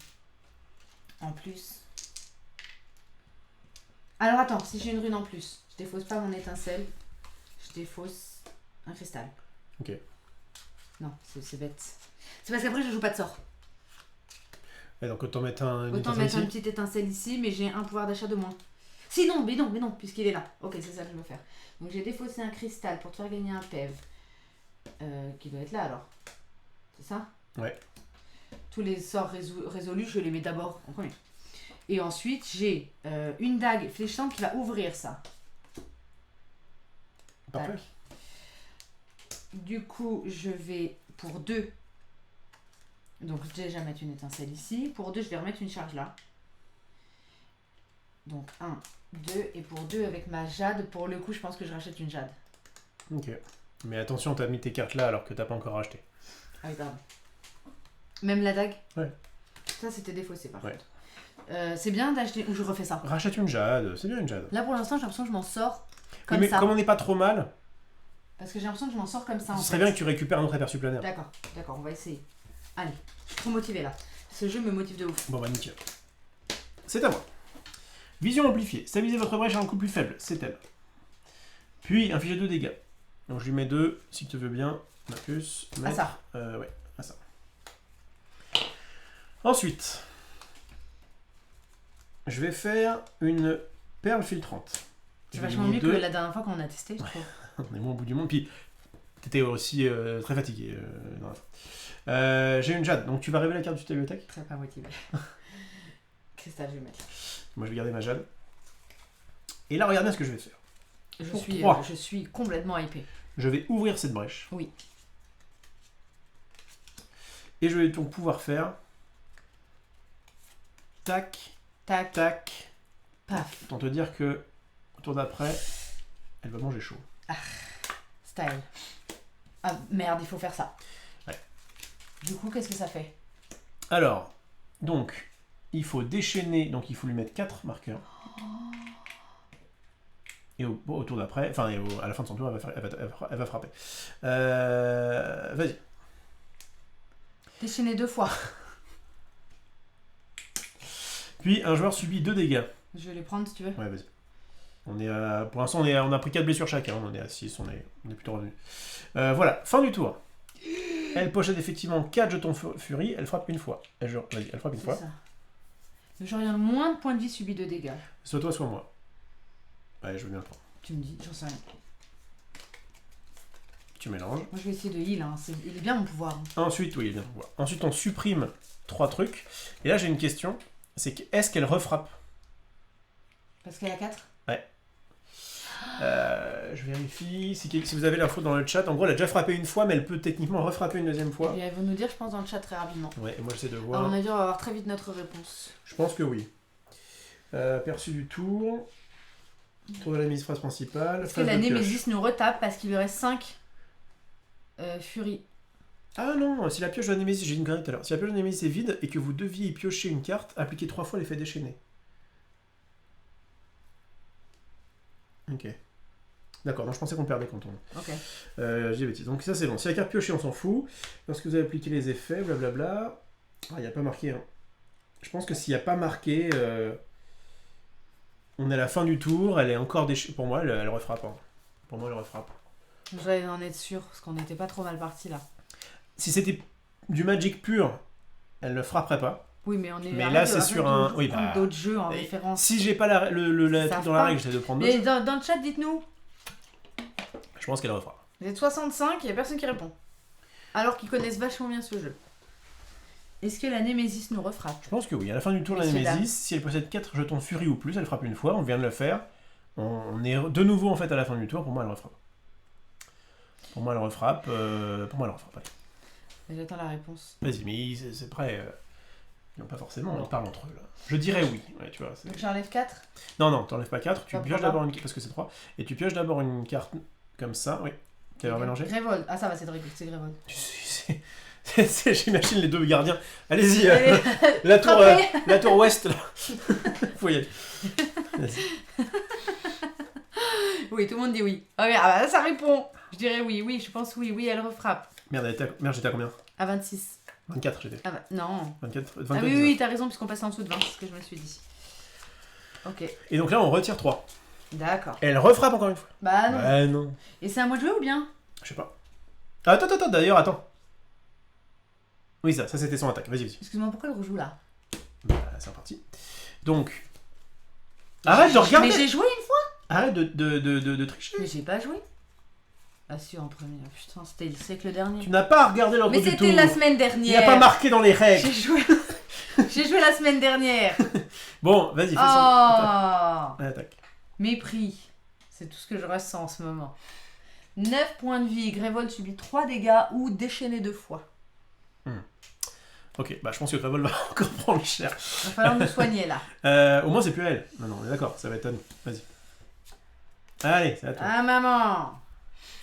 En plus. Alors attends, si j'ai une rune en plus, je défausse pas mon étincelle. Je défausse un cristal. Ok. Non, c'est bête. C'est parce qu'après je joue pas de sort. Et donc autant mettre une petite étincelle ici, mais j'ai un pouvoir d'achat de moins. Si non, mais non, puisqu'il est là. Ok, c'est ça que je veux faire. Donc j'ai défaussé un cristal pour te faire gagner un PEV. Qui doit être là alors. C'est ça? Ouais. Tous les sorts résolus, je les mets d'abord en premier. Et ensuite, j'ai une dague fléchissante qui va ouvrir ça. Parfait. Tac. Du coup, je vais pour 2. Donc déjà mettre une étincelle ici. Pour 2, je vais remettre une charge là. Donc 1, 2. Et pour 2, avec ma jade, pour le coup, je pense que je rachète une jade. Ok. Mais attention, t'as mis tes cartes là alors que t'as pas encore racheté. Ah oui, pardon. Même la dague? Ouais. Ça, c'était défaussé par contre. C'est bien d'acheter ou je refais ça? Rachète une jade, c'est bien une jade. Là pour l'instant, j'ai l'impression que je m'en sors comme mais ça. comme on n'est pas trop mal. Parce que j'ai l'impression que je m'en sors comme ça. Ce serait bien que tu récupères un autre aperçu planaire. D'accord, on va essayer. Allez, je suis trop motivée là. Ce jeu me motive de ouf. Bon bah nickel. C'est à moi. Vision amplifiée. Stabilisez votre brèche à un coup plus faible, c'est elle. Puis infligez 2 dégâts. Donc je lui mets 2, si tu veux bien. Marcus. À ça. Ouais, à ça. Ensuite, je vais faire une perle filtrante. C'est vachement mieux que la dernière fois qu'on a testé, je trouve. On est moins au bout du monde. Puis t'étais aussi très fatigué. J'ai une jade, donc tu vas révéler la carte du bibliothèque. Très pas motivé. Cristal, je vais mettre. Moi je vais garder ma jade. Et là, regardez ce que je vais faire. Je suis complètement hypé. Je vais ouvrir cette brèche. Oui. Et je vais donc pouvoir faire tac, tac, tac, paf. Autant te dire que au tour d'après, elle va manger chaud. Ah, style. Ah merde, il faut faire ça. Ouais. Du coup, qu'est-ce que ça fait? Alors, donc, il faut déchaîner, donc il faut lui mettre 4 marqueurs. Et au tour d'après, enfin à la fin de son tour, elle va frapper. Vas-y. Déchaîner 2 fois. Puis un joueur subit 2 dégâts. Je vais les prendre si tu veux. Ouais, vas-y. Pour l'instant, on a pris 4 blessures chacun. On est à 6, on est plutôt revenu. Voilà, fin du tour. Elle possède effectivement 4 jetons furie. Elle frappe une fois. Vas-y, elle frappe une fois. Ça. Le joueur ayant le moins de points de vie subit 2 dégâts. Soit toi, soit moi. Allez, je veux bien le prendre. Tu me dis, j'en sais rien. Tu mélanges. Moi, je vais essayer de heal. Hein. Il est bien mon pouvoir. Ensuite, oui, il est bien mon pouvoir. Ensuite, on supprime 3 trucs. Et là, j'ai une question. C'est est-ce qu'elle refrappe? Parce qu'elle a 4? Ouais. Je vérifie. Si vous avez l'info dans le chat, en gros, elle a déjà frappé une fois, mais elle peut techniquement refrapper une deuxième fois. Et elle va nous dire, je pense, dans le chat très rapidement. Ouais, et moi, j'essaie de voir. Alors, on a dit, on va avoir très vite notre réponse. Je pense que oui. Perçu du tour. Tour de la mise phrase principale. Est-ce que la Némésis nous retape parce qu'il lui reste 5 furies? Ah non, si la pioche de la Némésis, j'ai une connerie tout à l'heure. Si la pioche de la Némésis est vide et que vous deviez y piocher une carte, appliquez 3 fois l'effet déchaîné. Ok. D'accord, non, je pensais qu'on perdait quand on... Ok. J'ai des bêtises. Donc ça c'est bon. Si la carte piochée, on s'en fout. Lorsque vous avez appliqué les effets, blablabla... Ah, il n'y a pas marqué. Hein. Je pense que s'il n'y a pas marqué... On est à la fin du tour, elle est encore déchaînée. Pour moi, elle refrappe. Hein. Pour moi, elle refrappe. Je vais en être sûr, parce qu'on n'était pas trop mal parti là. Si c'était du Magic pur, elle ne frapperait pas. Oui, mais on est. Mais là, c'est sur un. Oui, bah. D'autres jeux en référence. Si j'ai pas le truc dans la règle, j'essaie de prendre d'autres. Mais dans le chat, dites-nous. Je pense qu'elle refrappe. Vous êtes 65, il n'y a personne qui répond. Alors qu'ils connaissent vachement bien ce jeu. Est-ce que la Némésis nous refrappe? Je pense que oui. À la fin du tour, la Némésis, si elle possède 4 jetons de furie ou plus, elle frappe une fois. On vient de le faire. On est de nouveau en fait à la fin du tour. Pour moi, elle refrappe. Pour moi, elle refrappe. J'attends la réponse. Vas-y, mais c'est prêt. Non, pas forcément, on parle entre eux là. Je dirais oui. Ouais, tu vois, donc j'enlève 4? Non, t'enlèves pas 4. Tu pioches d'abord une carte, parce que c'est 3. Et tu pioches d'abord une carte comme ça. Oui. Tu vas mélanger. Grévold. Ah, ça va, c'est Grévold. J'imagine les deux gardiens. Allez-y, la tour ouest là. Faut y aller. Oui, tout le monde dit oui. Ah merde, ça répond. Je dirais oui, je pense oui, elle refrappe. Merde, j'étais à combien? À 26. 24 j'étais. Ah bah, non. 24, ah oui, t'as raison, puisqu'on passe en dessous de 20, c'est ce que je me suis dit. Ok. Et donc là, on retire 3. D'accord. Et elle refrappe encore une fois. Bah non. Bah non. Et c'est à moi de jouer ou bien? Je sais pas. Attends, d'ailleurs, attends. Oui, ça c'était son attaque. Vas-y. Excuse-moi, pourquoi elle rejoue là? Bah, c'est reparti. Donc. Arrête de regarder. Mais j'ai joué une fois. Arrête de tricher. Mais j'ai pas joué. Ah si, en premier. Putain, c'était le siècle dernier. Tu n'as pas regardé l'ordre du tour. Mais c'était la semaine dernière. Il n'y a pas marqué dans les règles. J'ai joué la semaine dernière. Bon, vas-y, fais ça. Attaque. Mépris. C'est tout ce que je ressens en ce moment. 9 points de vie. Grévold subit 3 dégâts ou déchaîné 2 fois. Ok, bah je pense que Grévold va encore prendre cher. Il va falloir nous soigner là. Au moins c'est plus elle. Non, on est d'accord, ça va être à nous. Vas-y. Allez, c'est à toi. Ah maman.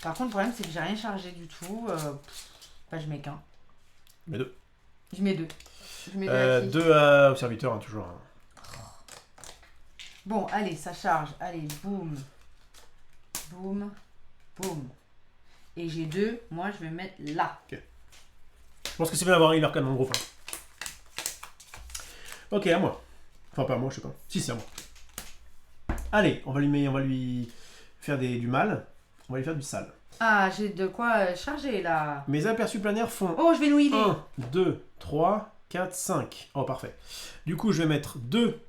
Par contre, le problème c'est que j'ai rien chargé du tout. Bah je mets qu'un. Mais 2. Je mets 2. Je mets 2 à qui? 2 à serviteur, hein, toujours. Hein. Bon, allez, ça charge. Allez, boum. Boum. Boum. Et j'ai 2. Moi, je vais mettre là. Ok. Je pense que c'est bien d'avoir un healer dans le groupe. Hein. Ok, à moi. Enfin, pas à moi, je sais pas. Si, c'est à moi. Allez, on va lui faire du mal. On va lui faire du sale. Ah, j'ai de quoi charger là. Mes aperçus planaires font... Oh, je vais nous healer. 1, 2, 3, 4, 5. Oh, parfait. Du coup, je vais mettre 2.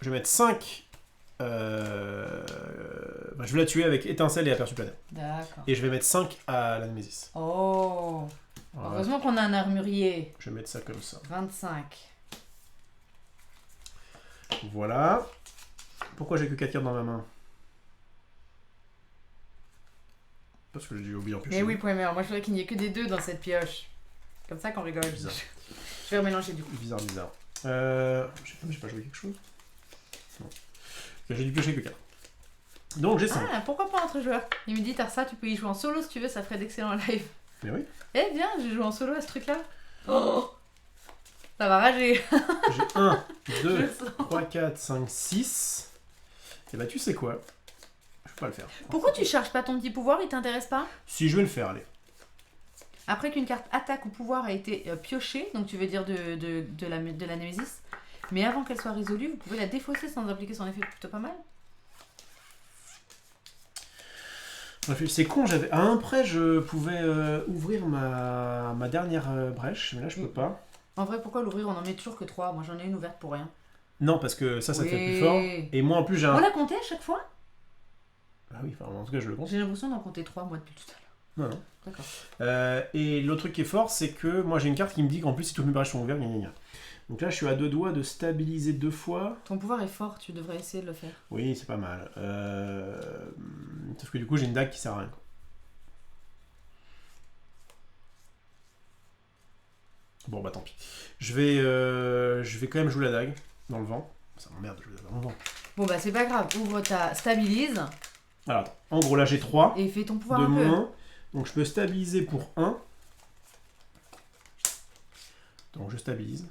Je vais mettre 5. Je vais la tuer avec étincelle et aperçu planaire. D'accord. Et je vais mettre 5 à la Némésis. Oh. Voilà. Heureusement qu'on a un armurier. Je vais mettre ça comme ça. 25. Voilà. Pourquoi j'ai que 4 cartes dans ma main? Parce que j'ai dû oublier en piocher. Mais oui, point mère. Moi, je voudrais qu'il n'y ait que des 2 dans cette pioche. Comme ça qu'on rigole. Bizarre. Je vais remélanger du coup. Bizarre. J'ai pas joué quelque chose? Non. J'ai dû piocher que 4. Donc j'ai 5. Ah, pourquoi pas entre joueurs? Il me dit, Tarsa, tu peux y jouer en solo si tu veux, ça ferait d'excellents lives. Mais oui. Eh bien, j'ai joué en solo à ce truc-là. Oh, ça va rager. J'ai 1, 2, 3, 4, 5, 6. Et bah tu sais quoi? pas le faire. Pourquoi tu charges pas ton petit pouvoir, il t'intéresse pas? Si, je vais le faire, allez. Après qu'une carte attaque ou pouvoir a été piochée, donc tu veux dire de la Némésis, mais avant qu'elle soit résolue, vous pouvez la défausser sans appliquer son effet, plutôt pas mal. C'est con, à un près je pouvais ouvrir ma dernière brèche, mais là je peux pas. En vrai, pourquoi l'ouvrir? On en met toujours que 3, moi j'en ai une ouverte pour rien. Non, parce que ça fait plus fort, et moi en plus j'ai un... On l'a compté à chaque fois? Ah oui, enfin, en tout cas je le compte. J'ai l'impression d'en compter 3 moi depuis tout à l'heure. Non. D'accord. Et l'autre truc qui est fort, c'est que moi j'ai une carte qui me dit qu'en plus si toutes mes brèches sont ouvertes, donc là je suis à 2 doigts de stabiliser 2 fois. Ton pouvoir est fort, tu devrais essayer de le faire. Oui, c'est pas mal. Sauf que du coup j'ai une dague qui sert à rien. Bon bah tant pis. Je vais quand même jouer la dague dans le vent. Ça m'emmerde de jouer la dague dans le vent. Bon bah c'est pas grave, ouvre ta stabilise. Alors attends, en gros là j'ai 3. Et fais ton pouvoir de un peu. moins. Donc je peux stabiliser pour 1. Donc je stabilise.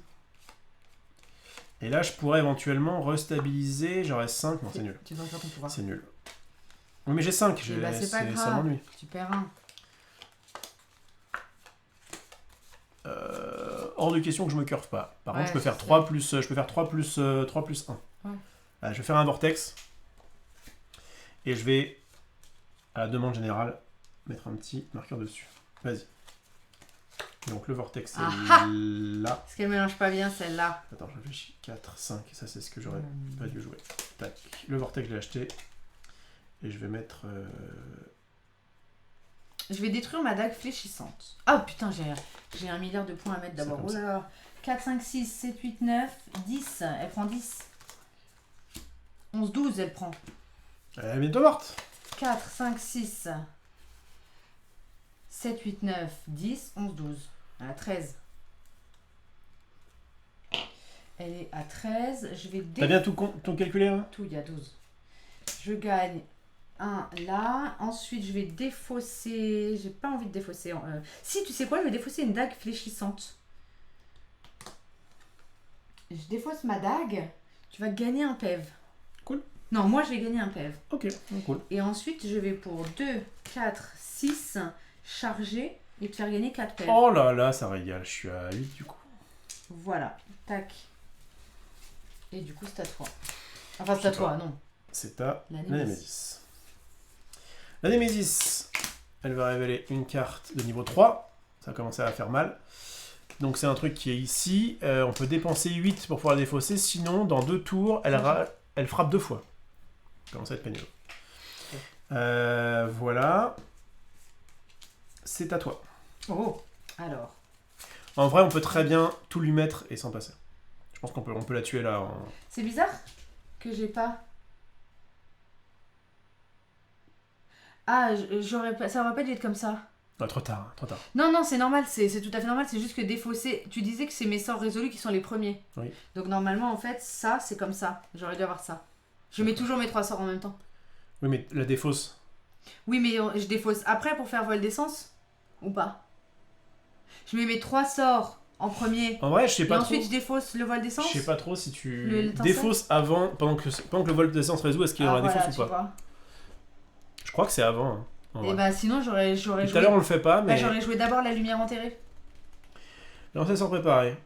Et là je pourrais éventuellement restabiliser, j'aurais 5. Non c'est nul. Tu dois faire ton pouvoir. C'est nul. Oui mais j'ai 5, bah, c'est pas grave. Ça m'ennuie. Tu perds 1. Hors de question que je me curve pas. Par contre je peux faire 3 plus 1. Ouais. Je vais faire un vortex. Et je vais, à la demande générale, mettre un petit marqueur dessus. Vas-y. Donc le vortex est là. Est-ce qu'elle mélange pas bien celle-là? Attends, je réfléchis. 4, 5, ça c'est ce que j'aurais pas dû jouer. Tac. Le vortex je l'ai acheté. Et je vais mettre... Je vais détruire ma dague fléchissante. Oh putain, j'ai 1 milliard de points à mettre d'abord. Oh là là. 4, 5, 6, 7, 8, 9, 10. Elle prend 10. 11, 12 elle prend. Elle est bientôt morte. 4, 5, 6, 7, 8, 9, 10, 11, 12. Elle a 13. Elle est à 13. Je vais T'as bien tout calculé hein? Tout, il y a 12. Je gagne 1 là. Ensuite, je vais défausser... J'ai pas envie de défausser. Si, tu sais quoi? Je vais défausser une dague fléchissante. Je défausse ma dague. Tu vas gagner un PEV. Cool. Non, moi, je vais gagner un PEV. Ok, cool. Et ensuite, je vais pour 2, 4, 6 charger et te faire gagner 4 PEV. Oh là là, ça régale. Je suis à 8 du coup. Voilà. Tac. Et du coup, c'est à toi. Enfin, c'est à toi, non. C'est à la Némésis. La Némésis, elle va révéler une carte de niveau 3. Ça va commencer à faire mal. Donc c'est un truc qui est ici. On peut dépenser 8 pour pouvoir la défausser. Sinon, dans 2 tours, elle frappe 2 fois. Ça commence à être pénible. Voilà. C'est à toi. Oh, alors. En vrai, on peut très bien tout lui mettre et s'en passer. Je pense qu'on peut la tuer là. C'est bizarre que j'ai pas... Ah, ça aurait pas dû être comme ça. Ah, trop tard. Non, c'est normal, c'est tout à fait normal, c'est juste que défausser... Tu disais que c'est mes sorts résolus qui sont les premiers. Oui. Donc normalement, en fait, ça, c'est comme ça. J'aurais dû avoir ça. Je mets toujours mes 3 sorts en même temps. Oui, mais la défausse. Oui, mais je défausse après pour faire vol d'essence? Ou pas? Je mets mes 3 sorts en premier. En vrai, je sais pas trop. Et ensuite, je défausse le vol d'essence? Je sais pas trop si tu défausses avant, pendant que le vol d'essence résout, est-ce qu'il y aura la défausse ou pas? Je crois que c'est avant. Hein, et bah sinon, j'aurais joué... Tout à l'heure, on le fait pas, mais... Bah, j'aurais joué d'abord la lumière enterrée. Lancer sort préparé.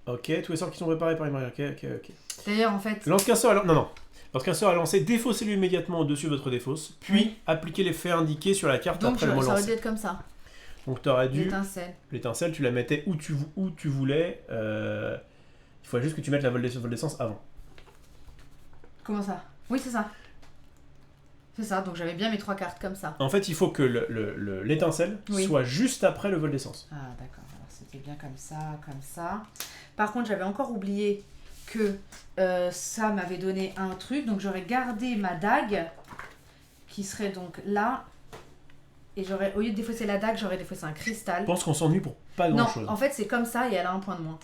Ok, tous les sorts qui sont préparés par Marie. Ok. D'ailleurs, en fait... Lorsqu'un sort est lancé, défaussez-le immédiatement au-dessus de votre défausse, puis appliquez l'effet indiqué sur la carte après le mot lancé. Donc ça aurait dû être comme ça. Donc tu aurais dû... L'étincelle, tu la mettais où tu voulais. Il faut juste que tu mettes la vol d'essence avant. Comment ça? Oui, c'est ça. C'est ça, donc j'avais bien mes 3 cartes comme ça. En fait, il faut que l'étincelle soit juste après le vol d'essence. Ah d'accord, alors c'était bien comme ça. Par contre, j'avais encore oublié que ça m'avait donné un truc, donc j'aurais gardé ma dague, qui serait donc là, et j'aurais, au lieu de défausser la dague, j'aurais défaussé un cristal. Je pense qu'on s'ennuie pour pas grand chose. Non, en fait c'est comme ça et elle a un point de moins.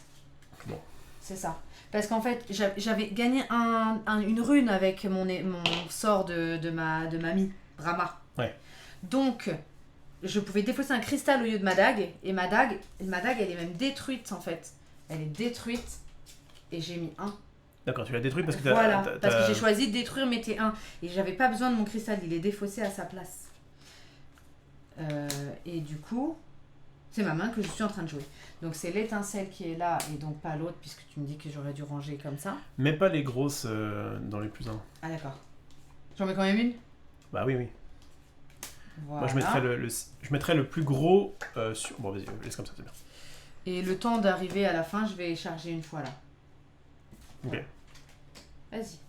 Bon. C'est ça. Parce qu'en fait, j'avais gagné une rune avec mon sort de mamie, Brahma. Ouais. Donc, je pouvais défausser un cristal au lieu de ma dague. Et ma dague, elle est même détruite en fait. Elle est détruite. Et j'ai mis 1. D'accord, tu l'as détruit parce que Voilà, parce que j'ai choisi de détruire mes T1. Et j'avais pas besoin de mon cristal, il est défaussé à sa place. Et du coup, c'est ma main que je suis en train de jouer. Donc c'est l'étincelle qui est là et donc pas l'autre, puisque tu me dis que j'aurais dû ranger comme ça. Mets pas les grosses dans les plus 1. Ah d'accord. J'en mets quand même une? Bah oui. Voilà. Moi je mettrais le plus gros sur... Bon vas-y, laisse comme ça, c'est bien. Et le temps d'arriver à la fin, je vais charger une fois là. Ok. Vas-y.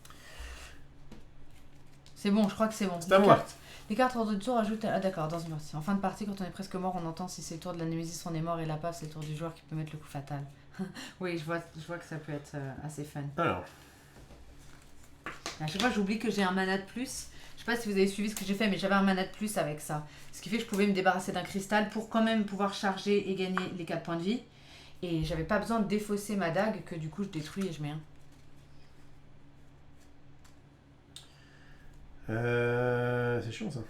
C'est bon, je crois que c'est bon. C'est à moi. Les cartes hors de tour ajoutent... Ah d'accord, dans une partie. En fin de partie, quand on est presque mort, on entend si c'est le tour de la Némésis, on est mort, et la paf, c'est le tour du joueur qui peut mettre le coup fatal. Oui, je vois que ça peut être assez fun. Alors. À chaque fois, j'oublie que j'ai un mana de plus. Je sais pas si vous avez suivi ce que j'ai fait, mais j'avais un mana de plus avec ça. Ce qui fait que je pouvais me débarrasser d'un cristal pour quand même pouvoir charger et gagner les 4 points de vie. Et j'avais pas besoin de défausser ma dague, que du coup je détruis et je mets un. C'est chiant ça.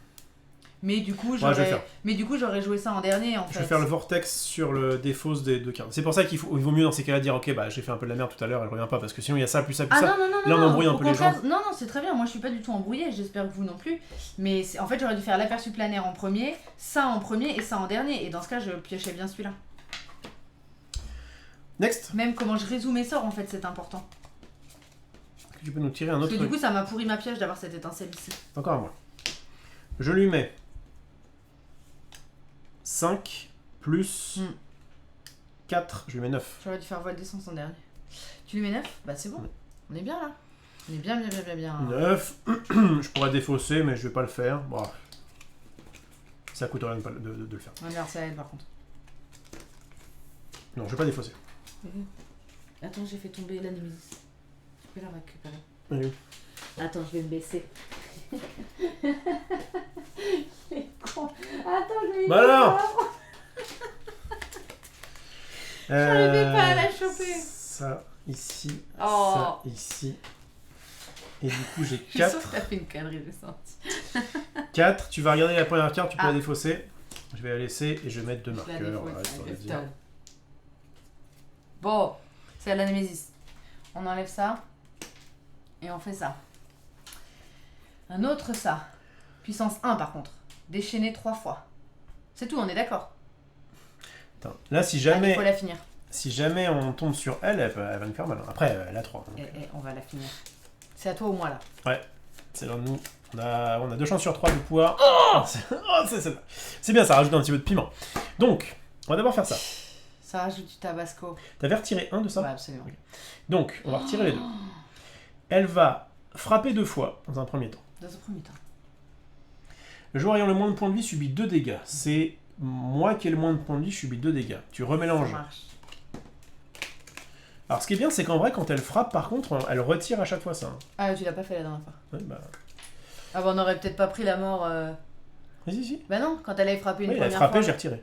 Mais du coup, j'aurais joué ça en dernier en fait. Je vais faire le vortex sur le défausse des 2 cartes. C'est pour ça qu'il vaut mieux dans ces cas-là dire ok, bah j'ai fait un peu de la merde tout à l'heure, elle revient pas, parce que sinon il y a ça, plus ça, plus ça. Non, là on embrouille un peu les gens. Non, c'est très bien, moi je suis pas du tout embrouillée, j'espère que vous non plus. Mais en fait, j'aurais dû faire l'aperçu planaire en premier, ça en premier et ça en dernier. Et dans ce cas, je piochais bien celui-là. Next. Même comment je résous mes sorts en fait, c'est important. Tu peux nous tirer un autre. Parce que du coup, ça m'a pourri ma piège d'avoir cette étincelle ici. Encore à moi. Je lui mets 5 plus 4, je lui mets 9. J'aurais dû faire voile d'essence en dernier. Tu lui mets 9? Bah c'est bon, on est bien là. On est bien. 9, je pourrais défausser, mais je vais pas le faire. Bon. Ça coûte rien de le faire. Ouais, merci à elle par contre. Non, je vais pas défausser. Attends, j'ai fait tomber la Némésis. Tu peux la récupérer. Oui. Attends, je vais me baisser. C'est con. Attends, je vais... Bah alors j'arrivais pas à la choper. Ça, ici, oh. Ça, ici. Et du coup, j'ai 4. Je suis sûre que t'as fait une connerie, j'ai senti. 4, tu vas regarder la première carte, tu peux la défausser. Je vais la laisser et je vais mettre 2 marqueurs. Bon, c'est à la Némésis. On enlève ça. Et on fait ça. Un autre ça. Puissance 1 par contre. Déchaîner 3 fois. C'est tout, on est d'accord. Attends, là si jamais... il faut la finir. Si jamais on tombe sur elle, elle va nous faire mal. Après, elle a 3. Et on va la finir. C'est à toi ou moi là. Ouais, c'est l'un de nous. On a 2 chances sur 3 de pouvoir... c'est bien, ça rajoute un petit peu de piment. Donc, on va d'abord faire ça. Ça rajoute du tabasco. T'avais retiré 1 de ça? Ouais, absolument. Okay. Donc, on va retirer les 2. Elle va frapper 2 fois, dans un premier temps. Dans un premier temps. Le joueur ayant le moins de points de vie subit 2 dégâts. C'est moi qui ai le moins de points de vie, je subis 2 dégâts. Tu remélanges. Ça marche. Alors, ce qui est bien, c'est qu'en vrai, quand elle frappe, par contre, elle retire à chaque fois ça. Ah, tu l'as pas fait la dernière fois. Ouais, bah... Ah bah, on aurait peut-être pas pris la mort... Si. Bah non, quand elle avait frappé une première fois... elle a frappé, j'ai retiré.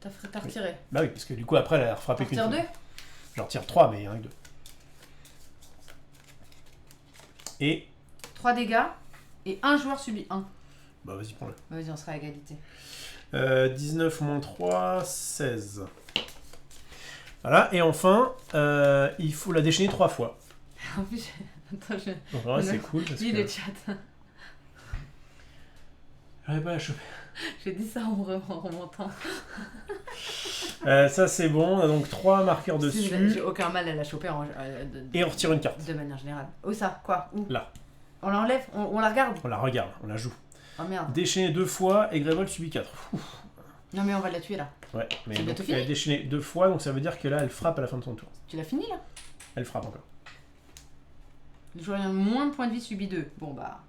T'as retiré? Oui. Bah oui, parce que du coup, après, elle a refrappé qu'une fois. Tu retires 2? J'en retire 3, mais il y en a que 2. Et... 3 dégâts, et un joueur subit 1. Bah vas-y, prends-le. Vas-y, on sera à égalité. 19 moins 3, 16. Voilà, et enfin, il faut la déchaîner 3 fois. En plus, attends, donc, ouais, c'est cool parce lis que... le chat. J'arrive pas à la choper. J'ai dit ça en remontant. Ça c'est bon, on a donc 3 marqueurs dessus. J'ai aucun mal à la choper et on retire une carte. De manière générale. Où ça? Quoi? Où? Là. On l'enlève? On la regarde? On la regarde, on la joue. Oh merde. Déchaîner 2 fois et Grévol subit 4. Ouf. Non mais on va la tuer là. Ouais, mais donc, elle est déchaînée 2 fois, donc ça veut dire que là elle frappe à la fin de son tour. Tu l'as fini là? Elle frappe encore. Le joueur ayant moins de points de vie subit 2. Bon bah,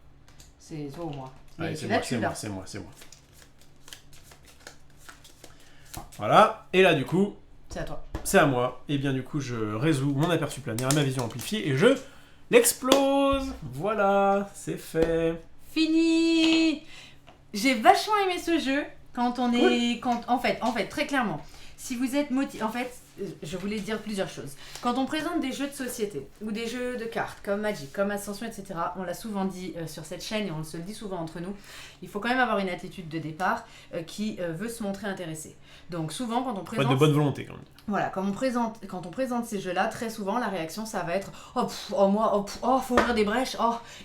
c'est toi ou moi. Allez, c'est moi. Voilà, et là du coup... C'est à toi. C'est à moi, et bien du coup je résous mon aperçu planaire à ma vision amplifiée et je l'explose. Voilà, c'est fait. Fini. J'ai vachement aimé ce jeu quand on est... En fait, très clairement, si vous êtes motivé... En fait, je voulais dire plusieurs choses. Quand on présente des jeux de société ou des jeux de cartes comme Magic, comme Ascension, etc., on l'a souvent dit sur cette chaîne et on se le dit souvent entre nous, il faut quand même avoir une attitude de départ qui veut se montrer intéressé. Donc souvent quand on présente... de bonne volonté quand même. Voilà, quand on présente ces jeux-là, très souvent la réaction ça va être faut ouvrir des brèches,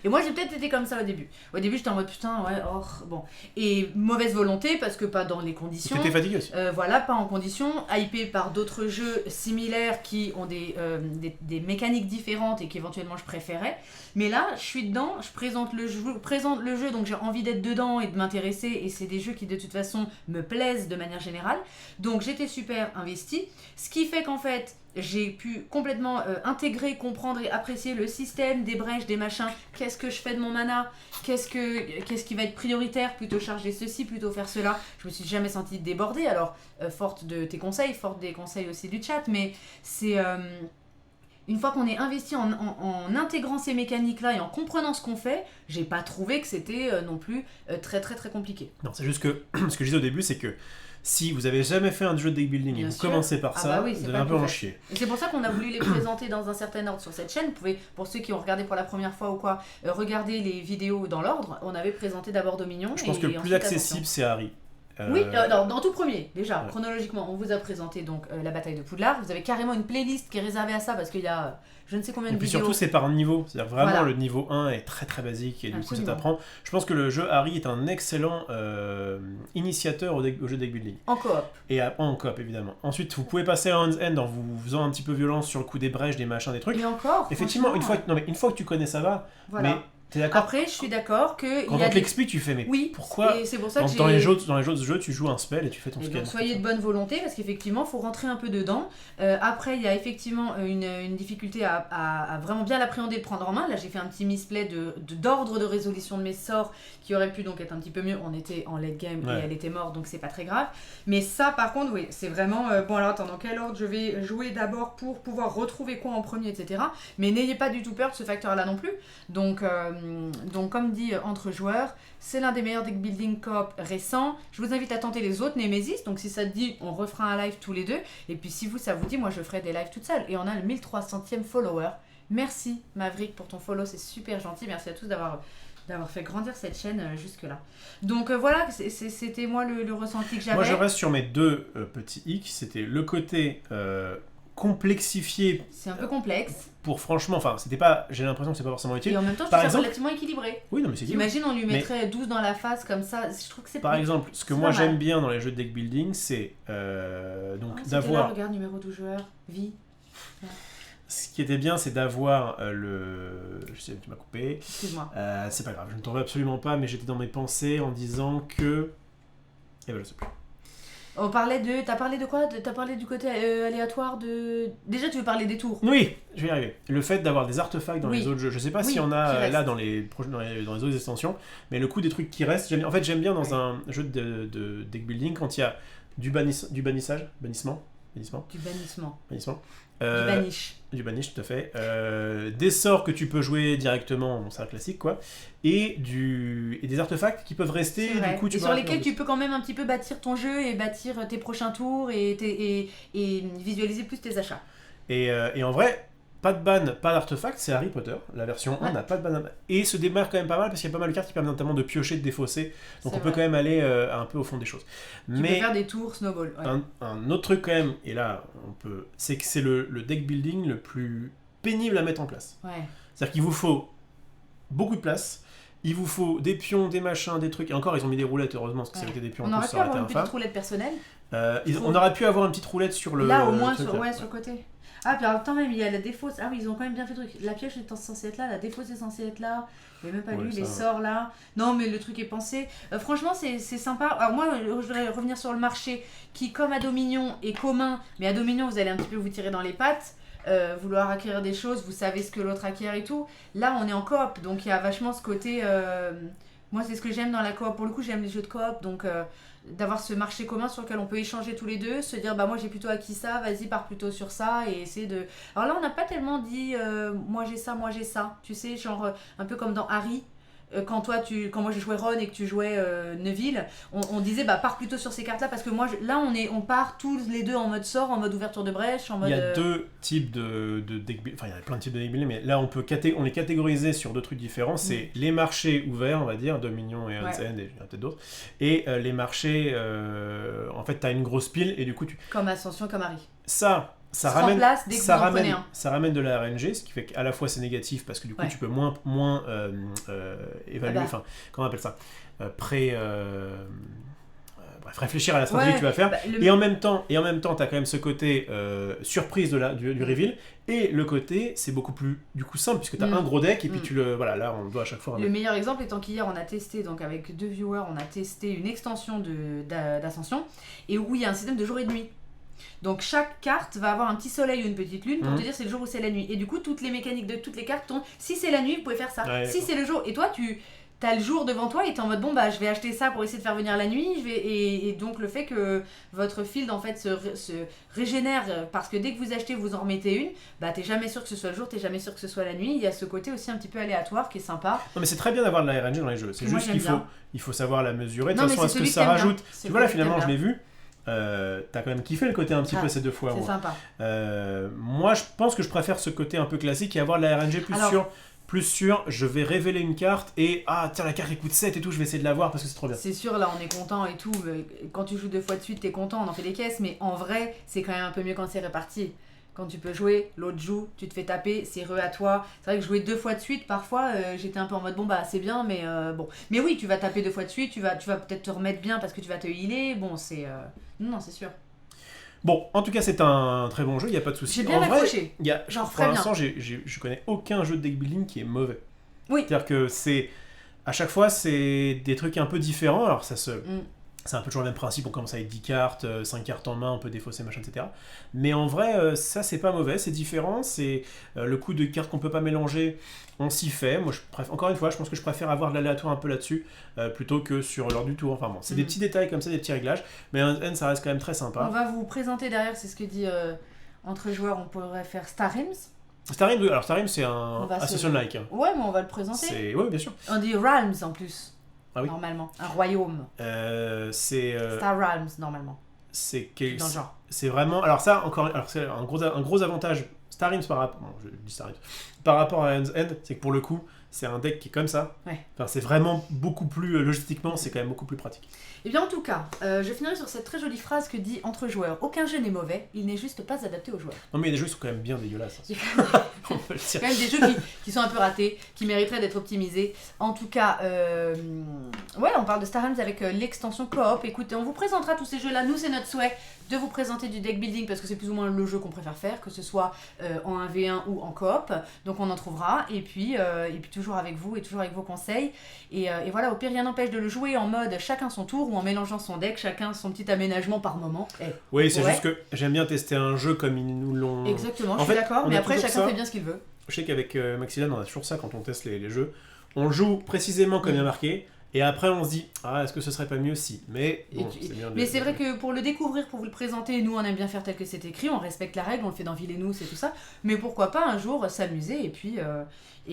Et moi j'ai peut-être été comme ça au début. Au début j'étais en mode putain, bon. Et mauvaise volonté parce que pas dans les conditions. T'étais fatigué aussi. Voilà, pas en conditions, hypé par d'autres jeux similaires qui ont des mécaniques différentes et qu'éventuellement je préférais. Mais là, je suis dedans, je présente le jeu, donc j'ai envie d'être dedans et de m'intéresser, et c'est des jeux qui de toute façon me plaisent de manière générale. Donc j'étais super investie, ce qui fait qu'en fait, j'ai pu complètement intégrer, comprendre et apprécier le système, des brèches, des machins. Qu'est-ce que je fais de mon mana ? Qu'est-ce qui va être prioritaire ? Plutôt charger ceci, plutôt faire cela. Je me suis jamais sentie débordée, alors forte de tes conseils, forte des conseils aussi du chat, mais c'est... Une fois qu'on est investi en intégrant ces mécaniques-là et en comprenant ce qu'on fait, j'ai pas trouvé que c'était non plus très très très compliqué. Non, c'est juste que ce que je disais au début, c'est que si vous avez jamais fait un jeu de deck building et vous commencez par ça, vous allez un peu en chier. Et c'est pour ça qu'on a voulu les présenter dans un certain ordre sur cette chaîne. Vous pouvez, pour ceux qui ont regardé pour la première fois ou quoi, regarder les vidéos dans l'ordre. On avait présenté d'abord Dominion. Je pense que le plus accessible, c'est Harry. Oui, dans tout premier, déjà, chronologiquement, on vous a présenté donc la bataille de Poudlard. Vous avez carrément une playlist qui est réservée à ça parce qu'il y a je ne sais combien de vidéos. Et puis surtout, c'est par niveau. C'est-à-dire vraiment, le niveau 1 est très très basique et du coup, ça t'apprend. Je pense que le jeu Harry est un excellent initiateur au jeu deck building. En coop. Et en coop, évidemment. Ensuite, vous pouvez passer à Hands End en vous faisant un petit peu violence sur le coup des brèches, des machins, des trucs. Et encore, effectivement, une fois que tu connais, ça va. Voilà. Mais t'es d'accord ? Après, je suis d'accord que... Quand on te l'explique, tu fais, mais pourquoi et c'est pour ça que dans les autres jeux, tu joues un spell et tu fais ton skill. Soyez de bonne volonté, parce qu'effectivement, il faut rentrer un peu dedans. Après, il y a effectivement une difficulté à vraiment bien l'appréhender, de prendre en main. Là, j'ai fait un petit misplay d'ordre de résolution de mes sorts, qui aurait pu donc être un petit peu mieux. On était en late game et elle était morte, donc c'est pas très grave. Mais ça, par contre, oui, c'est vraiment... bon, alors attends, dans quel ordre je vais jouer d'abord pour pouvoir retrouver quoi en premier, etc. Mais n'ayez pas du tout peur de ce facteur-là non plus. Donc comme dit Entre Joueurs, c'est l'un des meilleurs deck building coop récents. Je vous invite à tenter les autres Nemesis, donc si ça te dit, on refera un live tous les deux. Et puis si ça vous dit, moi je ferai des lives toute seule. Et on a le 1300e follower. Merci Maverick pour ton follow, c'est super gentil. Merci à tous d'avoir fait grandir cette chaîne jusque-là. Donc voilà, c'était moi le ressenti que j'avais. Moi je reste sur mes deux petits hicks. C'était le côté... complexifié. C'est un peu complexe. Pour franchement, enfin, c'était pas, j'ai l'impression que c'est pas forcément utile. Et en même temps, je trouve ça relativement équilibré. Oui, non, mais c'est Imagine, on lui mettrait 12 dans la face comme ça. Je trouve que c'est par exemple, ce que moi j'aime bien dans les jeux de deck building, c'est donc d'avoir. Là, regarde, numéro 12 joueurs, vie. Ouais. Ce qui était bien, c'est d'avoir le. Je sais, tu m'as coupé. Excuse-moi. C'est pas grave, je ne t'en veux absolument pas, mais j'étais dans mes pensées en disant que. Eh ben, je sais plus. T'as parlé de quoi ? T'as parlé du côté aléatoire de... Déjà, tu veux parler des tours ? Oui, je vais y arriver. Le fait d'avoir des artefacts dans les autres jeux. Je sais pas s'il y en a là dans les autres extensions, mais le coup des trucs qui restent... J'aime bien dans un jeu de deck building quand il y a du bannissement. Du bannissement. Du banish, tout à fait. Des sorts que tu peux jouer directement, bon, c'est un classique quoi. Et des artefacts qui peuvent rester. Du coup, sur lesquels tu peux quand même un petit peu bâtir ton jeu et bâtir tes prochains tours et visualiser plus tes achats. Et en vrai, pas de ban, pas d'artefact, c'est Harry Potter. La version 1 n'a pas de ban. Et se démarre quand même pas mal parce qu'il y a pas mal de cartes qui permettent notamment de piocher, de défausser. Donc on peut quand même aller un peu au fond des choses. Tu peux faire des tours snowball. Ouais. Un autre truc quand même, et là c'est que c'est le deck building le plus pénible à mettre en place. Ouais. C'est-à-dire qu'il vous faut beaucoup de place. Il vous faut des pions, des machins, des trucs. Et encore, ils ont mis des roulettes, heureusement, parce que ça aurait été des pions. On aurait pu avoir une petite roulette personnelle. On aurait pu avoir une petite roulette sur le... Là, au moins, sur le côté. Ah, puis en même temps, même, il y a la défausse. Ah oui, ils ont quand même bien fait le truc. La pioche est censée être là, la défausse est censée être là. Il n'y a même pas lu les sorts là. Non, mais le truc est pensé. Franchement, c'est sympa. Alors moi, je voudrais revenir sur le marché qui, comme à Dominion, est commun. Mais à Dominion, vous allez un petit peu vous tirer dans les pattes. Vouloir acquérir des choses, vous savez ce que l'autre acquiert et tout. Là, on est en coop, donc il y a vachement ce côté... Moi, c'est ce que j'aime dans la coop. Pour le coup, j'aime les jeux de coop, donc d'avoir ce marché commun sur lequel on peut échanger tous les deux, se dire, bah moi j'ai plutôt acquis ça, vas-y, pars plutôt sur ça, et essayer de... Alors là, on n'a pas tellement dit, moi j'ai ça, tu sais, genre un peu comme dans Harry. quand moi je jouais Ron et que tu jouais Neville, on disait pars plutôt sur ces cartes là parce que moi là on part tous les deux en mode sort, en mode ouverture de brèche, en mode... Il y a deux types de deck building, enfin il y a plein de types de deck building, mais là on les catégorisait sur deux trucs différents. C'est les marchés ouverts, on va dire, Dominion et Hans End, et il y en a peut-être d'autres, et les marchés, en fait t'as une grosse pile et du coup comme Ascension, comme Harry. Ça ramène de la RNG, ce qui fait qu'à la fois c'est négatif parce que du coup tu peux moins évaluer, enfin comment on appelle ça, réfléchir à la stratégie que tu vas faire, et en même temps t'as quand même ce côté surprise du reveal, et le côté c'est beaucoup plus du coup simple puisque t'as un gros deck et puis là on doit à chaque fois... Le meilleur exemple étant qu'hier on a testé, donc avec 2 viewers, on a testé une extension d'Ascension et où il y a un système de jour et de nuit. Donc chaque carte va avoir un petit soleil ou une petite lune pour te dire c'est le jour ou c'est la nuit. Et du coup toutes les mécaniques de toutes les cartes tombent. Si c'est la nuit, vous pouvez faire ça. Si c'est le jour, et toi tu as le jour devant toi et t'es en mode je vais acheter ça pour essayer de faire venir la nuit. Et donc le fait que votre field en fait se régénère parce que dès que vous achetez vous en remettez une, t'es jamais sûr que ce soit le jour, t'es jamais sûr que ce soit la nuit. Il y a ce côté aussi un petit peu aléatoire qui est sympa. Non mais c'est très bien d'avoir de la RNG dans les jeux. C'est juste qu'il faut savoir la mesurer. De toute façon, est-ce que ça rajoute... Tu vois là finalement je l'ai vu. T'as quand même kiffé le côté un petit peu ces 2 fois. C'est sympa. Moi je pense que je préfère ce côté un peu classique et avoir de la RNG plus sûr, je vais révéler une carte et tiens la carte elle coûte 7 et tout, je vais essayer de l'avoir parce que c'est trop bien. C'est sûr, là on est content et tout, quand tu joues 2 fois de suite t'es content, on en fait des caisses, mais en vrai c'est quand même un peu mieux quand c'est réparti. Quand tu peux jouer, l'autre joue, tu te fais taper, c'est à toi. C'est vrai que jouer 2 fois de suite, parfois, j'étais un peu en mode c'est bien, mais bon. Mais oui, tu vas taper 2 fois de suite, tu vas peut-être te remettre bien parce que tu vas te healer. Bon, c'est... Non, c'est sûr. Bon, en tout cas, c'est un très bon jeu, il n'y a pas de souci. J'ai bien accroché. Pour l'instant, je connais aucun jeu de deck building qui est mauvais. Oui. C'est-à-dire que à chaque fois, c'est des trucs un peu différents. Alors, c'est un peu toujours le même principe, on commence avec 10 cartes, 5 cartes en main, on peut défausser, machin, etc. Mais en vrai, ça c'est pas mauvais, c'est différent, c'est le coup de cartes qu'on peut pas mélanger, on s'y fait. Moi, encore une fois, je pense que je préfère avoir de l'aléatoire un peu là-dessus, plutôt que sur l'heure du tour. Enfin bon, c'est des petits détails comme ça, des petits réglages, mais ça reste quand même très sympa. On va vous présenter derrière, c'est ce que dit entre joueurs, on pourrait faire Star Realms. Alors Star Realms c'est un Assassin-like. Ouais, mais on va le présenter. Oui, bien sûr. On dit Realms en plus. Ah oui. Normalement, un royaume. Star Realms normalement. C'est dans le genre. C'est vraiment. Alors ça c'est un gros avantage. Star Realms par rapport à Hans End, c'est que pour le coup, c'est un deck qui est comme ça. Ouais. Enfin, c'est vraiment beaucoup plus logistiquement, c'est quand même beaucoup plus pratique. Et bien en tout cas, je finirai sur cette très jolie phrase que dit entre joueurs. Aucun jeu n'est mauvais, il n'est juste pas adapté aux joueurs. Non mais il y a des jeux qui sont quand même bien dégueulasses. On peut le dire. Quand même des jeux qui sont un peu ratés, qui mériteraient d'être optimisés. En tout cas, on parle de Star Realms avec l'extension coop. Écoutez, on vous présentera tous ces jeux-là. Nous, c'est notre souhait de vous présenter du deck building parce que c'est plus ou moins le jeu qu'on préfère faire, que ce soit en 1v1 ou en coop. Donc on en trouvera. Et puis toujours avec vous et toujours avec vos conseils. Et voilà, au pire, rien n'empêche de le jouer en mode chacun son tour ou en mélangeant son deck, chacun son petit aménagement par moment. Oui, c'est juste que j'aime bien tester un jeu comme ils nous l'ont... Exactement, je suis d'accord, mais après chacun fait bien ce qu'il veut. Je sais qu'avec Maxillan, on a toujours ça quand on teste les jeux. On le joue précisément comme il y a marqué, et après on se dit est-ce que ce serait pas mieux si, mais bon, c'est bien. Mais c'est vrai que pour le découvrir, pour vous le présenter, nous on aime bien faire tel que c'est écrit, on respecte la règle, on le fait dans Villainous et tout ça, mais pourquoi pas un jour s'amuser et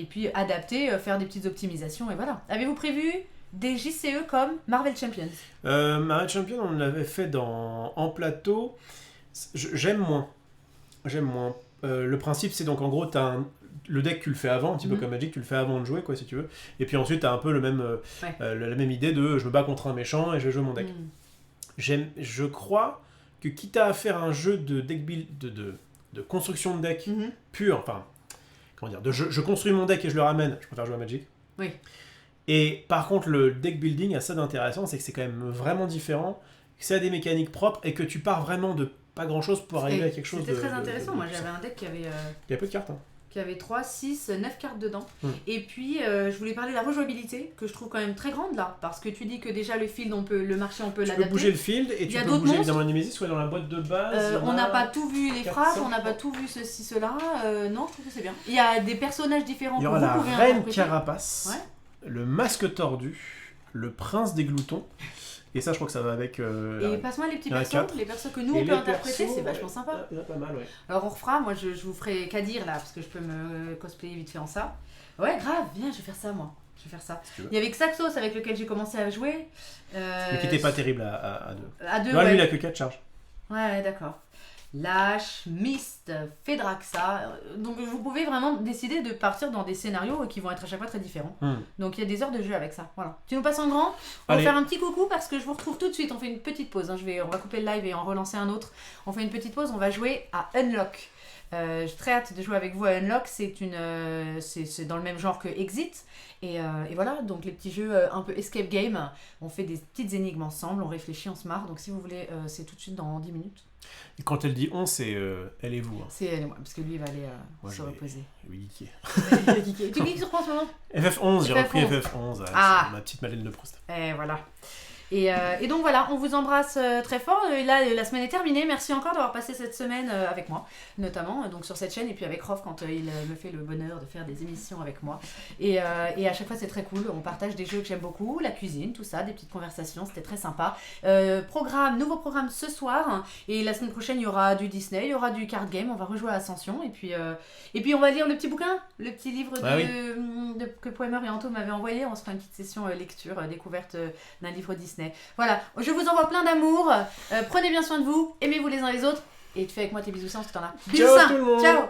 puis adapter, faire des petites optimisations et voilà. Avez-vous prévu des JCE comme Marvel Champions? Marvel Champions, on l'avait fait en plateau. J'aime moins. Le principe, c'est donc en gros, t'as le deck, tu le fais avant, un petit peu comme Magic, tu le fais avant de jouer, quoi, si tu veux. Et puis ensuite, t'as un peu la même idée de je me bats contre un méchant et je vais jouer mon deck. Je crois que quitte à faire un jeu de deck build, de construction de deck pur, enfin, comment dire, je construis mon deck et je le ramène, je préfère jouer à Magic. Oui. Et par contre, le deck building a ça d'intéressant, c'est que c'est quand même vraiment différent, que ça a des mécaniques propres et que tu pars vraiment de pas grand chose pour arriver à quelque chose de... C'était très intéressant. Moi j'avais un deck qui avait... Il y a peu de cartes. Qui avait 3, 6, 9 cartes dedans. Et puis je voulais parler de la rejouabilité, que je trouve quand même très grande là, parce que tu dis que déjà le field, le marché on peut l'adapter. Tu peux bouger le field et tu peux bouger évidemment la Némésis, soit dans la boîte de base. On n'a pas tout vu les frappes, on n'a pas tout vu ceci, cela. Non, je trouve que c'est bien. Il y a des personnages différents. Il y aura la Reine Carapace, le Masque Tordu, le Prince des Gloutons. Et ça, je crois que ça va avec... et passe-moi les petits persos, les persos que nous on peut interpréter, c'est vachement sympa. Il y en a pas mal, ouais. Alors on refera, moi je vous ferai qu'à dire là, parce que je peux me cosplayer vite fait en ça. Ouais, grave, viens, je vais faire ça moi. Je vais faire ça. Il y avait Xaxos avec lequel j'ai commencé à jouer. Mais qui n'était pas terrible à 2. À 2, ouais. Lui, il a que 4 charges. Ouais, d'accord. Lâche, Mist, Fedraxa. Donc vous pouvez vraiment décider de partir dans des scénarios qui vont être à chaque fois très différents. Donc il y a des heures de jeu avec ça. Voilà. Tu nous passes en grand. On va faire un petit coucou parce que je vous retrouve tout de suite. On fait une petite pause. On va couper le live et en relancer un autre. On fait une petite pause. On va jouer à Unlock. J'ai très hâte de jouer avec vous à Unlock. C'est dans le même genre que Exit. Et voilà, donc les petits jeux un peu escape game. On fait des petites énigmes ensemble. On réfléchit, on se marre. Donc si vous voulez, c'est tout de suite dans 10 minutes. Et quand elle dit on, c'est elle et vous. Hein. C'est elle et moi, parce que lui, il va aller se reposer. Oui, geeké. Tu geeks sur quoi en ce moment? FF11, j'ai repris FF11. C'est ma petite Madeleine de Proust. Et voilà. Et donc voilà, on vous embrasse très fort. Là, la semaine est terminée. Merci encore d'avoir passé cette semaine avec moi, notamment donc sur cette chaîne, et puis avec Rof quand il me fait le bonheur de faire des émissions avec moi. Et à chaque fois, c'est très cool. On partage des jeux que j'aime beaucoup, la cuisine, tout ça, des petites conversations. C'était très sympa. Nouveau programme ce soir. Et la semaine prochaine, il y aura du Disney, il y aura du card game. On va rejouer à Ascension. Et puis on va lire le petit bouquin, le petit livre que Poemer et Anto m'avaient envoyé. On se fera une petite session lecture, découverte d'un livre Disney. Voilà, je vous envoie plein d'amour, prenez bien soin de vous, aimez-vous les uns les autres, et tu fais avec moi tes bisous sains parce que t'en as. Bisous sains, ciao.